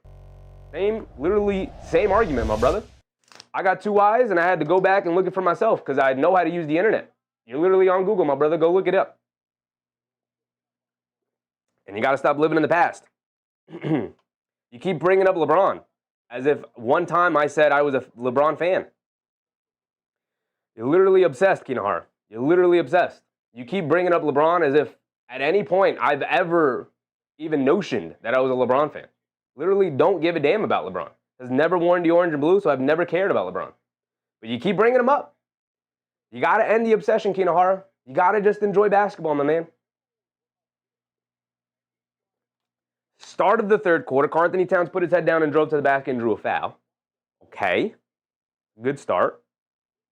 Literally same argument, my brother. I got 2 eyes, and I had to go back and look it for myself because I know how to use the internet. You're literally on Google, my brother. Go look it up. And you got to stop living in the past. You keep bringing up LeBron as if one time I said I was a LeBron fan. You're literally obsessed, Kinahara. You're literally obsessed. You keep bringing up LeBron as if at any point I've ever even notioned that I was a LeBron fan. Literally don't give a damn about LeBron. Has never worn the orange and blue, so I've never cared about LeBron. But you keep bringing him up. You got to end the obsession, Kinahara. You got to just enjoy basketball, my man. Start of the third quarter, Karl-Anthony Towns put his head down and drove to the basket and drew a foul. Okay. Good start.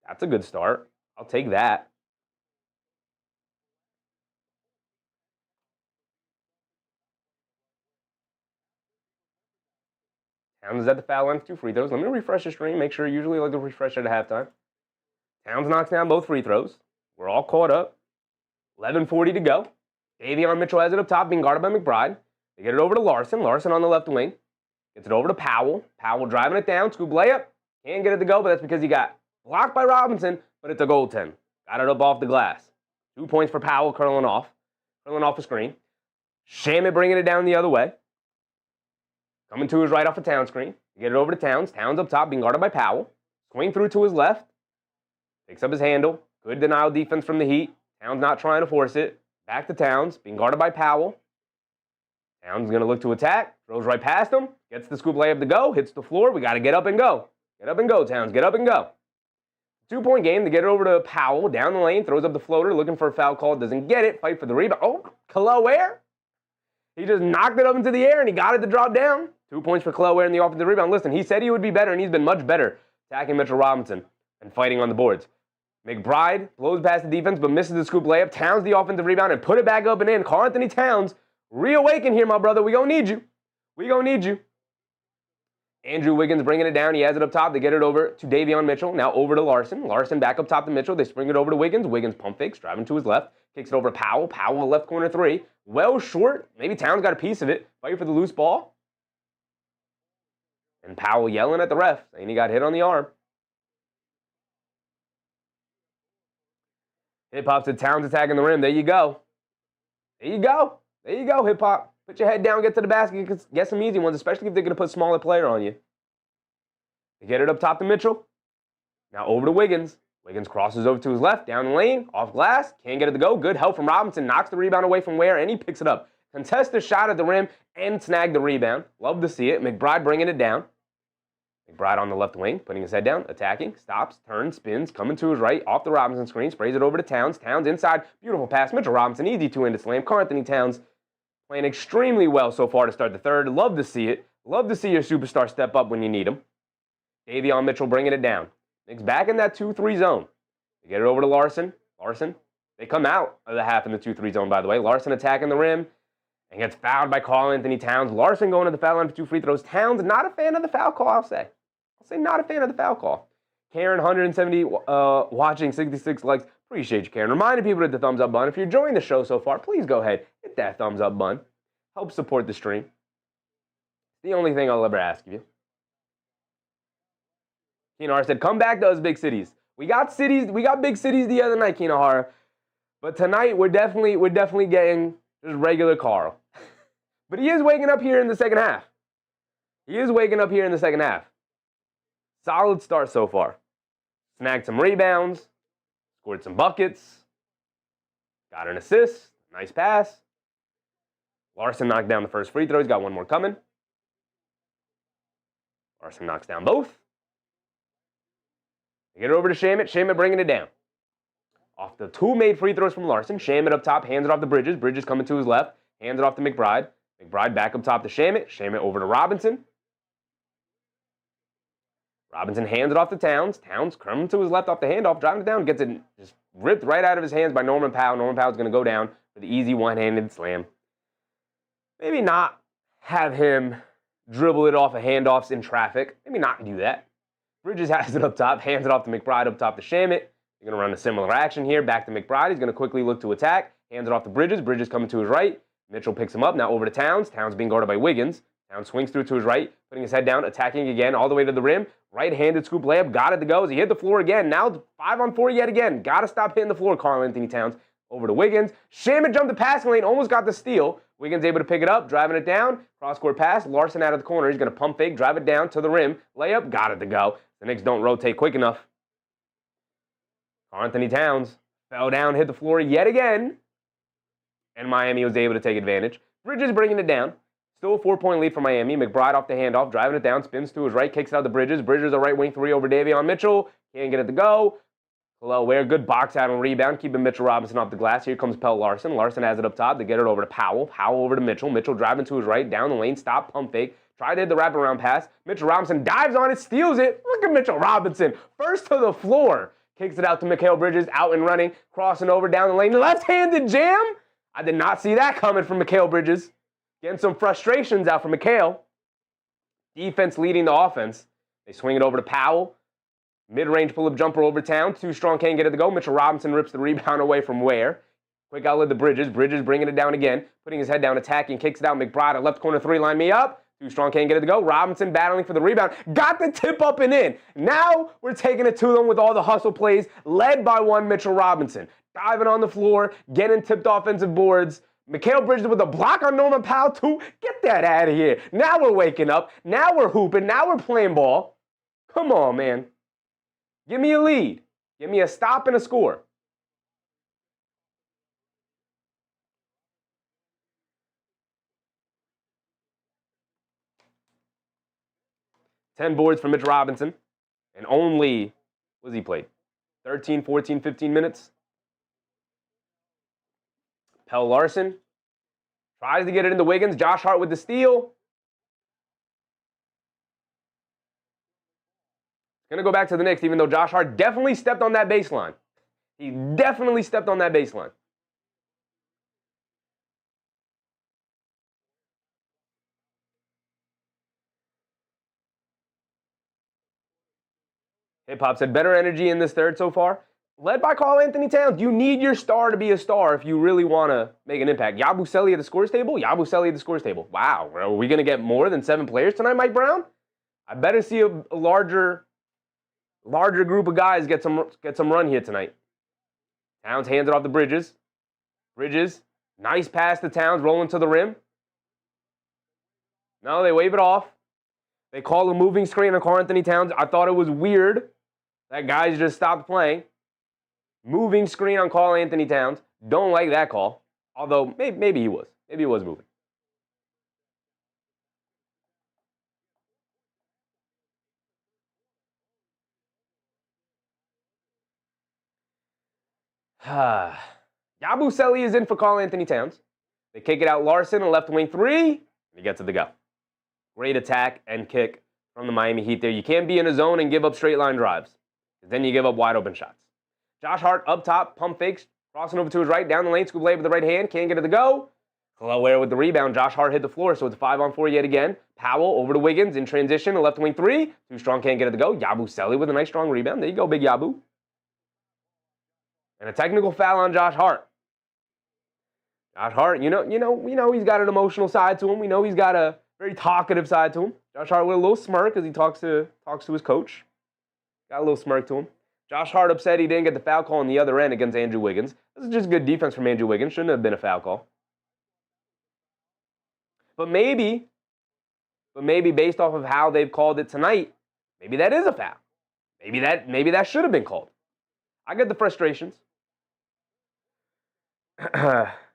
That's a good start. I'll take that. Towns is at the foul line for 2 free throws. Let me refresh the stream. Make sure usually I like to refresh at halftime. Towns knocks down both free throws. We're all caught up. 11:40 to go. Davion Mitchell has it up top, being guarded by McBride. They get it over to Larson. Larson on the left wing. Gets it over to Powell. Powell driving it down. Scoop layup. Can't get it to go, but that's because he got blocked by Robinson, but it's a goaltend. Got it up off the glass. 2 points for Powell, curling off the screen. Shamit bringing it down the other way. Coming to his right off a Towns screen. Get it over to Towns. Towns up top, being guarded by Powell. Swing through to his left. Picks up his handle. Good denial defense from the Heat. Towns not trying to force it. Back to Towns, being guarded by Powell. Towns going to look to attack. Throws right past him. Gets the scoop layup to go. Hits the floor. We got to get up and go. Get up and go, Towns. Get up and go. 2-point game to get it over to Powell. Down the lane. Throws up the floater. Looking for a foul call. Doesn't get it. Fight for the rebound. Oh, Khalil Ware. He just knocked it up into the air, and he got it to drop down. 2 points for Khalil Ware in the offensive rebound. Listen, he said he would be better, and he's been much better attacking Mitchell Robinson and fighting on the boards. McBride blows past the defense, but misses the scoop layup. Towns the offensive rebound and put it back up and in. Karl-Anthony Towns, reawaken here, my brother. We gonna need you. We gonna need you. Andrew Wiggins bringing it down. He has it up top. They get it over to Davion Mitchell. Now over to Larson. Larson back up top to Mitchell. They spring it over to Wiggins. Wiggins pump fakes, driving to his left. Kicks it over to Powell. Powell, left corner 3. Well short. Maybe Towns got a piece of it. Fighting for the loose ball. And Powell yelling at the ref, saying he got hit on the arm. Hip-hop to Towns attacking the rim. There you go. There you go. There you go, hip-hop. Put your head down, get to the basket, get some easy ones, especially if they're going to put a smaller player on you. They get it up top to Mitchell. Now over to Wiggins. Wiggins crosses over to his left, down the lane, off glass. Can't get it to go. Good help from Robinson. Knocks the rebound away from Ware, and he picks it up. Contest the shot at the rim and snag the rebound. Love to see it. McBride bringing it down. McBride on the left wing, putting his head down, attacking, stops, turns, spins, coming to his right, off the Robinson screen, sprays it over to Towns. Towns inside, beautiful pass. Mitchell Robinson, easy two-handed slam. Karl-Anthony Towns playing extremely well so far to start the third. Love to see it. Love to see your superstar step up when you need him. Davion Mitchell bringing it down. Knicks back in that 2-3 zone. They get it over to Larson. Larson, they come out of the half in the 2-3 zone, by the way. Larson attacking the rim and gets fouled by Karl-Anthony Towns. Larson going to the foul line for 2 free throws. Towns, not a fan of the foul call, I'll say. Not a fan of the foul call. Karen, 170 watching, 66 likes. Appreciate you, Karen. Reminding people to hit the thumbs up button. If you're enjoying the show so far, please go ahead. Hit that thumbs up button. Help support the stream. It's the only thing I'll ever ask of you. Kinahara said, come back to us big cities. We got big cities the other night, Kinahara. But tonight, we're definitely getting just regular Carl. But he is waking up here in the second half. Solid start so far. Snagged some rebounds. Scored some buckets. Got an assist. Nice pass. Larson knocked down the first free throw. He's got one more coming. Larson knocks down both. They get it over to Shamet. Shamet bringing it down. Off the two made free throws from Larson. Shamet up top, hands it off to Bridges. Bridges coming to his left, hands it off to McBride. McBride back up top to Shamet. Shamet over to Robinson. Robinson hands it off to Towns. Towns coming to his left off the handoff, driving it down, gets it just ripped right out of his hands by Norman Powell. Norman Powell's going to go down for the easy one-handed slam. Maybe not have him dribble it off of handoffs in traffic. Maybe not do that. Bridges has it up top, hands it off to McBride up top to Shamet. You're going to run a similar action here. Back to McBride. He's going to quickly look to attack. Hands it off to Bridges. Bridges coming to his right. Mitchell picks him up. Now over to Towns. Towns being guarded by Wiggins. Towns swings through to his right, putting his head down, attacking again all the way to the rim. Right-handed scoop layup. Got it to go as he hit the floor again. Now it's 5-on-4 yet again. Got to stop hitting the floor, Karl-Anthony Towns. Over to Wiggins. Shamet jumped the passing lane. Almost got the steal. Wiggins able to pick it up, driving it down. Cross-court pass. Larson out of the corner. He's going to pump fake, drive it down to the rim. Layup. Got it to go. The Knicks don't rotate quick enough. Karl-Anthony Towns fell down, hit the floor yet again. And Miami was able to take advantage. Bridges bringing it down. Still a 4-point lead for Miami. McBride off the handoff, driving it down, spins to his right, kicks it out to Bridges. Bridges a right wing three over Davion Mitchell. Can't get it to go. Hello, Ware, good box out on rebound, keeping Mitchell Robinson off the glass. Here comes Pell Larson. Larson has it up top to get it over to Powell. Powell over to Mitchell. Mitchell driving to his right, down the lane, stop, pump fake. Tried to hit the wraparound pass. Mitchell Robinson dives on it, steals it. Look at Mitchell Robinson. First to the floor. Kicks it out to Mikal Bridges, out and running, crossing over down the lane. Left-handed jam. I did not see that coming from Mikal Bridges. Getting some frustrations out from Mikal. Defense leading the offense. They swing it over to Powell. Mid-range pull-up jumper over Town. Too strong, can't get it to go. Mitchell Robinson rips the rebound away from Ware. Quick outlet to Bridges. Bridges bringing it down again. Putting his head down, attacking, kicks it out. McBride, a left corner three, line me up. Too strong, can't get it to go. Robinson battling for the rebound. Got the tip up and in. Now we're taking it to them with all the hustle plays, led by one Mitchell Robinson. Diving on the floor, getting tipped offensive boards. Mikal Bridges with a block on Norman Powell, too. Get that out of here. Now we're waking up. Now we're hooping. Now we're playing ball. Come on, man. Give me a lead. Give me a stop and a score. Ten boards for Mitch Robinson. And only, what has he played? 13, 14, 15 minutes. Pell Larson tries to get it into Wiggins. Josh Hart with the steal. Going to go back to the Knicks, even though Josh Hart definitely stepped on that baseline. He definitely stepped on that baseline. Hip-Hop said, better energy in this third so far. Led by Karl-Anthony Towns. You need your star to be a star if you really want to make an impact. Yabusele at the scores table? Yabusele at the scores table. Wow. Are we going to get more than 7 players tonight, Mike Brown? I better see a larger group of guys get some run here tonight. Towns hands it off to Bridges. Bridges, nice pass to Towns, rolling to the rim. No, they wave it off. They call a moving screen on Karl-Anthony Towns. I thought it was weird that guys just stopped playing. Moving screen on Karl-Anthony Towns. Don't like that call. Although, maybe he was. Maybe he was moving. Yabusele is in for Karl-Anthony Towns. They kick it out Larson, a left wing three, and he gets it to go. Great attack and kick from the Miami Heat there. You can't be in a zone and give up straight line drives, because then you give up wide open shots. Josh Hart up top, pump fakes, crossing over to his right, down the lane, scoop layup with the right hand, can't get it to go. Ware with the rebound. Josh Hart hit the floor, so it's a 5-on-4 yet again. Powell over to Wiggins in transition, a left wing three. Too strong, can't get it to go. Yabusele with a nice strong rebound. There you go, big Yabu. And a technical foul on Josh Hart. Josh Hart, we know he's got an emotional side to him. We know he's got a very talkative side to him. Josh Hart with a little smirk as he talks to his coach. Got a little smirk to him. Josh Hart upset he didn't get the foul call on the other end against Andrew Wiggins. This is just good defense from Andrew Wiggins. Shouldn't have been a foul call. But maybe based off of how they've called it tonight, maybe that is a foul. Maybe that should have been called. I get the frustrations.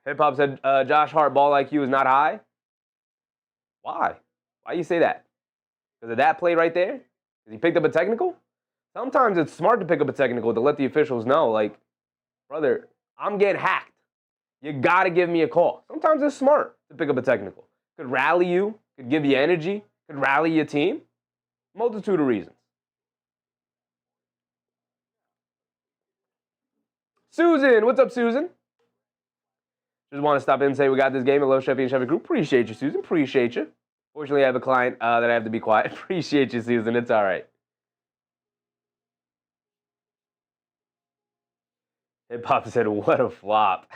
Hip-Hop said, Josh Hart, ball IQ is not high. Why? Why you say that? Because of that play right there? Because he picked up a technical? Sometimes it's smart to pick up a technical to let the officials know, like, brother, I'm getting hacked. You got to give me a call. Sometimes it's smart to pick up a technical. Could rally you, could give you energy, could rally your team. Multitude of reasons. Susan, what's up, Susan? Just want to stop in and say we got this game at Low Chevy and Chevy Group. Appreciate you, Susan. Appreciate you. Fortunately, I have a client that I have to be quiet. Appreciate you, Susan. It's all right. Hip Hop said, what a flop.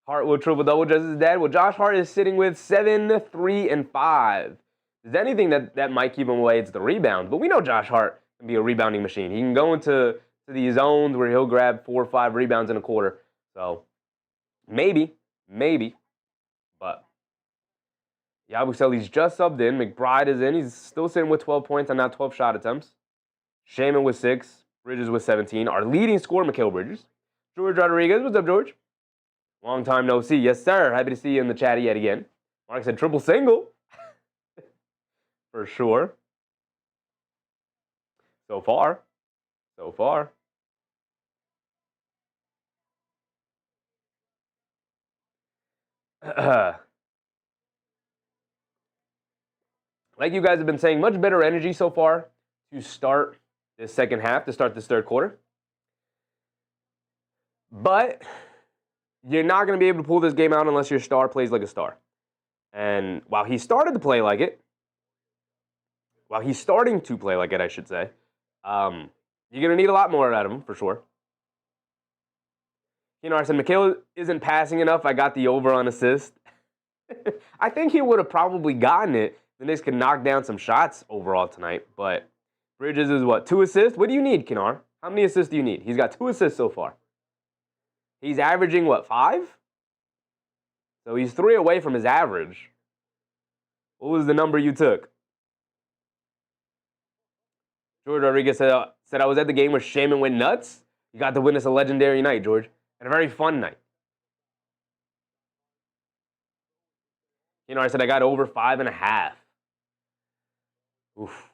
Hart will triple-double just as dead. Well, Josh Hart is sitting with 7, 3, and 5. If there's anything that might keep him away, it's the rebounds. But we know Josh Hart can be a rebounding machine. He can go into these zones where he'll grab 4 or 5 rebounds in a quarter. So maybe. But Yabusele's just subbed in. McBride is in. He's still sitting with 12 points on now 12 shot attempts. Shaman with 6. Bridges with 17. Our leading scorer, Mikal Bridges. George Rodriguez. What's up, George? Long time no see. Yes, sir. Happy to see you in the chat yet again. Mark said triple single. For sure. So far. Like you guys have been saying, much better energy so far to start this second half, to start this third quarter. But you're not going to be able to pull this game out unless your star plays like a star. And while he started to play like it, while he's starting to play like it, I should say, you're going to need a lot more out of him, for sure. I said, Mikal isn't passing enough. I got the over on assist. I think he would have probably gotten it. The Knicks could knock down some shots overall tonight. But Bridges is what, 2 assists? What do you need, Kinar? How many assists do you need? He's got 2 assists so far. He's averaging, what, 5? So he's 3 away from his average. What was the number you took? George Rodriguez said I was at the game where Shaman went nuts. You got to witness a legendary night, George. And a very fun night. I said I got over 5.5. Oof.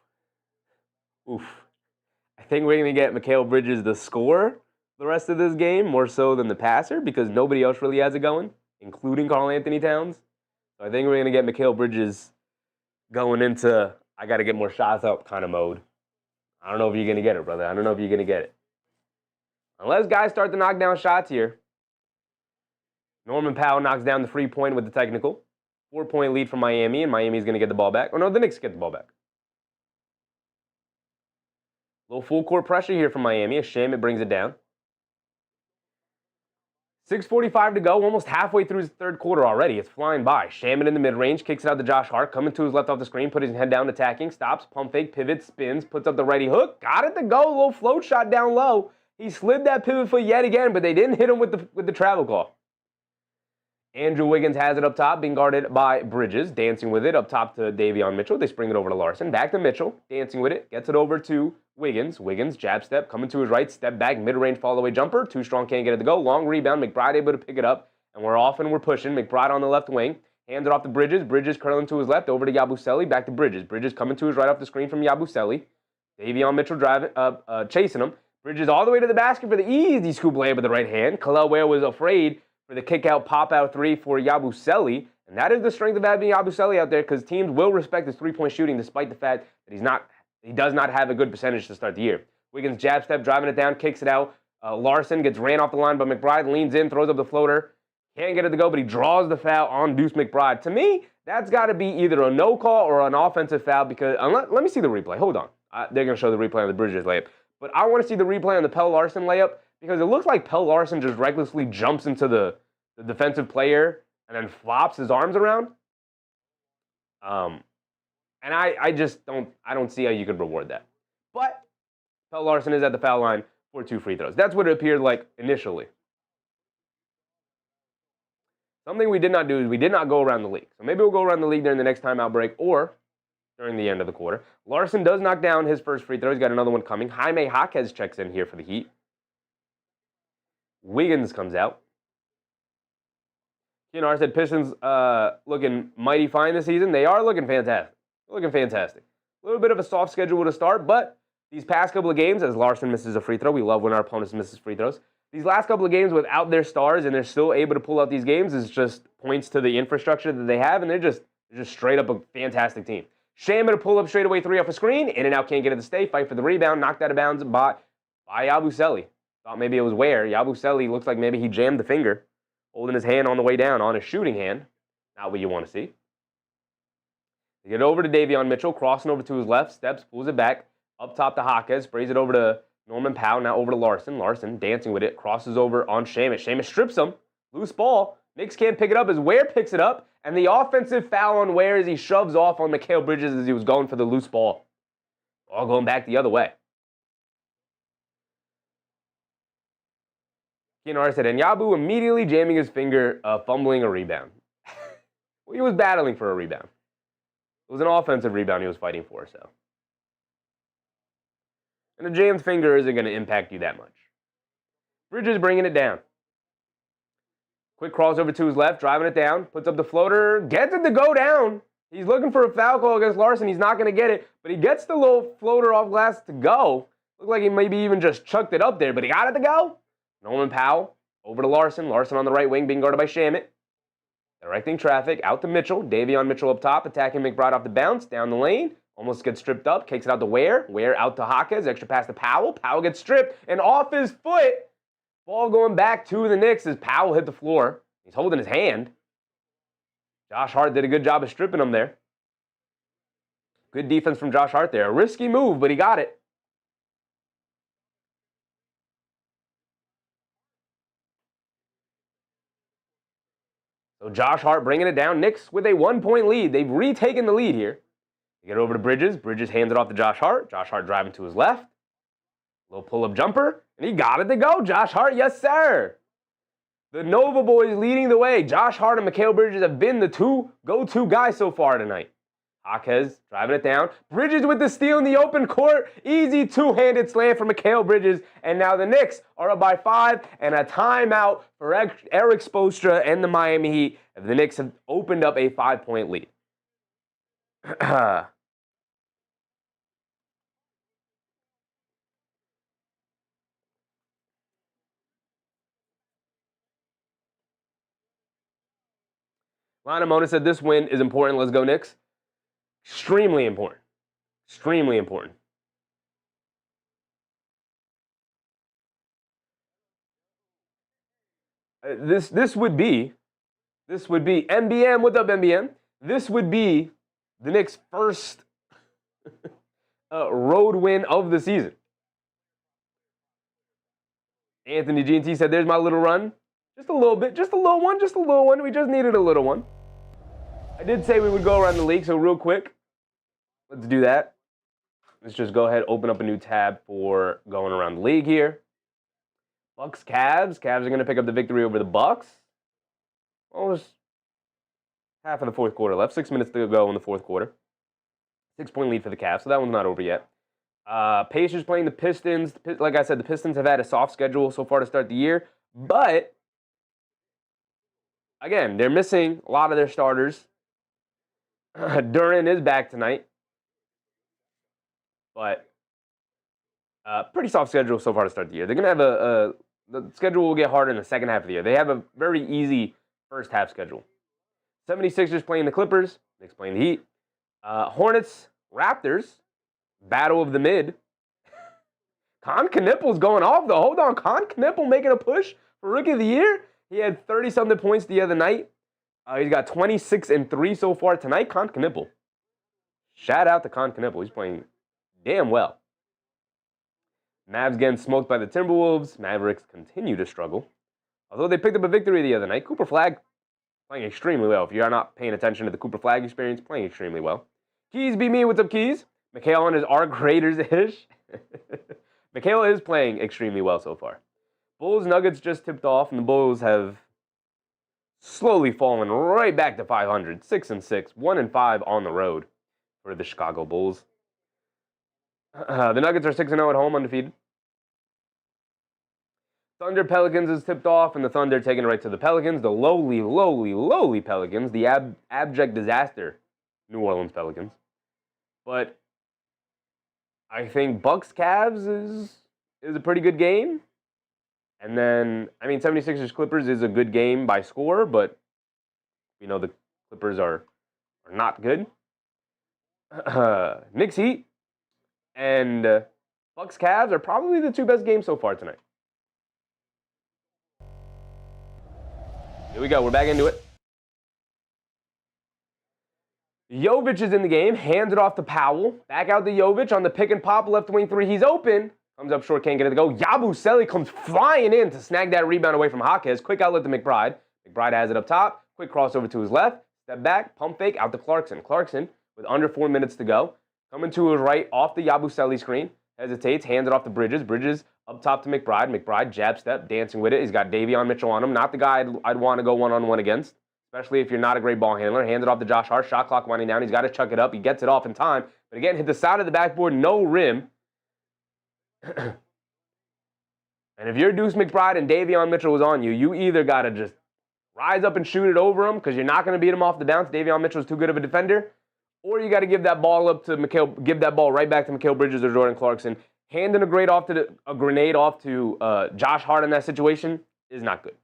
I think we're going to get Mikal Bridges the scorer the rest of this game, more so than the passer, because nobody else really has it going, including Karl-Anthony Towns. So I think we're going to get Mikal Bridges going into I got to get more shots up kind of mode. I don't know if you're going to get it, brother. I don't know if you're going to get it. Unless guys start to knock down shots here. Norman Powell knocks down the free point with the technical. 4-point lead from Miami, and Miami's going to get the ball back. Oh, no, the Knicks get the ball back. A little full court pressure here from Miami. A shame it brings it down. 6:45 to go, almost halfway through his third quarter already. It's flying by. Shaman in the mid-range, kicks it out to Josh Hart, coming to his left off the screen, put his head down, attacking, stops, pump fake, pivots, spins, puts up the righty hook, got it to go, a little float shot down low. He slid that pivot foot yet again, but they didn't hit him with the travel call. Andrew Wiggins has it up top, being guarded by Bridges, dancing with it up top to Davion Mitchell. They spring it over to Larson, back to Mitchell, dancing with it, gets it over to Wiggins. Wiggins, jab step, coming to his right, step back, mid-range fall-away jumper. Too strong, can't get it to go. Long rebound, McBride able to pick it up, and we're off and we're pushing. McBride on the left wing, hands it off to Bridges. Bridges curling to his left, over to Yabusele, back to Bridges. Bridges coming to his right off the screen from Yabusele. Davion Mitchell driving, chasing him. Bridges all the way to the basket for the easy scoop layup with the right hand. Kalel Ware was afraid for the kick-out, pop-out 3 for Yabusele. And that is the strength of having Yabusele out there, because teams will respect his three-point shooting despite the fact that he does not have a good percentage to start the year. Wiggins jab step, driving it down, kicks it out. Larson gets ran off the line, but McBride leans in, throws up the floater. Can't get it to go, but he draws the foul on Deuce McBride. To me, that's got to be either a no call or an offensive foul, because let me see the replay. Hold on. They're going to show the replay on the Bridges layup. But I want to see the replay on the Pell Larson layup, because it looks like Pell Larson just recklessly jumps into the defensive player and then flops his arms around. And I just don't see how you could reward that. But Pell Larson is at the foul line for 2 free throws. That's what it appeared like initially. Something we did not do is we did not go around the league. So maybe we'll go around the league during the next timeout break or during the end of the quarter. Larson does knock down his first free throw. He's got another one coming. Jaime Jaquez checks in here for the Heat. Wiggins comes out. I said Pistons looking mighty fine this season. They are looking fantastic. Looking fantastic. A little bit of a soft schedule to start, but these past couple of games, as Larson misses a free throw, we love when our opponents misses free throws. These last couple of games without their stars and they're still able to pull out these games is just points to the infrastructure that they have, and they're just straight up a fantastic team. Shaman to pull up straight away 3 off a screen, in and out, can't get it to stay, fight for the rebound, knocked out of bounds by Yabusele. Thought maybe it was where. Yabusele looks like maybe he jammed the finger, holding his hand on the way down on his shooting hand. Not what you want to see. They get over to Davion Mitchell, crossing over to his left, steps, pulls it back, up top to Jaquez, sprays it over to Norman Powell, now over to Larson. Larson dancing with it, crosses over on Seamus. Seamus strips him, loose ball. Knicks can't pick it up as Ware picks it up, and the offensive foul on Ware as he shoves off on Mikal Bridges as he was going for the loose ball. All going back the other way. Kianara said, and Yabu immediately jamming his finger, fumbling a rebound. Well, he was battling for a rebound. It was an offensive rebound he was fighting for, so. And a jammed finger isn't going to impact you that much. Bridges bringing it down. Quick crossover to his left, driving it down, puts up the floater, gets it to go down. He's looking for a foul call against Larson. He's not going to get it, but he gets the little floater off glass to go. Looked like he maybe even just chucked it up there, but he got it to go. Norman Powell over to Larson. Larson on the right wing being guarded by Shamit. Directing traffic out to Mitchell. Davion Mitchell up top, attacking McBride off the bounce, down the lane. Almost gets stripped up, kicks it out to Ware. Ware out to Jaquez, extra pass to Powell. Powell gets stripped, and off his foot. Ball going back to the Knicks as Powell hit the floor. He's holding his hand. Josh Hart did a good job of stripping him there. Good defense from Josh Hart there. A risky move, but he got it. So Josh Hart bringing it down. Knicks with a 1-point lead. They've retaken the lead here. They get over to Bridges. Bridges hands it off to Josh Hart. Josh Hart driving to his left. Little pull-up jumper. And he got it to go. Josh Hart, yes, sir. The Nova boys leading the way. Josh Hart and Mikal Bridges have been the two go-to guys so far tonight. Jaquez driving it down. Bridges with the steal in the open court. Easy two-handed slam for Mikal Bridges. And now the Knicks are up by 5 and a timeout for Eric Spoelstra and the Miami Heat. The Knicks have opened up a 5-point lead. Lana Mona said this win is important. Let's go, Knicks. Extremely important. Extremely important. This would be MBM. What's up, MBM? This would be the Knicks' first road win of the season. Anthony GNT said, "There's my little run. Just a little bit, just a little one, just a little one. We just needed a little one." I did say we would go around the league, so real quick, let's do that. Let's just go ahead, open up a new tab for going around the league here. Bucks, Cavs. Cavs are going to pick up the victory over the Bucks. Almost half of the fourth quarter left. 6 minutes to go in the fourth quarter. 6-point lead for the Cavs, so that one's not over yet. Pacers playing the Pistons. Like I said, the Pistons have had a soft schedule so far to start the year, but again, they're missing a lot of their starters. Duran is back tonight. But pretty soft schedule so far to start the year. They're going to have the schedule will get harder in the second half of the year. They have a very easy first half schedule. 76ers playing the Clippers. Knicks playing the Heat. Hornets, Raptors. Battle of the mid. Con Knipple's going off, though. Hold on. Con Knipple making a push for Rookie of the Year. He had 30-something points the other night. He's got 26 and 3 so far tonight. Con Knipple. Shout out to Con Knipple. He's playing damn well. Mavs getting smoked by the Timberwolves. Mavericks continue to struggle. Although they picked up a victory the other night. Cooper Flagg playing extremely well. If you're not paying attention to the Cooper Flagg experience, playing extremely well. Keys be me. What's up, Keys? Mikal on his arc Raiders-ish. Mikal is playing extremely well so far. Bulls Nuggets just tipped off, and the Bulls have slowly fallen right back to 500. 6-6, 1-5 on the road for the Chicago Bulls. The Nuggets are 6-0 at home, undefeated. Thunder Pelicans is tipped off, and the Thunder taking it right to the Pelicans. The lowly Pelicans. The abject disaster New Orleans Pelicans. But I think Bucks-Cavs is a pretty good game. And then, I mean, 76ers-Clippers is a good game by score, but we know the Clippers are not good. Knicks Heat and Bucks Cavs are probably the two best games so far tonight. Here we go. We're back into it. Jovic is in the game. Hands it off to Powell. Back out to Jovic on the pick and pop. Left wing three. He's open. Comes up short. Can't get it to go. Yabusele comes flying in to snag that rebound away from Jaquez. Quick outlet to McBride. McBride has it up top. Quick crossover to his left. Step back. Pump fake out to Clarkson. Clarkson with under 4 minutes to go. Coming to his right off the Yabusele screen. Hesitates. Hands it off to Bridges. Bridges up top to McBride. McBride jab step. Dancing with it. He's got Davion Mitchell on him. Not the guy I'd want to go one-on-one against. Especially if you're not a great ball handler. Hands it off to Josh Hart. Shot clock winding down. He's got to chuck it up. He gets it off in time. But again, hit the side of the backboard. No rim. And if you're Deuce McBride and Davion Mitchell was on you, you either got to just rise up and shoot it over him because you're not going to beat him off the bounce. Davion Mitchell's too good of a defender. Or you got to give that ball up to give that ball right back to Mikal Bridges or Jordan Clarkson. Handing a grenade off to Josh Hart in that situation is not good.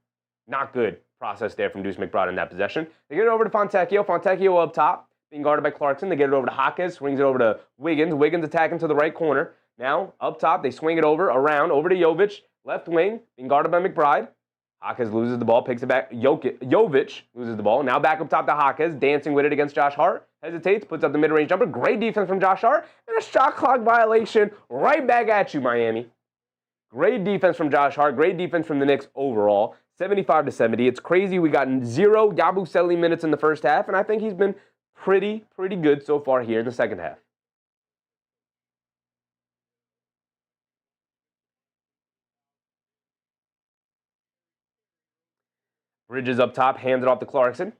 Not good process there from Deuce McBride in that possession. They get it over to Fontecchio. Fontecchio up top, being guarded by Clarkson. They get it over to Jaquez, swings it over to Wiggins. Wiggins attacking to the right corner. Now, up top, they swing it over to Jovic, left wing, being guarded by McBride. Jaquez loses the ball, picks it back. Jovic loses the ball. Now back up top to Jaquez, dancing with it against Josh Hart. Hesitates, puts up the mid-range jumper. Great defense from Josh Hart. And a shot clock violation right back at you, Miami. Great defense from Josh Hart. Great defense from the Knicks overall. 75-70. It's crazy. We got 0 Yabusele minutes in the first half, and I think he's been pretty good so far here in the second half. Bridges up top, hands it off to Clarkson.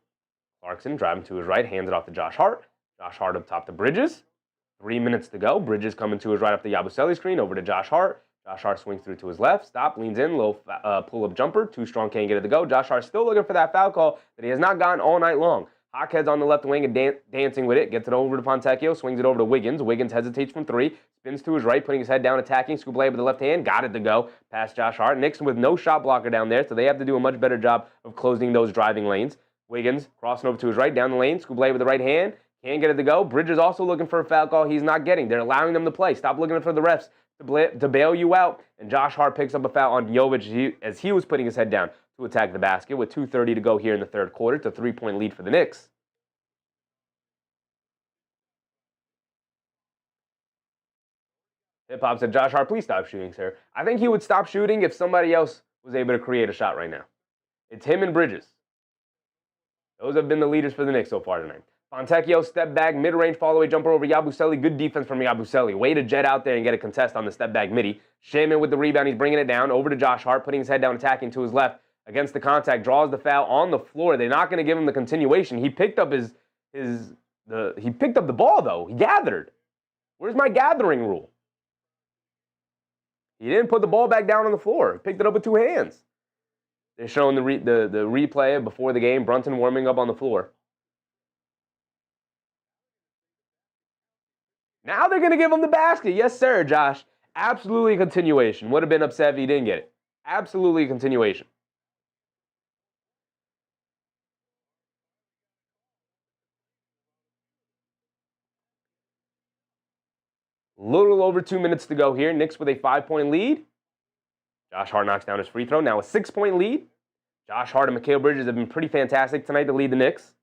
Clarkson driving to his right, hands it off to Josh Hart. Josh Hart up top to Bridges. 3 minutes to go. Bridges coming to his right off the Yabusele screen, over to Josh Hart. Josh Hart swings through to his left, stop, leans in, little pull-up jumper. Too strong, can't get it to go. Josh Hart still looking for that foul call that he has not gotten all night long. Jaquez on the left wing and dancing with it. Gets it over to Fontecchio, swings it over to Wiggins. Wiggins hesitates from three, spins to his right, putting his head down, attacking. Scoop layup with the left hand, got it to go. Past Josh Hart. Knicks with no shot blocker down there, so they have to do a much better job of closing those driving lanes. Wiggins crossing over to his right, down the lane. Scoop layup with the right hand, can't get it to go. Bridges also looking for a foul call he's not getting. They're allowing them to play. Stop looking for the refs to bail you out. And Josh Hart picks up a foul on Jovic as he was putting his head down to attack the basket with 2:30 to go here in the third quarter. It's a 3-point lead for the Knicks. Hip-Hop said, Josh Hart, please stop shooting, sir. I think he would stop shooting if somebody else was able to create a shot right now. It's him and Bridges. Those have been the leaders for the Knicks so far tonight. Fontecchio, step back, mid-range follow-away jumper over Yabusele. Good defense from Yabusele. Way to jet out there and get a contest on the step-back midi. Shaman with the rebound. He's bringing it down over to Josh Hart, putting his head down, attacking to his left. Against the contact, draws the foul on the floor. They're not going to give him the continuation. He picked up he picked up the ball, though. He gathered. Where's my gathering rule? He didn't put the ball back down on the floor. He picked it up with two hands. They're showing the replay before the game. Brunson warming up on the floor. Now they're going to give him the basket. Yes, sir, Josh. Absolutely a continuation. Would have been upset if he didn't get it. Absolutely a continuation. Little over 2 minutes to go here. Knicks with a 5-point lead. Josh Hart knocks down his free throw. Now a 6-point lead. Josh Hart and Mikal Bridges have been pretty fantastic tonight to lead the Knicks.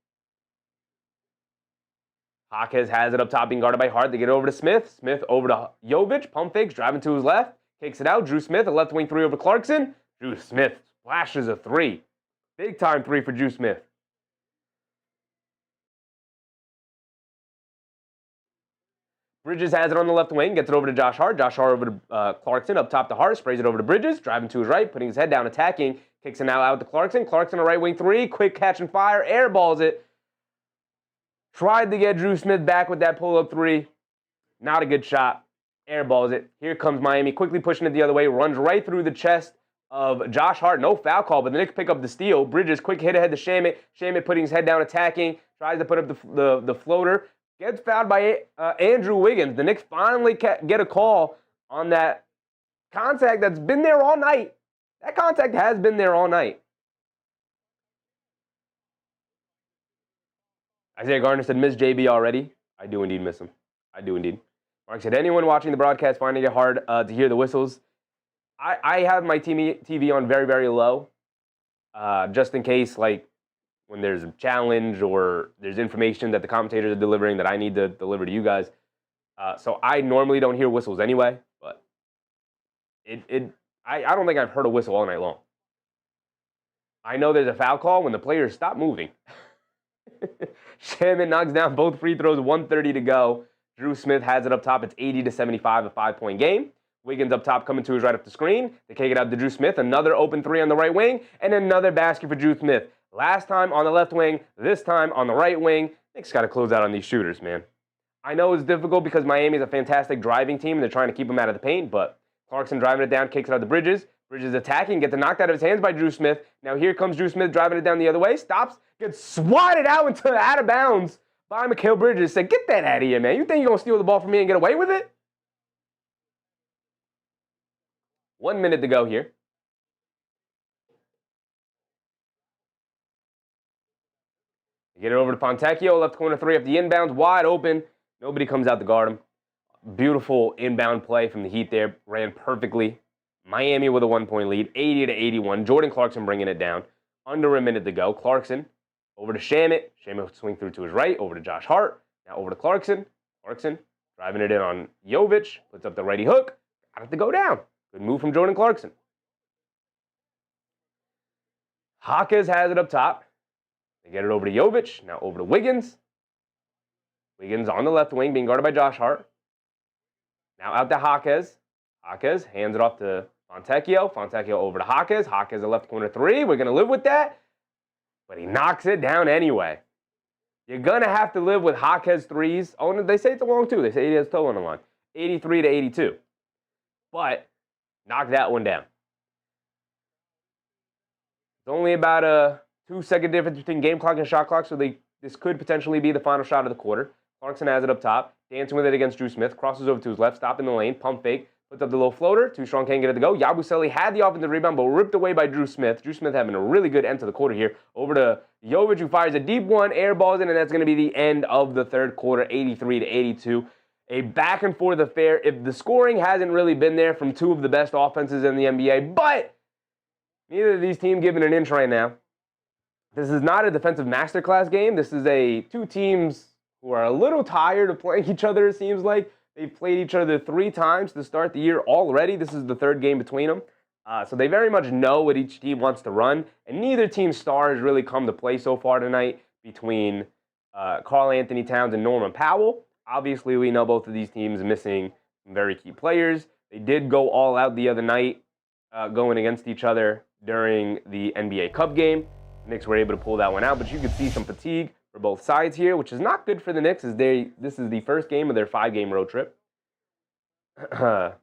Jaquez has it up top, being guarded by Hart. They get it over to Smith. Smith over to Jovic. Pump fakes, driving to his left. Kicks it out. Drew Smith, a left wing three over Clarkson. Drew Smith flashes a three. Big time three for Drew Smith. Bridges has it on the left wing, gets it over to Josh Hart. Josh Hart over to Clarkson, up top to Hart, sprays it over to Bridges, driving to his right, putting his head down, attacking. Kicks it now out to Clarkson. Clarkson, a right wing three, quick catch and fire, airballs it. Tried to get Drew Smith back with that pull-up three. Not a good shot. Airballs it. Here comes Miami, quickly pushing it the other way. Runs right through the chest of Josh Hart. No foul call, but the Knicks pick up the steal. Bridges, quick hit ahead to Shaman. Shaman putting his head down, attacking. Tries to put up the floater. gets fouled by Andrew Wiggins. The Knicks finally get a call on that contact that's been there all night. That contact has been there all night. Isaiah Gardner said, miss JB already. I do indeed miss him. I do indeed. Mark said, anyone watching the broadcast finding it hard to hear the whistles? I have my TV on very, very low, just in case, like, when there's a challenge or there's information that the commentators are delivering that I need to deliver to you guys. So I normally don't hear whistles anyway, but I don't think I've heard a whistle all night long. I know there's a foul call when the players stop moving. Shaman knocks down both free throws, 1:30 to go. Drew Smith has it up top. It's 80-75, a 5-point game. Wiggins up top coming to his right up the screen. They kick it out to Drew Smith. Another open three on the right wing, and another basket for Drew Smith. Last time on the left wing, this time on the right wing. Knicks got to close out on these shooters, man. I know it's difficult because Miami's a fantastic driving team, and they're trying to keep them out of the paint, but Clarkson driving it down, kicks it out to Bridges. Bridges attacking, gets it knocked out of his hands by Drew Smith. Now here comes Drew Smith driving it down the other way. Stops, gets swatted out of bounds by Mikal Bridges. Said, get that out of here, man. You think you're going to steal the ball from me and get away with it? 1 minute to go here. Get it over to Fontecchio, left corner three up the inbounds, wide open. Nobody comes out to guard him. Beautiful inbound play from the Heat there. Ran perfectly. Miami with a 1-point lead, 80-81. Jordan Clarkson bringing it down. Under a minute to go. Clarkson over to Shamit. Shamit swing through to his right. Over to Josh Hart. Now over to Clarkson. Clarkson driving it in on Jovic. Puts up the righty hook. Got it to go down. Good move from Jordan Clarkson. Hawkes has it up top. They get it over to Jovic. Now over to Wiggins. Wiggins on the left wing being guarded by Josh Hart. Now out to Hawkes. Hawkes hands it off to Fontecchio. Fontecchio over to Hawkes. Hawkes a left corner three. We're going to live with that. But he knocks it down anyway. You're going to have to live with Hawkes threes. Oh, they say it's a long two. They say he has toe on the line. 83-82. But knock that one down. It's only about a 2-second difference between game clock and shot clock, so this could potentially be the final shot of the quarter. Clarkson has it up top, dancing with it against Drew Smith, crosses over to his left, stopping the lane, pump fake, puts up the low floater, Too Strong can't get it to go. Yabusele had the offensive rebound, but ripped away by Drew Smith. Drew Smith having a really good end to the quarter here. Over to Jovic, who fires a deep one, air balls in, and that's going to be the end of the third quarter, 83-82. A back and forth affair. If the scoring hasn't really been there from two of the best offenses in the NBA, but neither of these teams giving an inch right now. This is not a defensive masterclass game. This is two teams who are a little tired of playing each other, it seems like. They've played each other 3 times to start the year already. This is the third game between them. So they very much know what each team wants to run. And neither team's stars really come to play so far tonight between Karl Anthony Towns and Norman Powell. Obviously, we know both of these teams missing some very key players. They did go all out the other night going against each other during the NBA Cup game. The Knicks were able to pull that one out, but you could see some fatigue for both sides here, which is not good for the Knicks, as this is the first game of their 5-game road trip. The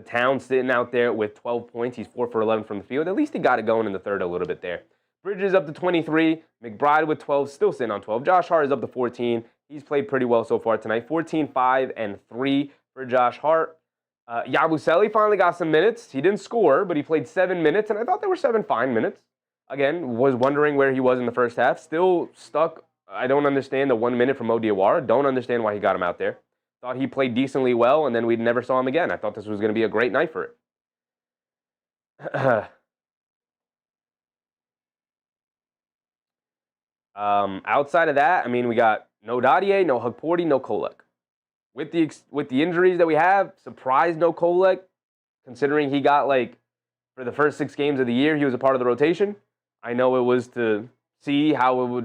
Towns sitting out there with 12 points. He's 4 for 11 from the field. At least he got it going in the third a little bit there. Bridges up to 23. McBride with 12, still sitting on 12. Josh Hart is up to 14. He's played pretty well so far tonight. 14, 5, and 3 for Josh Hart. Yabusele finally got some minutes. He didn't score, but he played 7 minutes, and I thought they were 7 fine minutes. Again, was wondering where he was in the first half. Still stuck. I don't understand the 1 minute from Odiawara. Don't understand why he got him out there. Thought he played decently well, and then we never saw him again. I thought this was going to be a great night for it. Outside of that, I mean, we got no Dadier, no Hugporty, no Kolek. With the injuries that we have, surprised no Kolek, considering he got, like, for the first 6 games of the year, he was a part of the rotation. I know it was to see how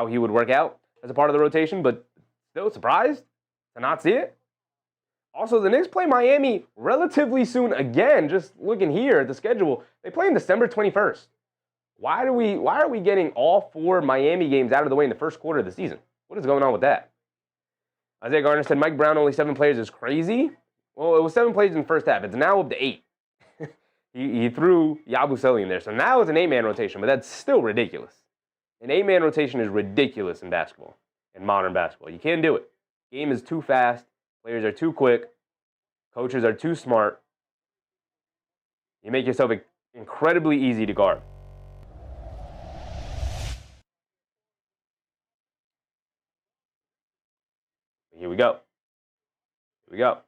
he would work out as a part of the rotation, but still surprised to not see it. Also, the Knicks play Miami relatively soon again. Just looking here at the schedule, they play on December 21st. Why are we getting all 4 Miami games out of the way in the first quarter of the season? What is going on with that? Isaiah Gardner said Mike Brown only 7 players is crazy. Well, it was 7 players in the first half. It's now up to 8. He threw Yabusele in there. So now it's an 8-man rotation, but that's still ridiculous. An 8-man rotation is ridiculous in basketball. in modern basketball. You can't do it. Game is too fast. Players are too quick. Coaches are too smart. You make yourself incredibly easy to guard. Here we go. Here we go.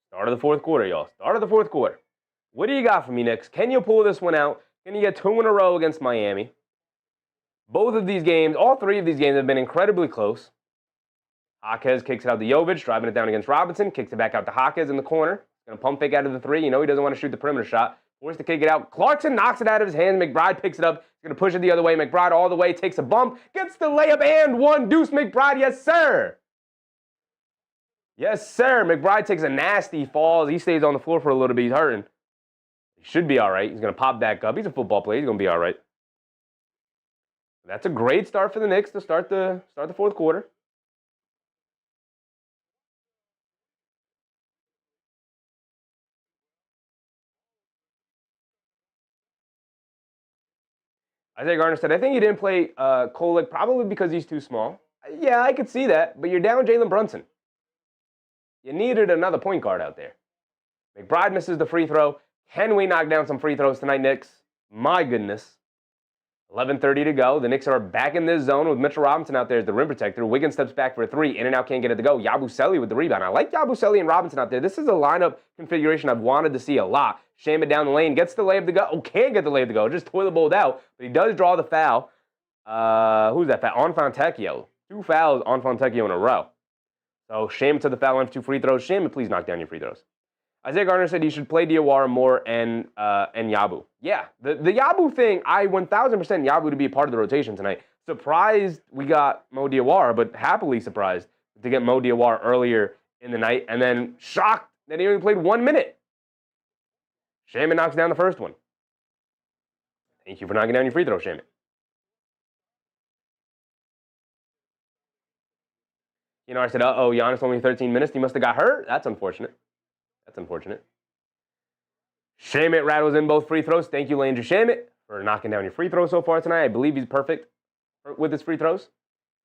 Start of the fourth quarter, y'all. Start of the fourth quarter. What do you got for me, Knicks? Can you pull this one out? Can you get 2 in a row against Miami? Both of these games, all 3 of these games have been incredibly close. Jaquez kicks it out to Jovic, driving it down against Robinson, kicks it back out to Jaquez in the corner. Going to pump fake out of the 3. You know he doesn't want to shoot the perimeter shot. Forced to kick it out. Clarkson knocks it out of his hands. McBride picks it up. He's going to push it the other way. McBride all the way, takes a bump, gets the layup and one. Deuce McBride, yes, sir. Yes, sir. McBride takes a nasty fall. He stays on the floor for a little bit. He's hurting. He should be all right. He's going to pop back up. He's a football player. He's going to be all right. That's a great start for the Knicks to start the fourth quarter. Isaiah Gardner said, I think he didn't play Kolek probably because he's too small. Yeah, I could see that, but you're down Jalen Brunson. You needed another point guard out there. McBride misses the free throw. Can we knock down some free throws tonight, Knicks? My goodness. 11:30 to go. The Knicks are back in this zone with Mitchell Robinson out there as the rim protector. Wiggins steps back for a 3. In and out, can't get it to go. Yabusele with the rebound. I like Yabusele and Robinson out there. This is a lineup configuration I've wanted to see a lot. Sham it down the lane. Gets the layup to go. Oh, can't get the layup to go. Just toilet bowled out. But he does draw the foul. Who's that foul? On Fontecchio. 2 fouls on Fontecchio in a row. So Sham to the foul line for 2 free throws. Sham, please knock down your free throws. Isaiah Gardner said he should play Diawara more and Yabu. Yeah, the Yabu thing, I 1,000% Yabu to be a part of the rotation tonight. Surprised we got Mo Diawara, but happily surprised to get Mo Diawara earlier in the night, and then shocked that he only played 1 minute. Shaman knocks down the first one. Thank you for knocking down your free throw, Shaman. You know, I said, uh-oh, Giannis only 13 minutes. He must have got hurt. That's unfortunate. That's unfortunate. Shamit rattles in both free throws. Thank you, Landry Shamit, for knocking down your free throws so far tonight. I believe he's perfect with his free throws.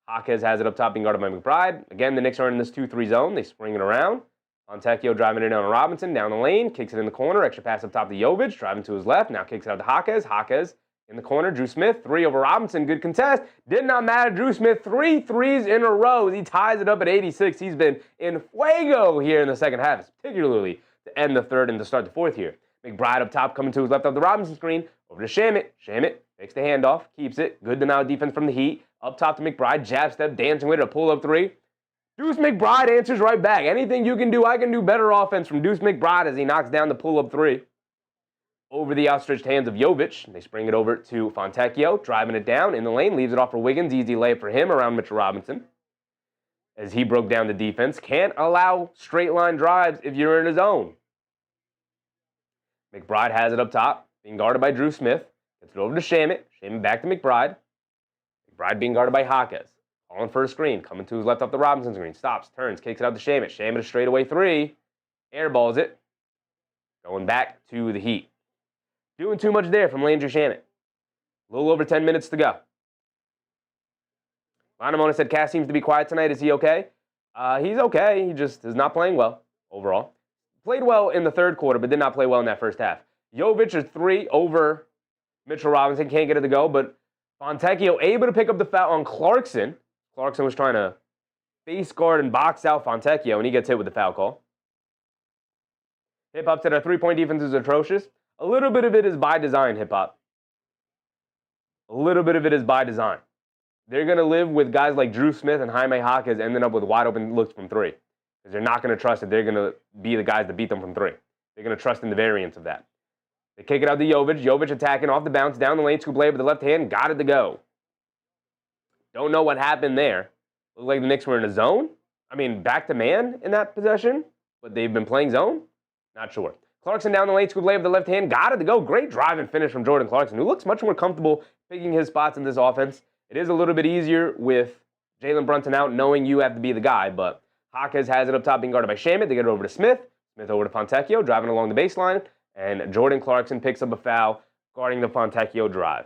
Jaquez has it up top, being guarded by McBride. Again, the Knicks are in this 2-3 zone. They spring it around. Fontecchio driving it down to Robinson, down the lane, kicks it in the corner. Extra pass up top to Jovic, driving to his left. Now kicks it out to Jaquez. Jaquez in the corner. Drew Smith, 3 over Robinson. Good contest. Did not matter. Drew Smith, 3 threes in a row. He ties it up at 86. He's been in fuego here in the second half, particularly to end the third and to start the fourth here. McBride up top, coming to his left off the Robinson screen. Over to Shamit. Shamit takes the handoff, keeps it. Good denial defense from the Heat. Up top to McBride. Jab step, dancing with it, a pull-up 3. Deuce McBride answers right back. Anything you can do, I can do better offense from Deuce McBride as he knocks down the pull-up 3. Over the outstretched hands of Jovic. They spring it over to Fontecchio, driving it down in the lane, leaves it off for Wiggins. Easy layup for him around Mitchell Robinson as he broke down the defense. Can't allow straight line drives if you're in a zone. McBride has it up top, being guarded by Drew Smith. Gets it over to Shamit. Shamit back to McBride. McBride being guarded by Jaquez. Calling for a screen. Coming to his left off the Robinson screen. Stops, turns, kicks it out to Shamit. Shamit a straightaway 3. Airballs it. Going back to the Heat. Doing too much there from Landry Shamit. A little over 10 minutes to go. Lanamona said Cass seems to be quiet tonight. Is he okay? He's okay. He just is not playing well overall. Played well in the third quarter, but did not play well in that first half. Jovic is 3 over Mitchell Robinson. Can't get it to go, but Fontecchio able to pick up the foul on Clarkson. Clarkson was trying to face guard and box out Fontecchio, and he gets hit with the foul call. Hip-Hop said our three-point defense is atrocious. A little bit of it is by design, Hip-Hop. A little bit of it is by design. They're going to live with guys like Drew Smith and Jaime Jaquez ending up with wide-open looks from 3. Because they're not going to trust that they're going to be the guys that beat them from 3. They're going to trust in the variance of that. They kick it out to Jovic. Jovic attacking off the bounce, down the lane, scoop layup with the left hand, got it to go. Don't know what happened there. Looked like the Knicks were in a zone. I mean, back to man in that possession, but they've been playing zone? Not sure. Clarkson down the lane, scoop layup with the left hand, got it to go. Great drive and finish from Jordan Clarkson, who looks much more comfortable picking his spots in this offense. It is a little bit easier with Jalen Brunson out, knowing you have to be the guy, but Jaquez has it up top, being guarded by Shamit. They get it over to Smith. Smith over to Fontecchio, driving along the baseline. And Jordan Clarkson picks up a foul, guarding the Fontecchio drive.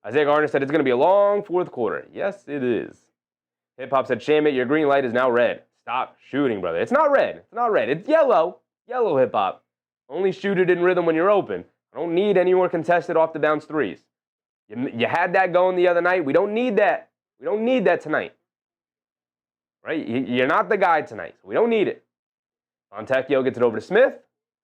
Isaiah Garner said it's going to be a long fourth quarter. Yes, it is. Hip-hop said, Shamit, your green light is now red. Stop shooting, brother. It's not red. It's not red. It's yellow. Yellow, hip-hop. Only shoot it in rhythm when you're open. I don't need any more contested off-the-bounce threes. You had that going the other night. We don't need that. We don't need that tonight. Right? You're not the guy tonight. So we don't need it. Fontecchio gets it over to Smith.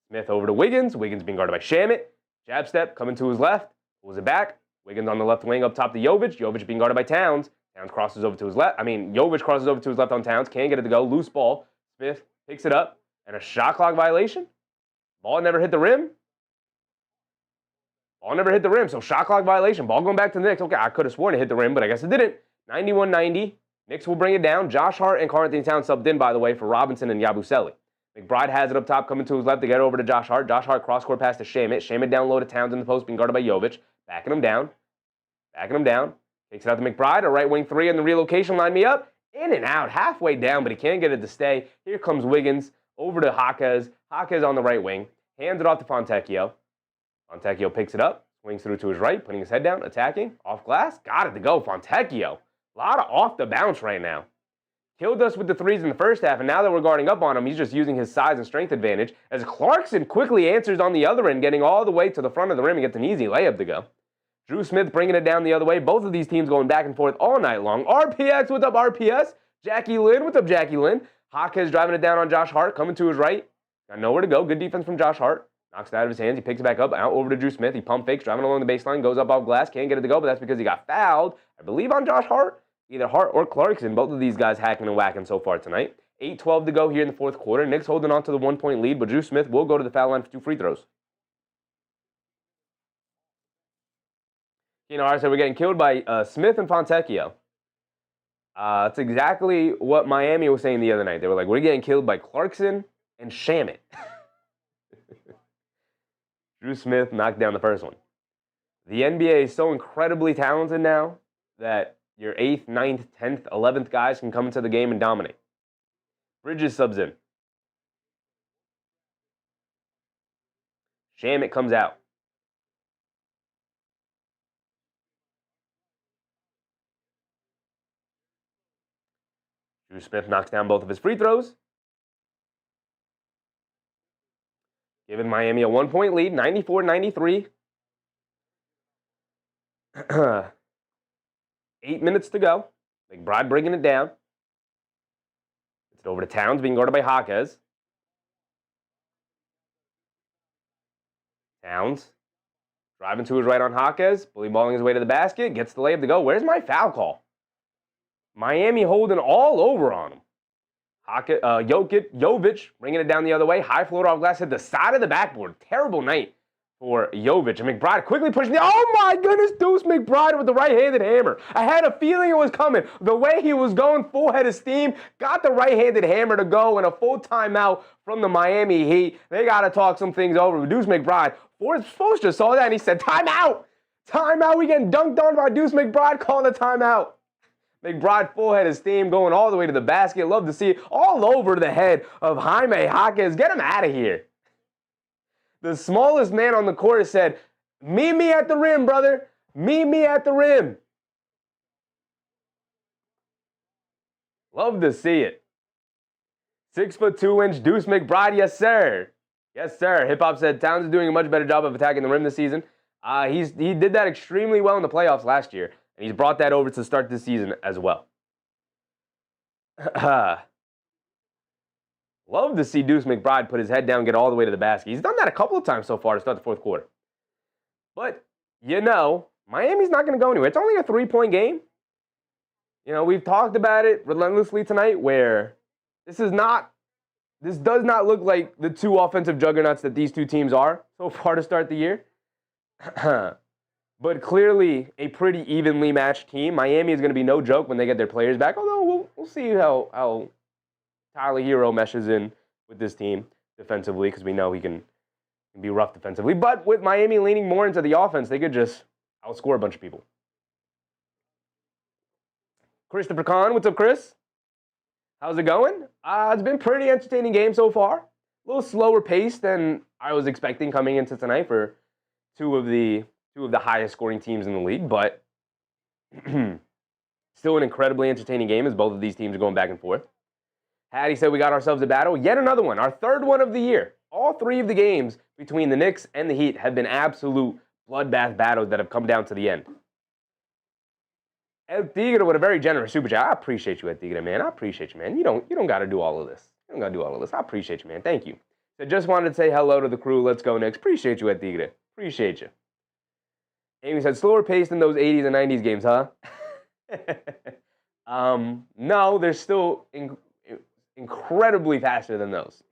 Smith over to Wiggins. Wiggins being guarded by Shamit. Jab step, coming to his left. Pulls it back. Wiggins on the left wing up top to Jovic. Jovic being guarded by Towns. Towns crosses over to his left. Jovic crosses over to his left on Towns. Can't get it to go. Loose ball. Smith picks it up. And a shot clock violation. Ball never hit the rim. Ball never hit the rim, so shot clock violation. Ball going back to the Knicks. Okay, I could have sworn it hit the rim, but I guess it didn't. 91-90. Knicks will bring it down. Josh Hart and Karl-Anthony Towns subbed in, by the way, for Robinson and Yabusele. McBride has it up top, coming to his left to get over to Josh Hart. Josh Hart cross-court pass to Shamit. Shamit down low to Towns in the post, being guarded by Jovic. Backing him down. Backing him down. Takes it out to McBride. A right wing three on the relocation. Line me up. In and out. Halfway down, but he can't get it to stay. Here comes Wiggins. Over to Jaquez. Jaquez on the right wing. Hands it off to Fontecchio. Fontecchio picks it up. Swings through to his right. Putting his head down. Attacking. Off glass. Got it to go. Fontecchio. A lot of off the bounce right now. Killed us with the threes in the first half, and now that we're guarding up on him, he's just using his size and strength advantage, as Clarkson quickly answers on the other end, getting all the way to the front of the rim and gets an easy layup to go. Drew Smith bringing it down the other way. Both of these teams going back and forth all night long. RPX, what's up, RPS? Jackie Lynn, what's up, Jackie Lynn? Jaquez driving it down on Josh Hart, coming to his right. Got nowhere to go. Good defense from Josh Hart. Knocks it out of his hands. He picks it back up, out over to Drew Smith. He pump fakes, driving along the baseline, goes up off glass. Can't get it to go, but that's because he got fouled, I believe, on Josh Hart. Either Hart or Clarkson. Both of these guys hacking and whacking so far tonight. 8:12 to go here in the fourth quarter. Knicks holding on to the 1-point lead, but Drew Smith will go to the foul line for 2 free throws. I said we're getting killed by Smith and Fontecchio. That's exactly what Miami was saying the other night. They were like, we're getting killed by Clarkson and Shamit. Drew Smith knocked down the first one. The NBA is so incredibly talented now that your 8th, 9th, 10th, 11th guys can come into the game and dominate. Bridges subs in. Shamit comes out. Drew Smith knocks down both of his free throws. Giving Miami a 1-point lead, 94-93. 8 minutes to go. McBride bringing it down. It's over to Towns, being guarded by Jaquez. Towns driving to his right on Jaquez, bully balling his way to the basket, gets the layup to go. Where's my foul call? Miami holding all over on him. Jovic bringing it down the other way. High floater off glass, hit the side of the backboard. Terrible night for Jovic. And McBride quickly pushing oh my goodness, Deuce McBride with the right-handed hammer. I had a feeling it was coming. The way he was going full head of steam, got the right-handed hammer to go, and a full timeout from the Miami Heat. They got to talk some things over. Deuce McBride, Foster saw that and he said, timeout! Timeout, we getting dunked on by Deuce McBride, calling a timeout. McBride full head of steam, going all the way to the basket. Love to see it all over the head of Jaime Jaquez. Get him out of here. The smallest man on the court said, meet me at the rim, brother. Meet me at the rim. Love to see it. 6'2" Deuce McBride, yes, sir. Yes, sir. Hip Hop said Towns is doing a much better job of attacking the rim this season. He did that extremely well in the playoffs last year. And he's brought that over to start this season as well. Love to see Deuce McBride put his head down and get all the way to the basket. He's done that a couple of times so far to start the fourth quarter. But, Miami's not going to go anywhere. It's only a 3-point game. We've talked about it relentlessly tonight where this does not look like the two offensive juggernauts that these two teams are so far to start the year. But clearly a pretty evenly matched team. Miami is going to be no joke when they get their players back, although we'll see how Tyler Hero meshes in with this team defensively, because we know he can be rough defensively. But with Miami leaning more into the offense, they could just outscore a bunch of people. Christopher Kahn, what's up, Chris? How's it going? It's been a pretty entertaining game so far. A little slower pace than I was expecting coming into tonight for two of the highest scoring teams in the league, but Still an incredibly entertaining game as both of these teams are going back and forth. Hattie said we got ourselves a battle. Yet another one, our third one of the year. All three of the games between the Knicks and the Heat have been absolute bloodbath battles that have come down to the end. Ed Tigre with a very generous super chat. I appreciate you, Ed Tigre, man. I appreciate you, man. You don't got to do all of this. You don't got to do all of this. I appreciate you, man. Thank you. So just wanted to say hello to the crew. Let's go, Knicks. Appreciate you, Ed Tigre. Appreciate you. Amy said, slower pace than those 80s and 90s games, huh? No, they're still incredibly faster than those.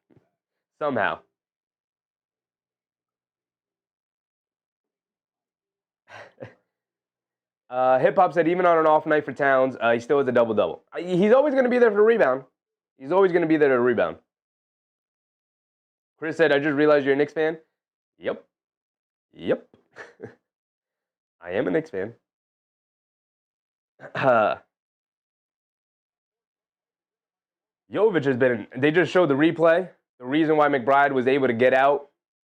Somehow. Hip Hop said, even on an off night for Towns, he still has a double-double. He's always going to be there for the rebound. He's always going to be there to rebound. Chris said, I just realized you're a Knicks fan. Yep. Yep. I am a Knicks fan. Jovic has been, they just showed the replay. The reason why McBride was able to get out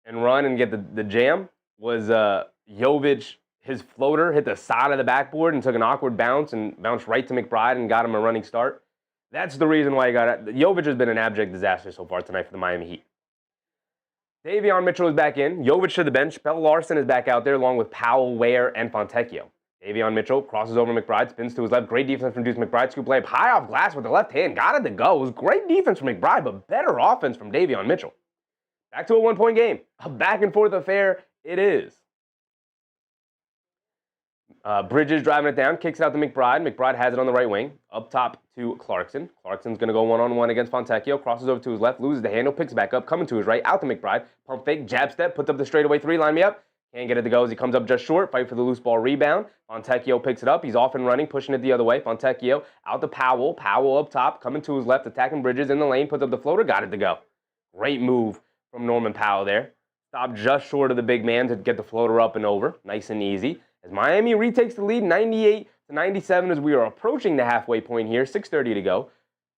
and run and get the jam was Jovic, his floater hit the side of the backboard and took an awkward bounce and bounced right to McBride and got him a running start. That's the reason why he got it. Jovic has been an abject disaster so far tonight for the Miami Heat. Davion Mitchell is back in. Jovic to the bench. Pelle Larsson is back out there along with Powell, Ware, and Fontecchio. Davion Mitchell crosses over McBride, spins to his left. Great defense from Deuce McBride. Scoop layup high off glass with the left hand. Got it to go. It was great defense from McBride, but better offense from Davion Mitchell. Back to a one-point game. A back-and-forth affair it is. Bridges driving it down, kicks it out to McBride. McBride has it on the right wing. Up top to Clarkson. Clarkson's going to go one-on-one against Fontecchio. Crosses over to his left, loses the handle, picks back up, coming to his right, out to McBride. Pump fake, jab step, puts up the straightaway three, line me up. Can't get it to go as he comes up just short. Fight for the loose ball rebound. Fontecchio picks it up. He's off and running, pushing it the other way. Fontecchio out to Powell. Powell up top, coming to his left, attacking Bridges in the lane, puts up the floater, got it to go. Great move from Norman Powell there. Stopped just short of the big man to get the floater up and over. Nice and easy. As Miami retakes the lead, 98-97 as we are approaching the halfway point here. 6:30 to go.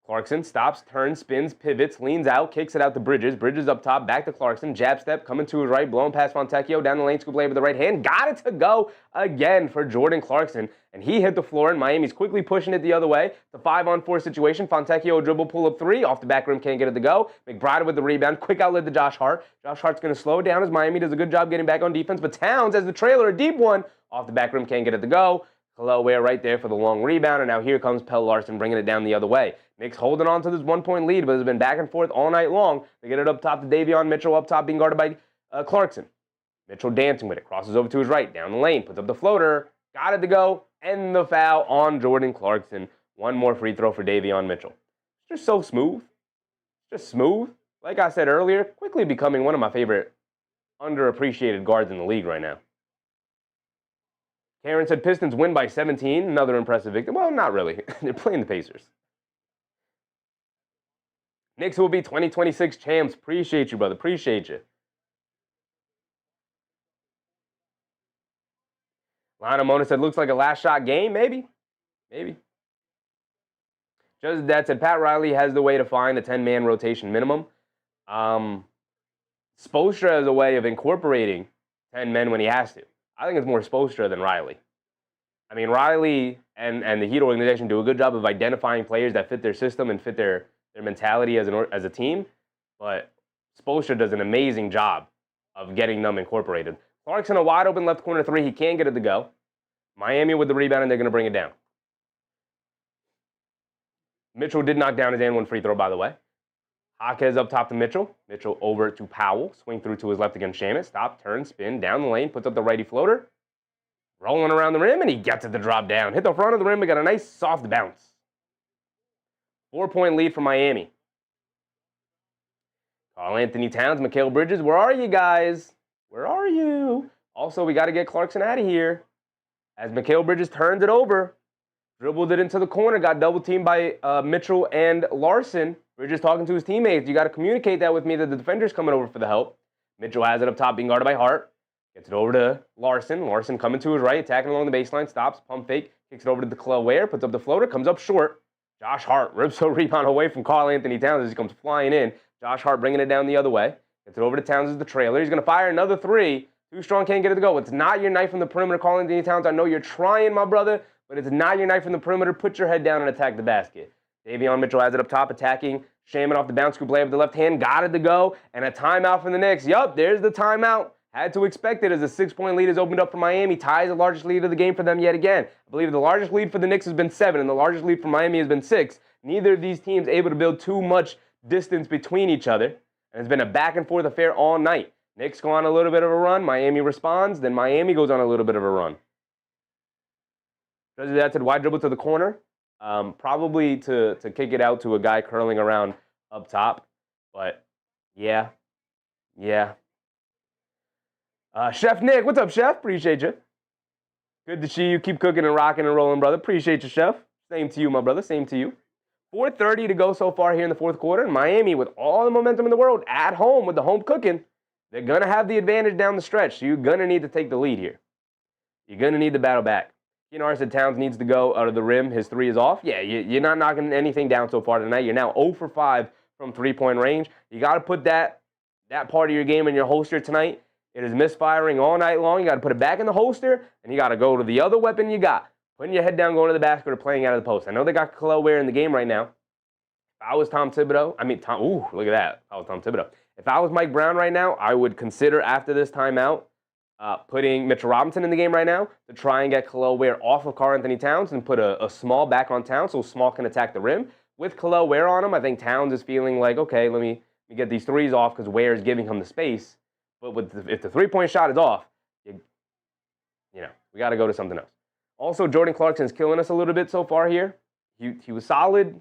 Clarkson stops, turns, spins, pivots, leans out, kicks it out to Bridges. Bridges up top, back to Clarkson. Jab step, coming to his right, blowing past Fontecchio. Down the lane, scoop layup with the right hand. Got it to go again for Jordan Clarkson. And he hit the floor, and Miami's quickly pushing it the other way. The 5-on-4 situation. Fontecchio dribble, pull up three. Off the back rim, can't get it to go. McBride with the rebound. Quick outlet to Josh Hart. Josh Hart's going to slow it down as Miami does a good job getting back on defense. But Towns, as the trailer, a deep one. Off the back rim, can't get it to go. Hello, Ware right there for the long rebound. And now here comes Pelle Larsson bringing it down the other way. Knicks holding on to this one-point lead, but it's been back and forth all night long. They get it up top to Davion Mitchell, up top being guarded by Clarkson. Mitchell dancing with it. Crosses over to his right, down the lane, puts up the floater. Got it to go. And the foul on Jordan Clarkson. One more free throw for Davion Mitchell. Just so smooth. Just smooth. Like I said earlier, quickly becoming one of my favorite underappreciated guards in the league right now. Karen said Pistons win by 17. Another impressive victory. Well, not really. They're playing the Pacers. Knicks will be 2026 champs. Appreciate you, brother. Appreciate you. Lionel Mona said, looks like a last shot game. Maybe. Maybe. Just that said, Pat Riley has the way to find a 10-man rotation minimum. Spoelstra has a way of incorporating 10 men when he has to. I think it's more Spoelstra than Riley. I mean, Riley and the Heat organization do a good job of identifying players that fit their system and fit their mentality as a team. But Spoelstra does an amazing job of getting them incorporated. Clarkson, a wide open left corner three. He can't get it to go. Miami with the rebound, and they're going to bring it down. Mitchell did knock down his and one free throw, by the way. Jaquez up top to Mitchell. Mitchell over to Powell. Swing through to his left against Shamet. Stop, turn, spin, down the lane. Puts up the righty floater. Rolling around the rim, and he gets it to drop down. Hit the front of the rim. We got a nice soft bounce. 4-point lead for Miami. Karl-Anthony Towns, Mikal Bridges. Where are you guys? Where are you? Also, we got to get Clarkson out of here. As Mikal Bridges turns it over. Dribbled it into the corner. Got double teamed by Mitchell and Larsson. Bridges talking to his teammates. You got to communicate that with me that the defender's coming over for the help. Mitchell has it up top, being guarded by Hart. Gets it over to Larsson. Larsson coming to his right, attacking along the baseline. Stops, pump fake, kicks it over to the Ware, puts up the floater, comes up short. Josh Hart rips a rebound away from Karl-Anthony Towns as he comes flying in. Josh Hart bringing it down the other way. Gets it over to Towns as the trailer. He's going to fire another three. Too strong, can't get it to go. It's not your night from the perimeter, Karl-Anthony Towns. I know you're trying, my brother, but it's not your night from the perimeter. Put your head down and attack the basket. Davion Mitchell has it up top, attacking. Shaman off the bounce, scoop layup with the left hand, got it to go, and a timeout from the Knicks. Yup, there's the timeout. Had to expect it as a 6-point lead is opened up for Miami. Ties the largest lead of the game for them yet again. I believe the largest lead for the Knicks has been 7, and the largest lead for Miami has been 6. Neither of these teams able to build too much distance between each other, and it's been a back-and-forth affair all night. Knicks go on a little bit of a run. Miami responds. Then Miami goes on a little bit of a run. Does that to the wide dribble to the corner. Probably to kick it out to a guy curling around up top. But, yeah. Chef Nick, what's up, Chef? Appreciate you. Good to see you. Keep cooking and rocking and rolling, brother. Appreciate you, Chef. Same to you, my brother. Same to you. 4:30 to go so far here in the fourth quarter. And Miami, with all the momentum in the world, at home with the home cooking, they're going to have the advantage down the stretch. So you're going to need to take the lead here. You're going to need to battle back. Hart said Towns needs to go out of the rim. His 3 is off. Yeah, you're not knocking anything down so far tonight. You're now 0 for 5 from three-point range. You got to put that part of your game in your holster tonight. It is misfiring all night long. You got to put it back in the holster, and you got to go to the other weapon you got. Putting your head down, going to the basket, or playing out of the post. I know they got Kelowna Ware in the game right now. If I was Tom Thibodeau, look at that. If I was Tom Thibodeau. If I was Mike Brown right now, I would consider after this timeout putting Mitchell Robinson in the game right now to try and get Kelowna Ware off of Karl-Anthony Towns and put a Small back on Towns so Small can attack the rim. With Kelowna Ware on him, I think Towns is feeling like, okay, let me get these 3s off because Ware is giving him the space. But if the 3-point shot is off, we got to go to something else. Also, Jordan Clarkson's killing us a little bit so far here. He was solid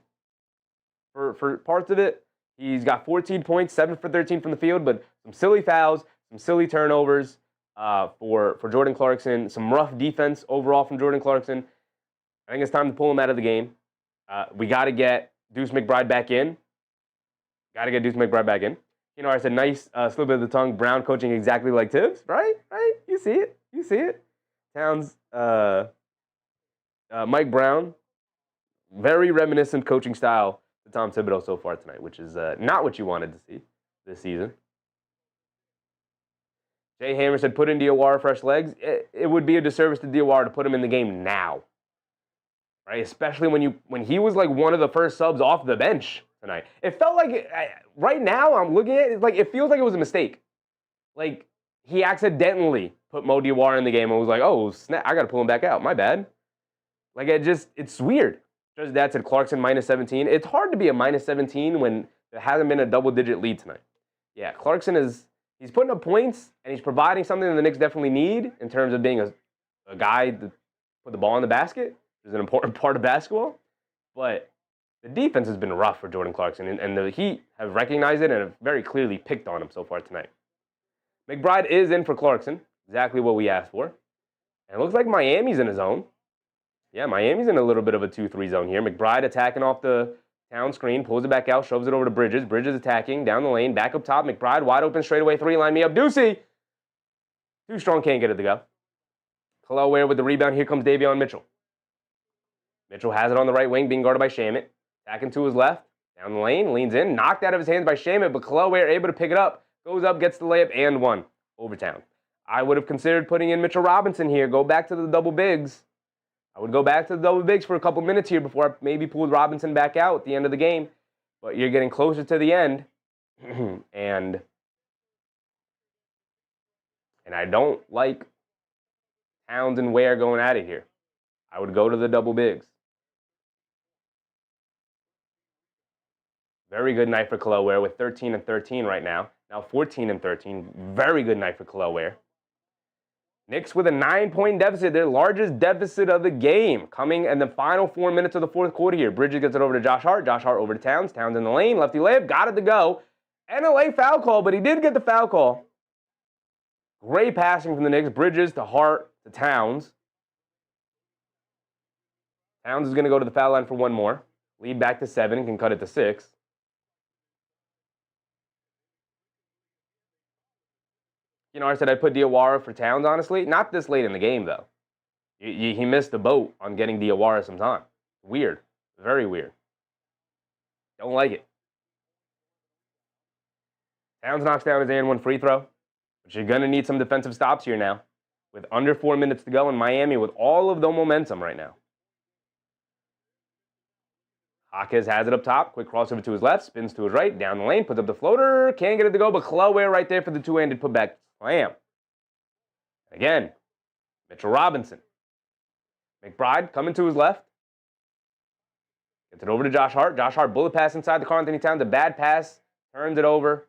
for parts of it. He's got 14 points, 7 for 13 from the field, but some silly fouls, some silly turnovers for Jordan Clarkson, some rough defense overall from Jordan Clarkson. I think it's time to pull him out of the game. We got to get Deuce McBride back in. I said nice slip of the tongue. Brown coaching exactly like Tibbs, right? You see it. Towns, Mike Brown, very reminiscent coaching style to Tom Thibodeau so far tonight, which is not what you wanted to see this season. Jay Hammer said, put in Diawara fresh legs. It would be a disservice to Diawara to put him in the game now, right? Especially when he was like one of the first subs off the bench tonight. It felt like, right now I'm looking at it, like it feels like it was a mistake. Like he accidentally put Mo Diawara in the game and was like, oh, snap, I got to pull him back out. My bad. Like it's weird. Just that said Clarkson minus 17. It's hard to be a minus 17 when there hasn't been a double-digit lead tonight. Yeah, Clarkson he's putting up points, and he's providing something that the Knicks definitely need in terms of being a guy to put the ball in the basket, which is an important part of basketball. But the defense has been rough for Jordan Clarkson, and the Heat have recognized it and have very clearly picked on him so far tonight. McBride is in for Clarkson, exactly what we asked for. And it looks like Miami's in a zone. Yeah, Miami's in a little bit of a 2-3 zone here. McBride attacking off the Town screen, pulls it back out, shoves it over to Bridges. Bridges attacking, down the lane, back up top. McBride wide open straightaway 3, line me up. Deucey! Too strong, can't get it to go. Kelowna Ware with the rebound. Here comes Davion Mitchell. Mitchell has it on the right wing, being guarded by Shaman. Attacking to his left, down the lane, leans in, knocked out of his hands by Shaman, but Kelowna Ware able to pick it up, goes up, gets the layup, and 1 over Town. I would have considered putting in Mitchell Robinson here, go back to the double bigs. I would go back to the double bigs for a couple minutes here before I maybe pulled Robinson back out at the end of the game. But you're getting closer to the end, and I don't like Towns and Ware going at it here. I would go to the double bigs. Very good night for Kelowna Ware with 13 and 13 right now. Now 14 and 13. Very good night for Kelowna Ware. Knicks with a 9-point deficit, their largest deficit of the game, coming in the final 4 minutes of the fourth quarter here. Bridges gets it over to Josh Hart. Josh Hart over to Towns. Towns in the lane. Lefty layup. Got it to go. And a late foul call, but he did get the foul call. Great passing from the Knicks. Bridges to Hart to Towns. Towns is going to go to the foul line for 1 more. Lead back to 7. Can cut it to 6. I said I'd put Diawara for Towns, honestly. Not this late in the game, though. He missed the boat on getting Diawara some time. Weird. Very weird. Don't like it. Towns knocks down his and 1 free throw. But you're going to need some defensive stops here now. With under 4 minutes to go in Miami with all of the momentum right now. Hawkins has it up top. Quick crossover to his left. Spins to his right. Down the lane. Puts up the floater. Can't get it to go, but Chloe right there for the two-handed putback slam. Again, Mitchell Robinson. McBride coming to his left. Gets it over to Josh Hart. Josh Hart bullet pass inside the Karl-Anthony Towns. A bad pass. Turns it over.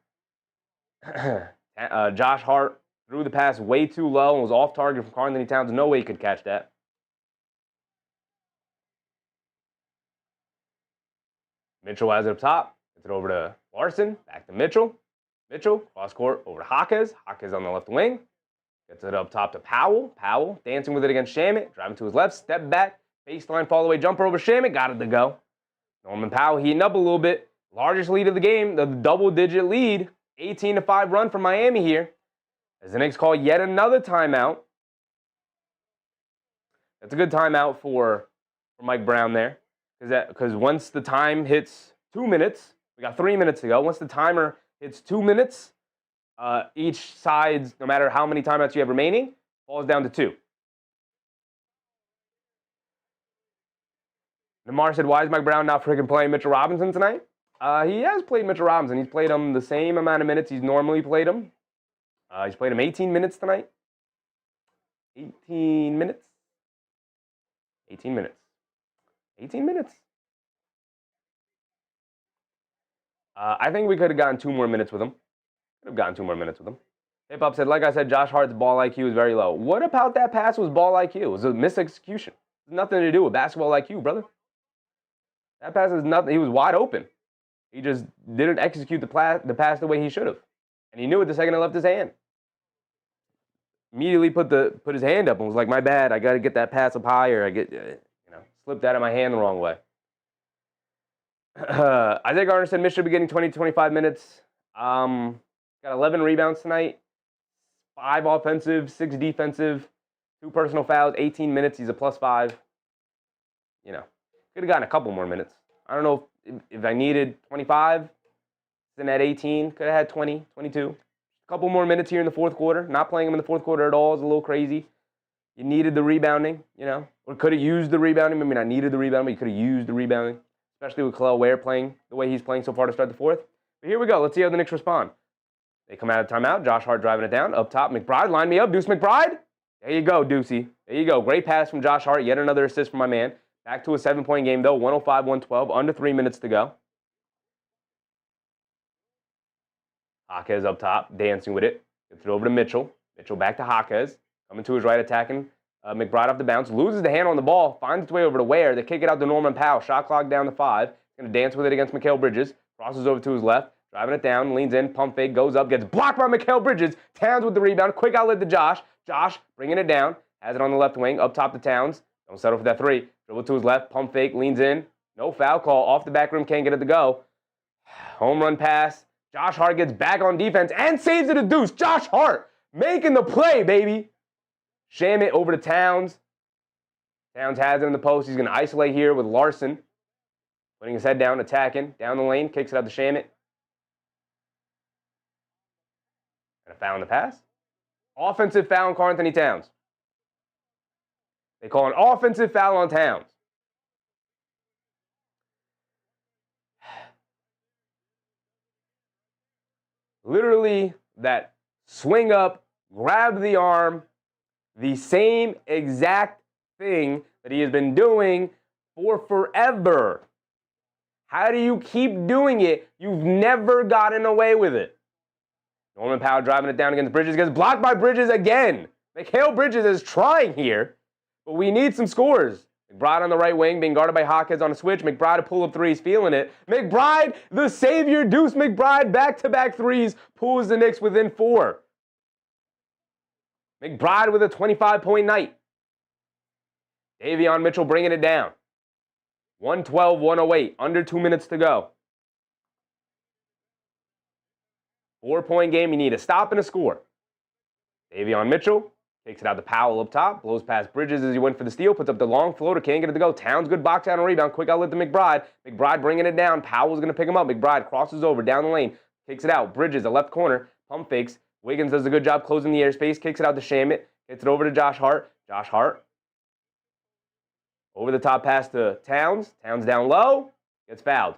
Josh Hart threw the pass way too low and was off target from Karl-Anthony Towns. No way he could catch that. Mitchell has it up top. Gets it over to Larson. Back to Mitchell. Mitchell, cross court over to Hawkins. Hawkins on the left wing. Gets it up top to Powell. Powell dancing with it against Shamit. Driving to his left. Step back. Baseline fall away jumper over Shamit. Got it to go. Norman Powell heating up a little bit. Largest lead of the game. The double-digit lead. 18-5 run for Miami here. As the Knicks call yet another timeout. That's a good timeout for Mike Brown there. Because once the time hits 2 minutes, we got 3 minutes to go. Once the timer hits 2 minutes, each side's, no matter how many timeouts you have remaining, falls down to 2. Namar said, why is Mike Brown not freaking playing Mitchell Robinson tonight? He has played Mitchell Robinson. He's played him the same amount of minutes he's normally played him. He's played him 18 minutes tonight. 18 minutes. 18 minutes. 18 minutes. I think we could have gotten 2 more minutes with him. Hip-Hop said, like I said, Josh Hart's ball IQ is very low. What about that pass was ball IQ? It was a misexecution. It's nothing to do with basketball IQ, brother. That pass is nothing. He was wide open. He just didn't execute the pass the way he should have. And he knew it the second it left his hand. Immediately put his hand up and was like, my bad, I got to get that pass up higher. Slipped out of my hand the wrong way. Isaiah Garner said Mitch should be getting 20 to 25 minutes. Got 11 rebounds tonight. 5 offensive, 6 defensive, 2 personal fouls, 18 minutes. He's a +5. Could have gotten a couple more minutes. I don't know if I needed 25, then at 18, could have had 20, 22. A couple more minutes here in the fourth quarter. Not playing him in the fourth quarter at all is a little crazy. You needed the rebounding, or could have used the rebounding. I mean, I needed the rebounding, but you could have used the rebounding, especially with Kel'el Ware playing the way he's playing so far to start the fourth. But here we go. Let's see how the Knicks respond. They come out of timeout. Josh Hart driving it down. Up top, McBride. Line me up. Deuce McBride. There you go, Deucey. There you go. Great pass from Josh Hart. Yet another assist from my man. Back to a 7-point game, though. 105-112. Under 3 minutes to go. Hawkins up top. Dancing with it. Gets it over to Mitchell. Mitchell back to Hawkins. Coming to his right, attacking. McBride off the bounce. Loses the hand on the ball. Finds its way over to Ware. They kick it out to Norman Powell. Shot clock down to 5. Going to dance with it against Mikal Bridges. Crosses over to his left. Driving it down. Leans in. Pump fake. Goes up. Gets blocked by Mikal Bridges. Towns with the rebound. Quick outlet to Josh. Josh bringing it down. Has it on the left wing. Up top to Towns. Don't settle for that 3. Dribble to his left. Pump fake. Leans in. No foul call. Off the back rim. Can't get it to go. Home run pass. Josh Hart gets back on defense and saves it to Deuce. Josh Hart making the play, baby. Shamit over to Towns. Towns has it in the post. He's going to isolate here with Larson. Putting his head down, attacking. Down the lane. Kicks it out to Shamit. And a foul on the pass. Offensive foul on Karl-Anthony Towns. They call an offensive foul on Towns. Literally, that swing up, grab the arm, the same exact thing that he has been doing for forever. How do you keep doing it? You've never gotten away with it. Norman Powell driving it down against Bridges. Gets blocked by Bridges again. Mikal Bridges is trying here, but we need some scores. McBride on the right wing, being guarded by Hawkins on a switch. McBride a pull-up 3, he's feeling it. McBride, the savior, Deuce McBride, back-to-back 3s, pulls the Knicks within 4. McBride with a 25-point night. Davion Mitchell bringing it down. 112-108, under 2 minutes to go. 4-point game, you need a stop and a score. Davion Mitchell takes it out to Powell up top, blows past Bridges as he went for the steal, puts up the long floater, can't get it to go. Towns good box out and rebound, quick outlet to McBride. McBride bringing it down, Powell's going to pick him up. McBride crosses over, down the lane, kicks it out. Bridges, the left corner, pump fakes. Wiggins does a good job closing the airspace, kicks it out to Shamit, gets it over to Josh Hart. Josh Hart. Over the top pass to Towns. Towns down low. Gets fouled.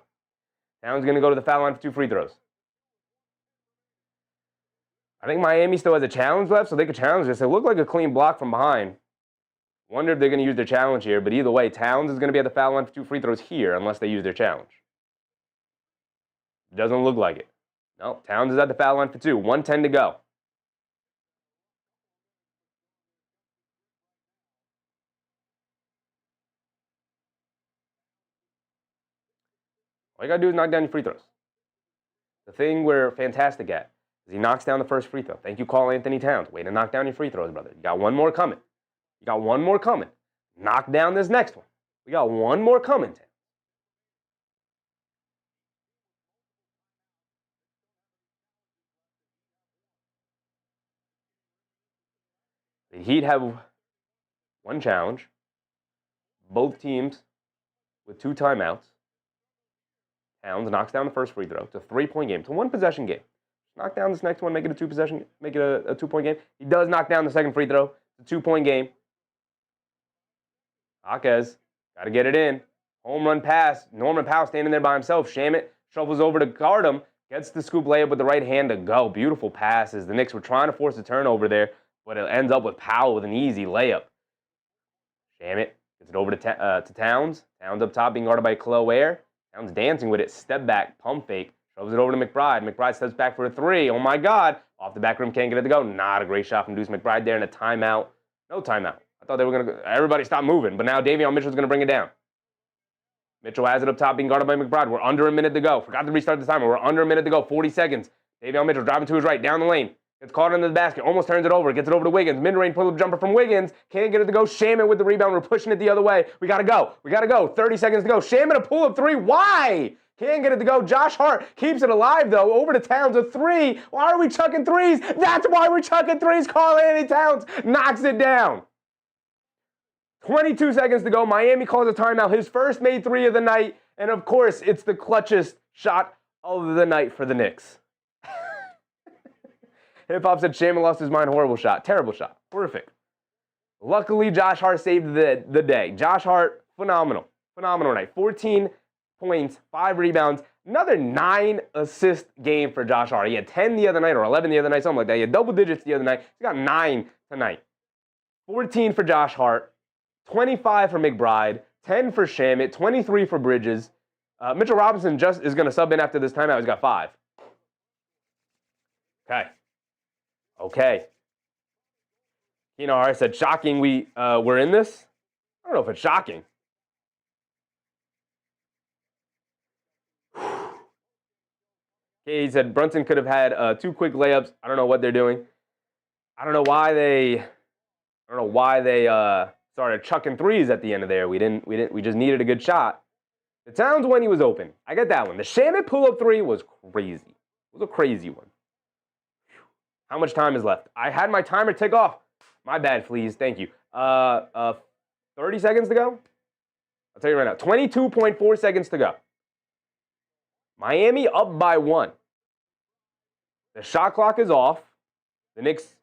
Towns going to go to the foul line for 2 free throws. I think Miami still has a challenge left, so they could challenge this. It looked like a clean block from behind. Wonder if they're going to use their challenge here, but either way, Towns is going to be at the foul line for 2 free throws here unless they use their challenge. Doesn't look like it. No, Towns is at the foul line for 2. 1:10 to go. All you got to do is knock down your free throws. The thing we're fantastic at is he knocks down the first free throw. Thank you, Karl Anthony Towns. Way to knock down your free throws, brother. You got one more coming. You got one more coming. Knock down this next one. We got one more coming, Towns. The Heat have one challenge. Both teams with 2 timeouts. Towns knocks down the first free throw. It's a 3-point game. It's a 1-possession game. Knock down this next one, make it a 2-possession, make it a 2-point game. He does knock down the second free throw. It's a 2-point game. Jaquez, got to get it in. Home run pass. Norman Powell standing there by himself. Shamit shuffles over to guard him. Gets the scoop layup with the right hand to go. Beautiful passes. The Knicks were trying to force a turnover there, but it ends up with Powell with an easy layup. Shamit gets it over to Towns. Towns up top being guarded by Chloe. Towns dancing with it. Step back. Pump fake. Shoves it over to McBride. McBride steps back for a 3. Oh, my God. Off the back rim. Can't get it to go. Not a great shot from Deuce McBride there in a timeout. No timeout. I thought they were going to go. Everybody stopped moving. But now Davion Mitchell's going to bring it down. Mitchell has it up top being guarded by McBride. We're under a minute to go. Forgot to restart the timer. We're under a minute to go. 40 seconds. Davion Mitchell driving to his right. Down the lane. Gets caught under the basket. Almost turns it over. Gets it over to Wiggins. Mid-range pull-up jumper from Wiggins. Can't get it to go. Shaman with the rebound. We're pushing it the other way. We got to go. We got to go. 30 seconds to go. Shaman a pull-up 3. Why? Can't get it to go. Josh Hart keeps it alive, though. Over to Towns, a 3. Why are we chucking 3s? That's why we're chucking 3s. Karl Anthony Towns knocks it down. 22 seconds to go. Miami calls a timeout. His first made 3 of the night. And, of course, it's the clutchest shot of the night for the Knicks. Hip-Hop said Shaman lost his mind. Horrible shot. Terrible shot. Horrific. Luckily, Josh Hart saved the day. Josh Hart, phenomenal. Phenomenal night. 14 points, 5 rebounds, another 9-assist game for Josh Hart. He had 10 the other night or 11 the other night, something like that. He had double digits the other night. He's got 9 tonight. 14 for Josh Hart, 25 for McBride, 10 for Shamit, 23 for Bridges. Mitchell Robinson just is going to sub in after this timeout. He's got 5. Okay. Hart said, shocking we're in this. I don't know if it's shocking. Okay, he said Brunson could have had 2 quick layups. I don't know what they're doing. I don't know why they started chucking 3s at the end of there. We just needed a good shot. The Towns when he was open. I got that one. The Shamit pull-up 3 was crazy. It was a crazy one. How much time is left? I had my timer tick off. My bad, please. Thank you. 30 seconds to go? I'll tell you right now. 22.4 seconds to go. Miami up by 1. The shot clock is off. The Knicks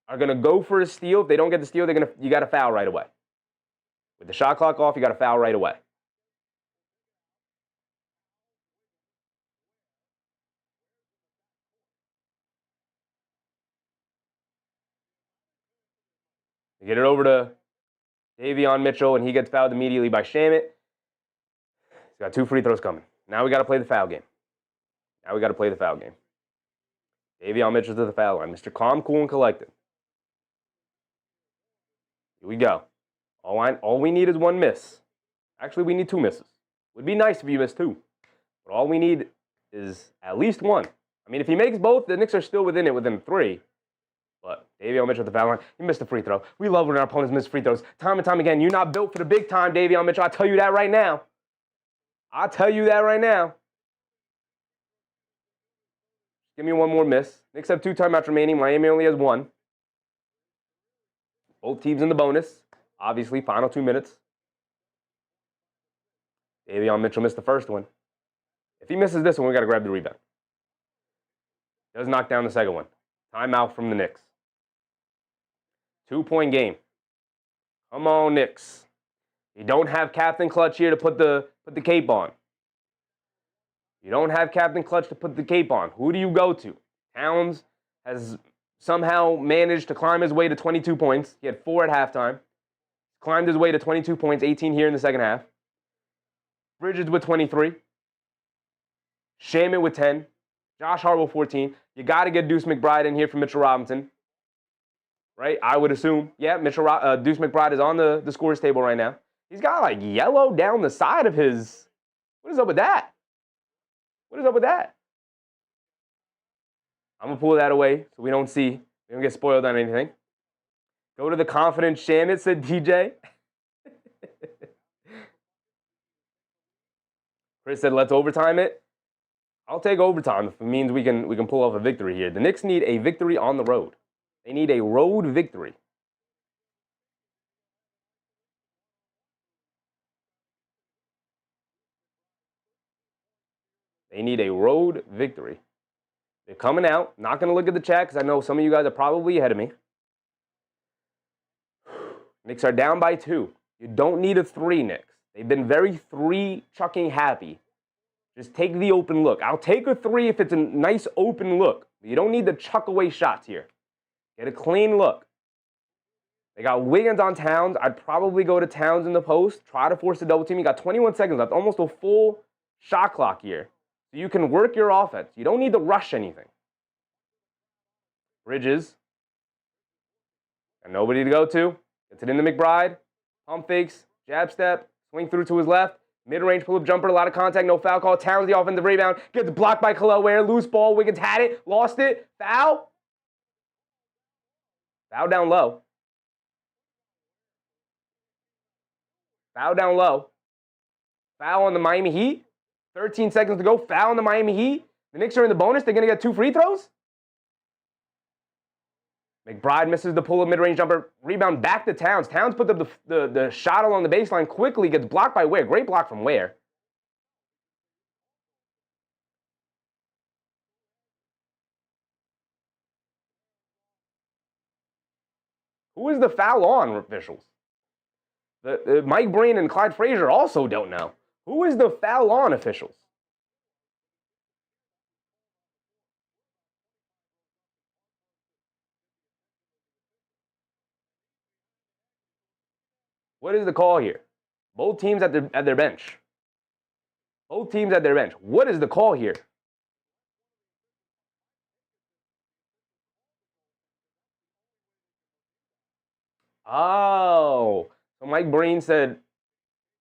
are going to go for a steal. If they don't get the steal, you got to foul right away. With the shot clock off, you got to foul right away. You get it over to Davion Mitchell, and he gets fouled immediately by Shamit. He's got 2 free throws coming. Now we got to play the foul game. Davion Mitchell to the foul line. Mr. Calm, cool, and collected. Here we go. All we need is 1 miss. Actually, we need 2 misses. Would be nice if you missed 2. But all we need is at least 1. I mean, if he makes both, the Knicks are still within 3. But Davion Mitchell at the foul line, he missed a free throw. We love when our opponents miss free throws. Time and time again, you're not built for the big time, Davion Mitchell. I'll tell you that right now. Give me 1 more miss. Knicks have 2 timeouts remaining. Miami only has 1. Both teams in the bonus. Obviously, final 2 minutes. Davion Mitchell missed the first one. If he misses this one, we got to grab the rebound. Does knock down the second one. Timeout from the Knicks. 2-point game. Come on, Knicks. You don't have Captain Clutch here to put the cape on. You don't have Captain Clutch to put the cape on. Who do you go to? Towns has somehow managed to climb his way to 22 points. He had 4 at halftime. Climbed his way to 22 points, 18 here in the second half. Bridges with 23. Shaman with 10. Josh Hart with 14. You got to get Deuce McBride in here for Mitchell Robinson. Right? I would assume. Yeah, Deuce McBride is on the scores table right now. He's got like yellow down the side of his... What is up with that? What is up with that? I'm going to pull that away so we don't get spoiled on anything. Go to the confident Shannon, said DJ. Chris said, let's overtime it. I'll take overtime if it means we can pull off a victory here. The Knicks need a victory on the road. They need a road victory. They need a road victory. They're coming out. Not going to look at the chat because I know some of you guys are probably ahead of me. Knicks are down by 2. You don't need a 3, Knicks. They've been very 3-chucking happy. Just take the open look. I'll take a 3 if it's a nice open look. You don't need to chuck away shots here. Get a clean look. They got Wiggins on Towns. I'd probably go to Towns in the post. Try to force a double team. You got 21 seconds left. Almost a full shot clock here. So you can work your offense. You don't need to rush anything. Bridges. And nobody to go to. Gets it into McBride. Pump fakes. Jab step. Swing through to his left. Mid-range pull-up jumper. A lot of contact. No foul call. Towns the offensive rebound. Gets blocked by Kel'el Ware. Loose ball. Wiggins had it. Lost it. Foul. Foul down low. Foul down low. Foul on the Miami Heat. 13 seconds to go. Foul on the Miami Heat. The Knicks are in the bonus. They're going to get 2 free throws. McBride misses the pull-up mid-range jumper. Rebound back to Towns. Towns puts up the shot along the baseline quickly. Gets blocked by Ware. Great block from Ware. Who is the foul on, officials? Mike Breen and Clyde Frazier also don't know. Who is the foul on, officials? What is the call here? Both teams at their bench. Both teams at their bench. What is the call here? Oh, so Mike Breen said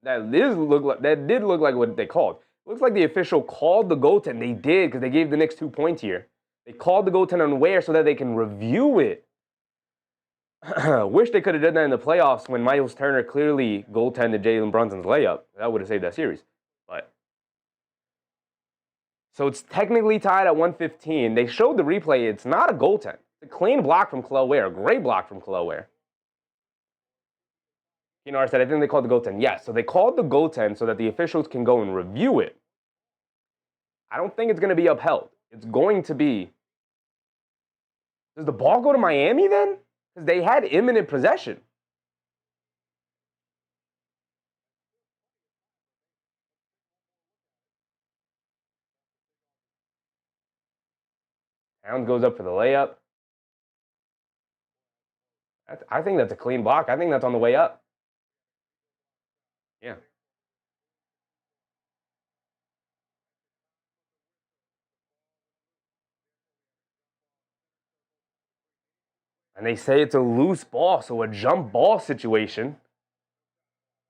that did look like what they called. Looks like the official called the goaltend. They did because they gave the Knicks 2 points here. They called the goaltend on Ware so that they can review it. Wish they could have done that in the playoffs when Miles Turner clearly goaltended Jalen Brunson's layup. That would have saved that series. But so it's technically tied at 115. They showed the replay. It's not a goaltend. It's a clean block from Kel'el Ware. A great block from Kel'el Ware. Kinar said, I think they called the goaltend. Yes, so they called the goaltend so that the officials can go and review it. I don't think it's going to be upheld. It's going to be... Does the ball go to Miami then? Because they had imminent possession. Towns goes up for the layup. I think that's a clean block. I think that's on the way up. Yeah. And they say it's a loose ball, so a jump ball situation.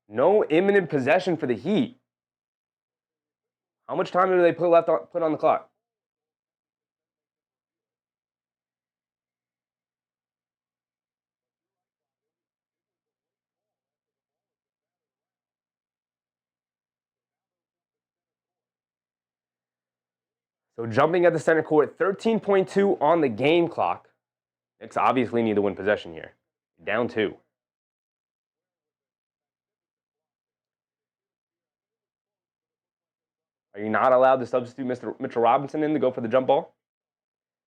No imminent possession for the Heat. How much time do they put on the clock? So jumping at the center court, 13.2 on the game clock. Knicks obviously need to win possession here. Down 2. Are you not allowed to substitute Mitchell Robinson in to go for the jump ball?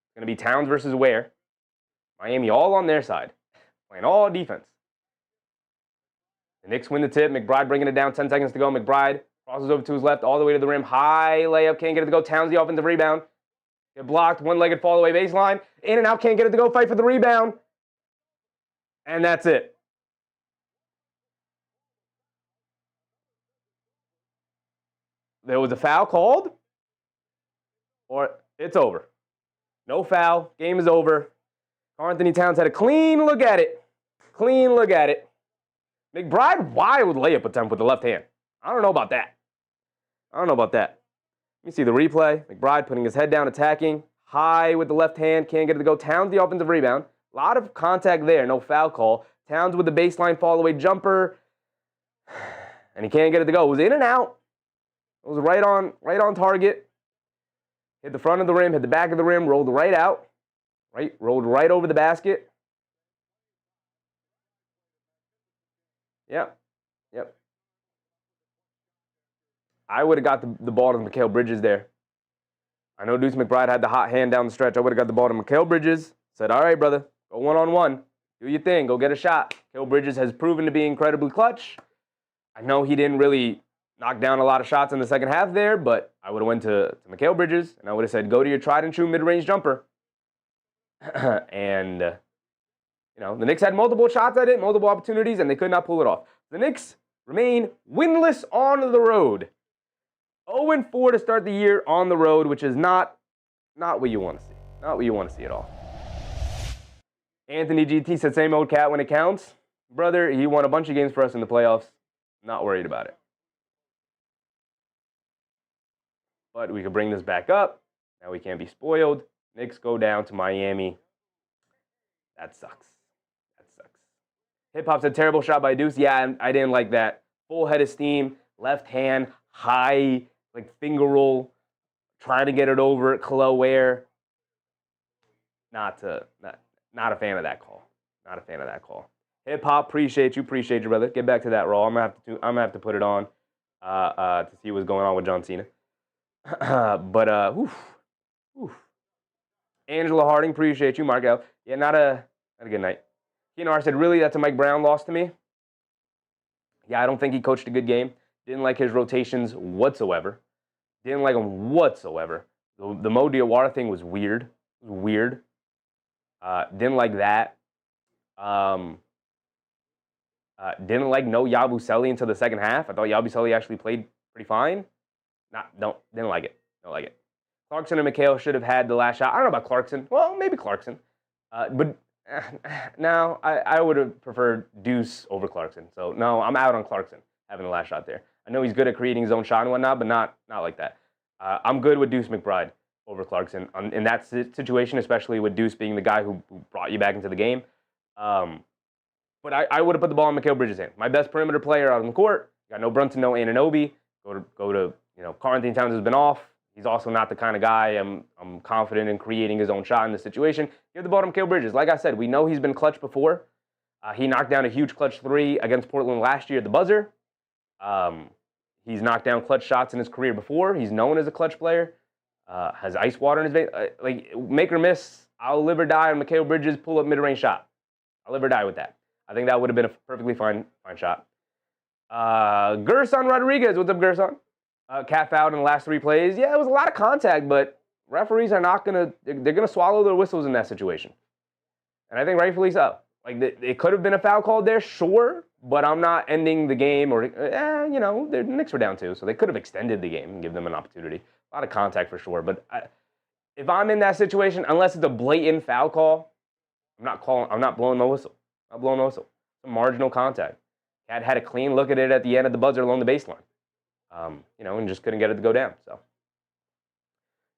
It's going to be Towns versus Ware. Miami all on their side. Playing all defense. The Knicks win the tip. McBride bringing it down. 10 seconds to go. McBride Crosses over to his left, all the way to the rim. High layup, can't get it to go. Towns the offensive rebound. Get blocked, one-legged fall-away baseline. In and out, can't get it to go. Fight for the rebound. And that's it. There was a foul called, or it's over. No foul. Game is over. Karl-Anthony Towns had a clean look at it. Clean look at it. McBride, wild layup attempt with the left hand. I don't know about that. Let me see the replay. McBride putting his head down, attacking. High with the left hand. Can't get it to go. Towns the offensive rebound. A lot of contact there. No foul call. Towns with the baseline fall-away jumper. And he can't get it to go. It was in and out. It was right on target. Hit the front of the rim, hit the back of the rim, rolled right out. Rolled right over the basket. Yep. I would have got the ball to Mikal Bridges there. I know Deuce McBride had the hot hand down the stretch. I would have got the ball to Mikal Bridges. Said, all right, brother, go one-on-one. Do your thing. Go get a shot. Mikal Bridges has proven to be incredibly clutch. I know he didn't really knock down a lot of shots in the second half there, but I would have went to Mikal Bridges, and I would have said, go to your tried-and-true mid-range jumper. And, the Knicks had multiple shots at it, multiple opportunities, and they could not pull it off. The Knicks remain winless on the road. 0-4 to start the year on the road, which is not what you want to see. Not what you want to see at all. Anthony GT said, same old cat when it counts. Brother, he won a bunch of games for us in the playoffs. Not worried about it. But we could bring this back up. Now we can't be spoiled. Knicks go down to Miami. That sucks. Hip Hop said, terrible shot by Deuce. Yeah, I didn't like that. Full head of steam, left hand, high, finger roll, trying to get it over Kalo Air. Not a fan of that call. Not a fan of that call. Hip Hop, appreciate you, brother. Get back to that Raw. I'm gonna have to put it on to see what's going on with John Cena. But Angela Harding, appreciate you, Mark L. Yeah, not a good night. Keenar said, really, that's a Mike Brown loss to me? Yeah, I don't think he coached a good game. Didn't like his rotations whatsoever. Didn't like him whatsoever. The Mo Diawara thing was weird. Didn't like that. Didn't like no Yabusele until the second half. I thought Yabusele actually played pretty fine. Didn't like it. Don't like it. Clarkson and Mikal should have had the last shot. I don't know about Clarkson. Well, maybe Clarkson. But no, I would have preferred Deuce over Clarkson. So, no, I'm out on Clarkson having the last shot there. I know he's good at creating his own shot and whatnot, but not like that. I'm good with Deuce McBride over Clarkson in that situation, especially with Deuce being the guy who brought you back into the game. But I would have put the ball in Mikal Bridges' hand. My best perimeter player out on the court. Got no Brunson, no Anunoby. Go to Karl-Anthony Towns has been off. He's also not the kind of guy I'm confident in creating his own shot in this situation. Give the ball to Mikal Bridges. Like I said, we know he's been clutch before. He knocked down a huge clutch three against Portland last year at the buzzer. He's knocked down clutch shots in his career before. He's known as a clutch player. Has ice water in his veins. Make or miss, I'll live or die on Mikal Bridges pull-up mid-range shot. I'll live or die with that. I think that would have been a perfectly fine shot. Gerson Rodriguez. What's up, Gerson? Cat fouled in the last three plays. Yeah, it was a lot of contact, but referees are not they're going to swallow their whistles in that situation. And I think rightfully so. It could have been a foul called there, sure, but I'm not ending the game the Knicks were down too, so they could have extended the game and give them an opportunity. A lot of contact for sure, but if I'm in that situation, unless it's a blatant foul call, I'm not blowing the whistle. I'm not blowing the whistle. Some marginal contact. Cat had a clean look at it at the end of the buzzer along the baseline. And just couldn't get it to go down. So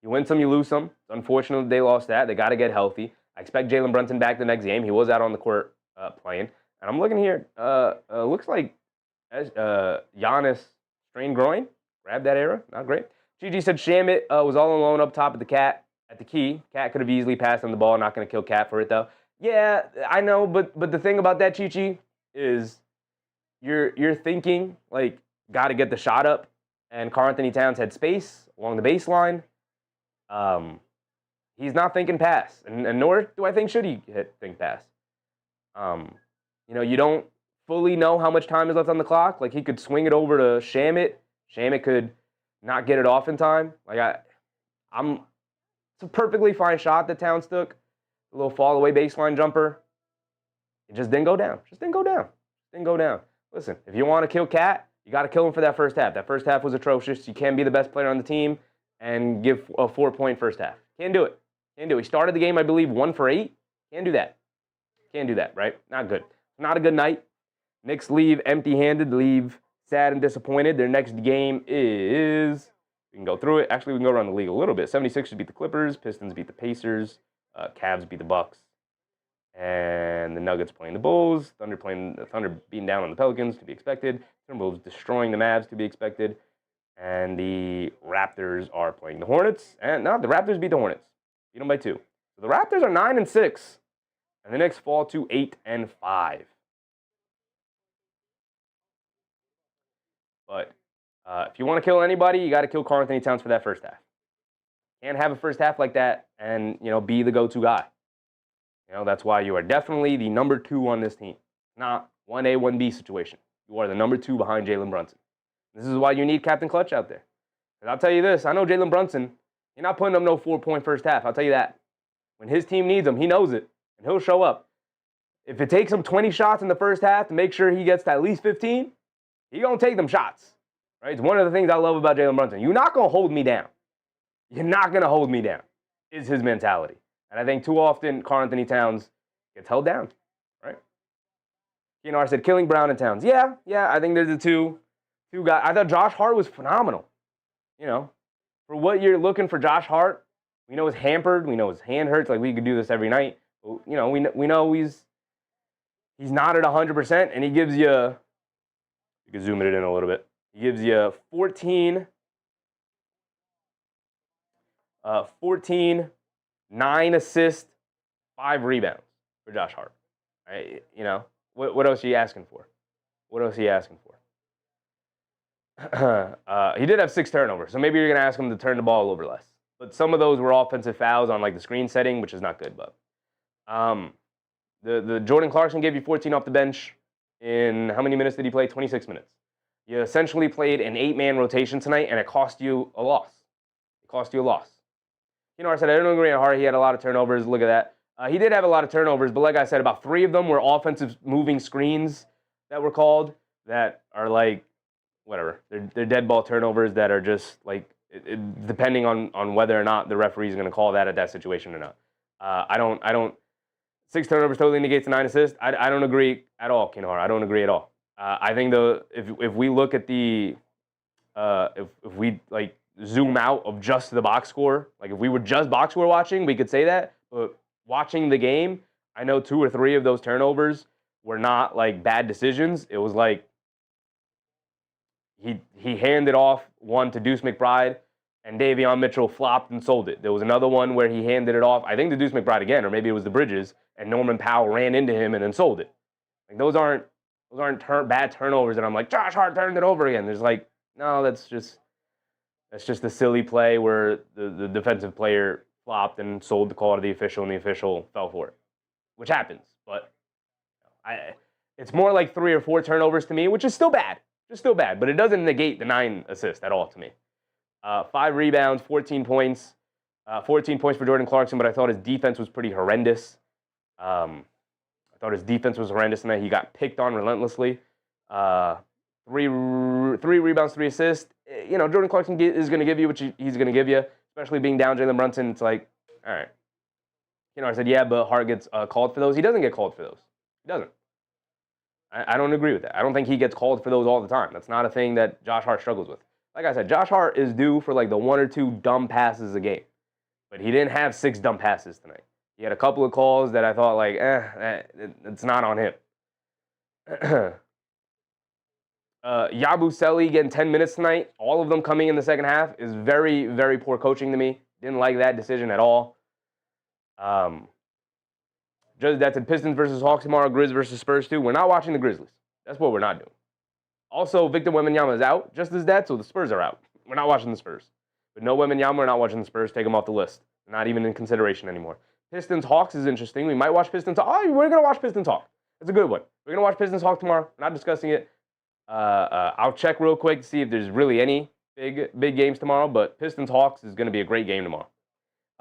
you win some, you lose some. It's unfortunate they lost that. They got to get healthy. I expect Jalen Brunson back the next game. He was out on the court playing. And I'm looking here. Looks like Giannis strained groin. Grab that era. Not great. Gigi said Shamit was all alone up top at the key. Cat could have easily passed on the ball. Not going to kill Cat for it, though. Yeah, I know. But the thing about that, Chichi, is you're thinking, got to get the shot up. And Karl-Anthony Towns had space along the baseline. He's not thinking pass. And nor do I think should he think pass. You don't fully know how much time is left on the clock. He could swing it over to Shamit Shame it could not get it off in time. Like it's a perfectly fine shot that Towns took. A little fall away baseline jumper. It just didn't go down. Didn't go down. Listen, if you want to kill Cat, you got to kill him for that first half. That first half was atrocious. You can't be the best player on the team and give a 4-point first half. Can't do it. He started the game, I believe, 1 for 8. Can't do that. Right? Not good. Not a good night. Knicks leave empty-handed, leave sad and disappointed. Their next game is, we can go through it. Actually, we can go around the league a little bit. 76ers beat the Clippers. Pistons beat the Pacers. Cavs beat the Bucks. And the Nuggets playing the Bulls. Thunder beating down on the Pelicans, to be expected. Timberwolves destroying the Mavs, to be expected. And the Raptors are playing the Hornets. And no, the Raptors beat the Hornets. Beat them by 2. So the Raptors are 9-6. And the Knicks fall to 8-5. But if you want to kill anybody, you got to kill Karl-Anthony Towns for that first half. Can't have a first half like that and, be the go-to guy. That's why you are definitely the number 2 on this team. Not 1A, 1B situation. You are the number 2 behind Jalen Brunson. This is why you need Captain Clutch out there. Because I'll tell you this, I know Jalen Brunson, you're not putting up no 4-point first half. I'll tell you that. When his team needs him, he knows it, and he'll show up. If it takes him 20 shots in the first half to make sure he gets to at least 15, he's going to take them shots. Right? It's one of the things I love about Jalen Brunson. You're not going to hold me down. You're not going to hold me down, is his mentality. And I think too often, Karl-Anthony Towns gets held down, right? I said killing Brown and Towns. Yeah, I think there's the two guys. I thought Josh Hart was phenomenal. For what you're looking for Josh Hart, we know he's hampered. We know his hand hurts. Like, we could do this every night. But, we know he's not at 100%, and he gives you, you can zoom it in a little bit. He gives you 14, 9 assists, 5 rebounds for Josh Hart. Right? What else are you asking for? He did have 6 turnovers, so maybe you're going to ask him to turn the ball over less. But some of those were offensive fouls on, the screen setting, which is not good. But the Jordan Clarkson gave you 14 off the bench. In how many minutes did he play? 26 minutes. You essentially played an 8-man rotation tonight, and it cost you a loss. I said I don't agree on Hart. He had a lot of turnovers. Look at that. He did have a lot of turnovers, but like I said, about 3 of them were offensive moving screens that were called that are whatever. They're dead ball turnovers that are just depending on whether or not the referee is going to call that at that situation or not. I don't. 6 turnovers totally negates the 9 assists. I don't agree at all, Hart. I don't agree at all. I think if we look at the if we zoom out of just the box score, if we were just box score watching, we could say that. But watching the game, I know 2 or 3 of those turnovers were not bad decisions. It was he handed off one to Deuce McBride, and Davion Mitchell flopped and sold it. There was another one where he handed it off, I think to Deuce McBride again, or maybe it was the Bridges, and Norman Powell ran into him and then sold it. Those aren't bad turnovers, and I'm Josh Hart turned it over again. There's no, that's just a silly play where the defensive player flopped and sold the call to the official, and the official fell for it, which happens. But it's more 3 or 4 turnovers to me, which is still bad. But it doesn't negate the 9 assists at all to me. 5 rebounds, 14 points. 14 points for Jordan Clarkson, but I thought his defense was pretty horrendous. Tonight. He got picked on relentlessly. 3 rebounds, 3 assists. Jordan Clarkson is going to give you what he's going to give you, especially being down Jalen Brunson. It's all right. I said, yeah, but Hart gets called for those. He doesn't get called for those. He doesn't. I don't agree with that. I don't think he gets called for those all the time. That's not a thing that Josh Hart struggles with. Like I said, Josh Hart is due for the 1 or 2 dumb passes a game. But he didn't have 6 dumb passes tonight. He had a couple of calls that I thought, it's not on him. Yabusele getting 10 minutes tonight, all of them coming in the second half, is very, very poor coaching to me. Didn't like that decision at all. That's in Pistons versus Hawks tomorrow, Grizz versus Spurs too. We're not watching the Grizzlies. That's what we're not doing. Also, Victor Wembanyama is out, just as that, so the Spurs are out. We're not watching the Spurs. But no Wembanyama, we're not watching the Spurs. Take them off the list. Not even in consideration anymore. Pistons-Hawks is interesting. We might watch Pistons-Hawks. Oh, we're going to watch Pistons-Hawks. It's a good one. We're going to watch Pistons-Hawks tomorrow. We're not discussing it. I'll check real quick to see if there's really any big games tomorrow, but Pistons-Hawks is going to be a great game tomorrow.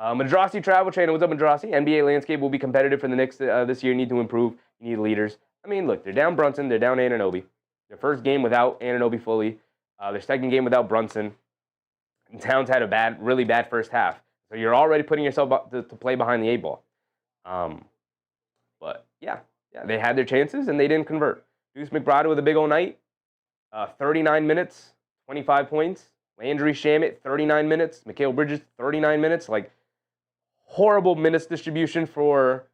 Madrasi Travel Channel, what's up, Madrasi? NBA landscape will be competitive for the Knicks this year. Need to improve. You need leaders. I mean, look, they're down Brunson. They're down Anunoby. Their first game without Anunoby fully. Their second game without Brunson. And Towns had a really bad first half. So you're already putting yourself to play behind the 8 ball. But, yeah, they had their chances, and they didn't convert. Deuce McBride with a big old night. 39 minutes, 25 points. Landry Shamet, 39 minutes. Mikal Bridges, 39 minutes. Like, horrible minutes distribution for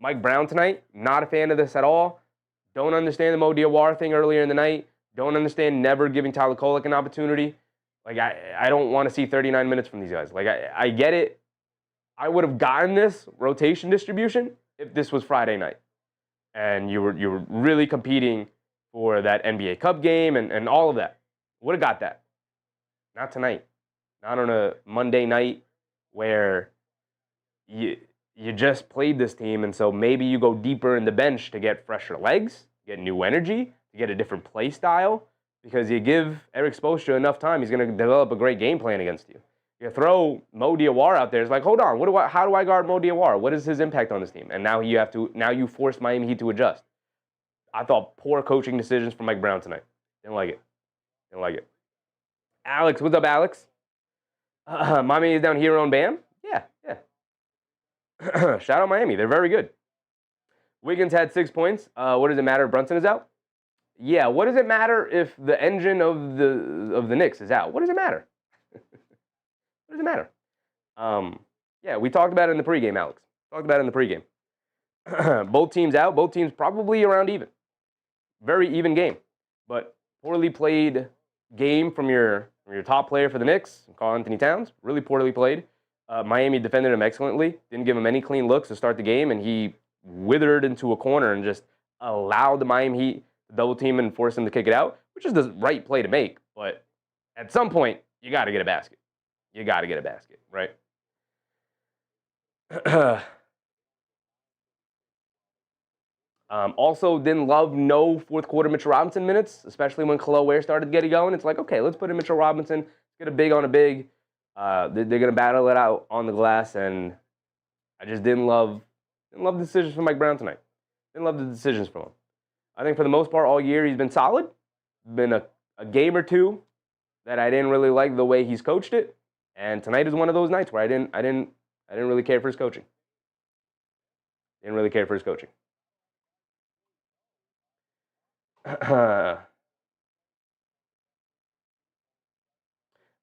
Mike Brown tonight. Not a fan of this at all. Don't understand the Mo Diawara thing earlier in the night. Don't understand never giving Tyler Kolek an opportunity. Like, I don't want to see 39 minutes from these guys. Like, I get it. I would have gotten this rotation distribution if this was Friday night. And you were really competing for that NBA Cup game and all of that. Would have got that. Not tonight. Not on a Monday night where you just played this team, and so maybe you go deeper in the bench to get fresher legs, get new energy, to get a different play style, because you give Eric Spoelstra enough time, he's going to develop a great game plan against you. You throw Mo Diawara out there, it's like, hold on, how do I guard Mo Diawara? What is his impact on this team? And now you force Miami Heat to adjust. I thought poor coaching decisions from Mike Brown tonight. Didn't like it. Alex, what's up, Alex? Miami is down Hero and Bam? Yeah. Shout out Miami. They're very good. Wiggins had 6 points. What does it matter if Brunson is out? Yeah, what does it matter if the engine of the Knicks is out? What does it matter? What does it matter? Yeah, we talked about it in the pregame, Alex. Both teams out. Both teams probably around even. Very even game. But poorly played game from your top player for the Knicks, Karl-Anthony Towns. Really poorly played. Miami defended him excellently. Didn't give him any clean looks to start the game, and he withered into a corner and just allowed the Miami Heat to double team and force him to kick it out, which is the right play to make. But at some point, you got to get a basket. Right? Also, didn't love no fourth quarter Mitchell Robinson minutes, especially when Khalil Ware started getting going. It's like, okay, let's put in Mitchell Robinson, get a big on a big. They're going to battle it out on the glass, and I just didn't love the decisions from Mike Brown tonight. Didn't love the decisions from him. I think for the most part all year he's been solid. Been a game or two that I didn't really like the way he's coached it, and tonight is one of those nights where I didn't really care for his coaching.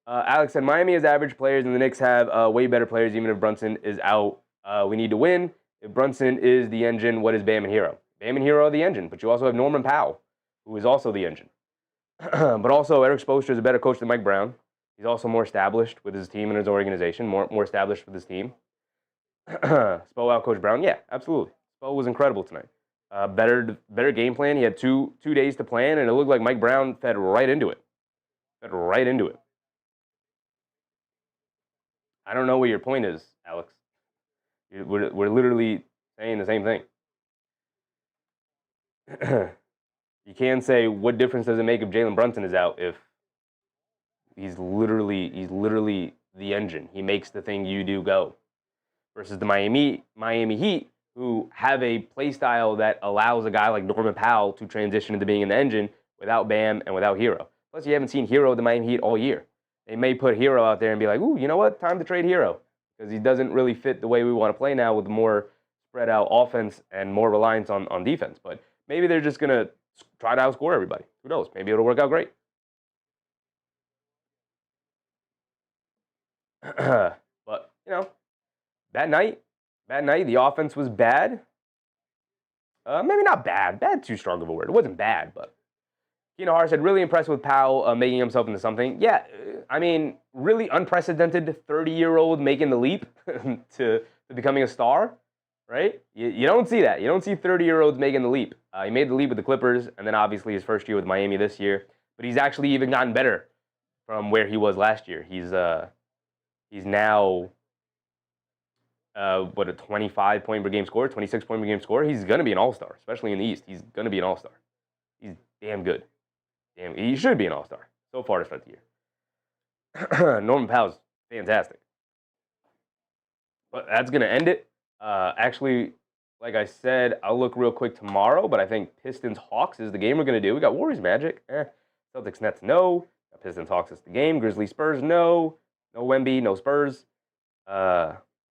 Alex said, Miami has average players and the Knicks have way better players even if Brunson is out. We need to win. If Brunson is the engine, what is Bam and Hero? Bam and Hero are the engine, but you also have Norman Powell, who is also the engine. But also, Eric Spoelstra is a better coach than Mike Brown. He's also more established with his team and his organization, more established with his team. Spo out-coached Brown? Yeah, absolutely. Spo was incredible tonight. Better game plan. He had two days to plan, and it looked like Mike Brown fed right into it. I don't know what your point is, Alex. We're literally saying the same thing. You can say, what difference does it make if Jalen Brunson is out if he's literally the engine. He makes the thing you do go. Versus the Miami Heat, who have a play style that allows a guy like Norman Powell to transition into being in the engine without Bam and without Hero. Plus, you haven't seen Hero of the Miami Heat all year. They may put Hero out there and be like, ooh, you know what? Time to trade Hero. Because he doesn't really fit the way we want to play now with more spread out offense and more reliance on defense. But maybe they're just going to try to outscore everybody. Who knows? Maybe it'll work out great. But, that night, the offense was bad. Maybe not bad. Bad, too strong of a word. It wasn't bad, but Hart said, really impressed with Powell making himself into something. Yeah, I mean, really unprecedented 30-year-old making the leap to becoming a star, right? You don't see that. You don't see 30-year-olds making the leap. He made the leap with the Clippers, and then obviously his first year with Miami this year. But he's actually even gotten better from where he was last year. He's now a 25-point per game scorer, 26-point per game scorer. He's going to be an all-star, especially in the East. He's going to be an all-star. damn good. He should be an all-star so far to start the year. Norman Powell's fantastic. But that's going to end it. Actually, like I said, I'll look real quick tomorrow, but I think Pistons-Hawks is the game we're going to do. We got Warriors-Magic. Celtics-Nets, no. Pistons-Hawks is the game. Grizzlies-Spurs, no. No Wemby, no Spurs.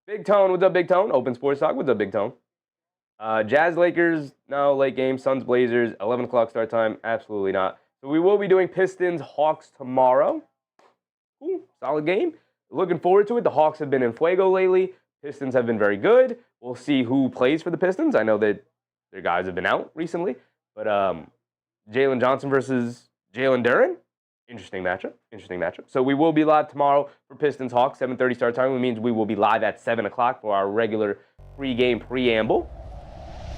Big Tone, what's up, Big Tone? Open Sports Talk, what's up, Big Tone? Jazz-Lakers, no. Late game. Suns-Blazers, 11 o'clock start time, absolutely not. So we will be doing Pistons-Hawks tomorrow. Ooh, solid game. Looking forward to it. The Hawks have been in fuego lately. Pistons have been very good. We'll see who plays for the Pistons. I know that their guys have been out recently. But Jalen Johnson versus Jalen Duren. Interesting matchup. So we will be live tomorrow for Pistons-Hawks, 7:30 start time. Which means we will be live at 7 o'clock for our regular pre-game preamble.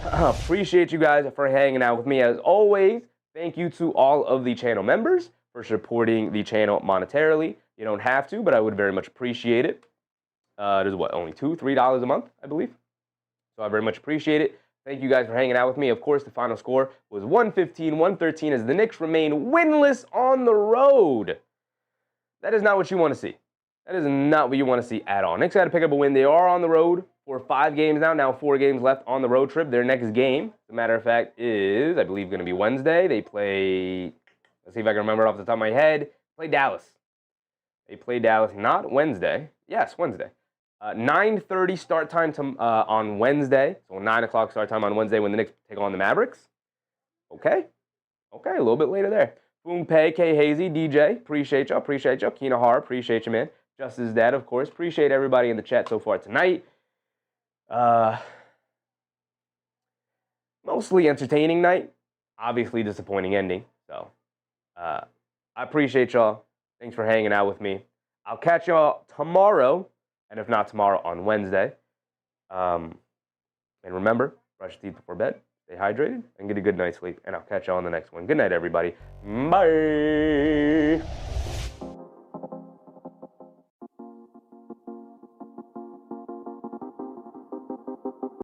Appreciate you guys for hanging out with me. As always, thank you to all of the channel members for supporting the channel monetarily. You don't have to, but I would very much appreciate it. It is only $2-3 a month, I believe. So I very much appreciate it. Thank you guys for hanging out with me. Of course, the final score was 115-113 as the Knicks remain winless on the road. That is not what you want to see. That is not what you want to see at all. Knicks got to pick up a win. They are on the road for 5 games now 4 games left on the road trip. Their next game, as a matter of fact, is, I believe, going to be Wednesday. They play, let's see if I can remember it off the top of my head, play Dallas. They play Dallas, not Wednesday. Yes, Wednesday. 9:30 start time on Wednesday. So 9 o'clock start time on Wednesday when the Knicks take on the Mavericks. Okay, a little bit later there. Boom Pei, K Hazy, DJ, appreciate y'all. Keena Hart, appreciate you, man. Justice Dad, of course. Appreciate everybody in the chat so far tonight. Mostly entertaining night. Obviously disappointing ending. So I appreciate y'all. Thanks for hanging out with me. I'll catch y'all tomorrow, and if not tomorrow, on Wednesday. And remember, brush your teeth before bed, stay hydrated, and get a good night's sleep. And I'll catch y'all on the next one. Good night, everybody. Bye.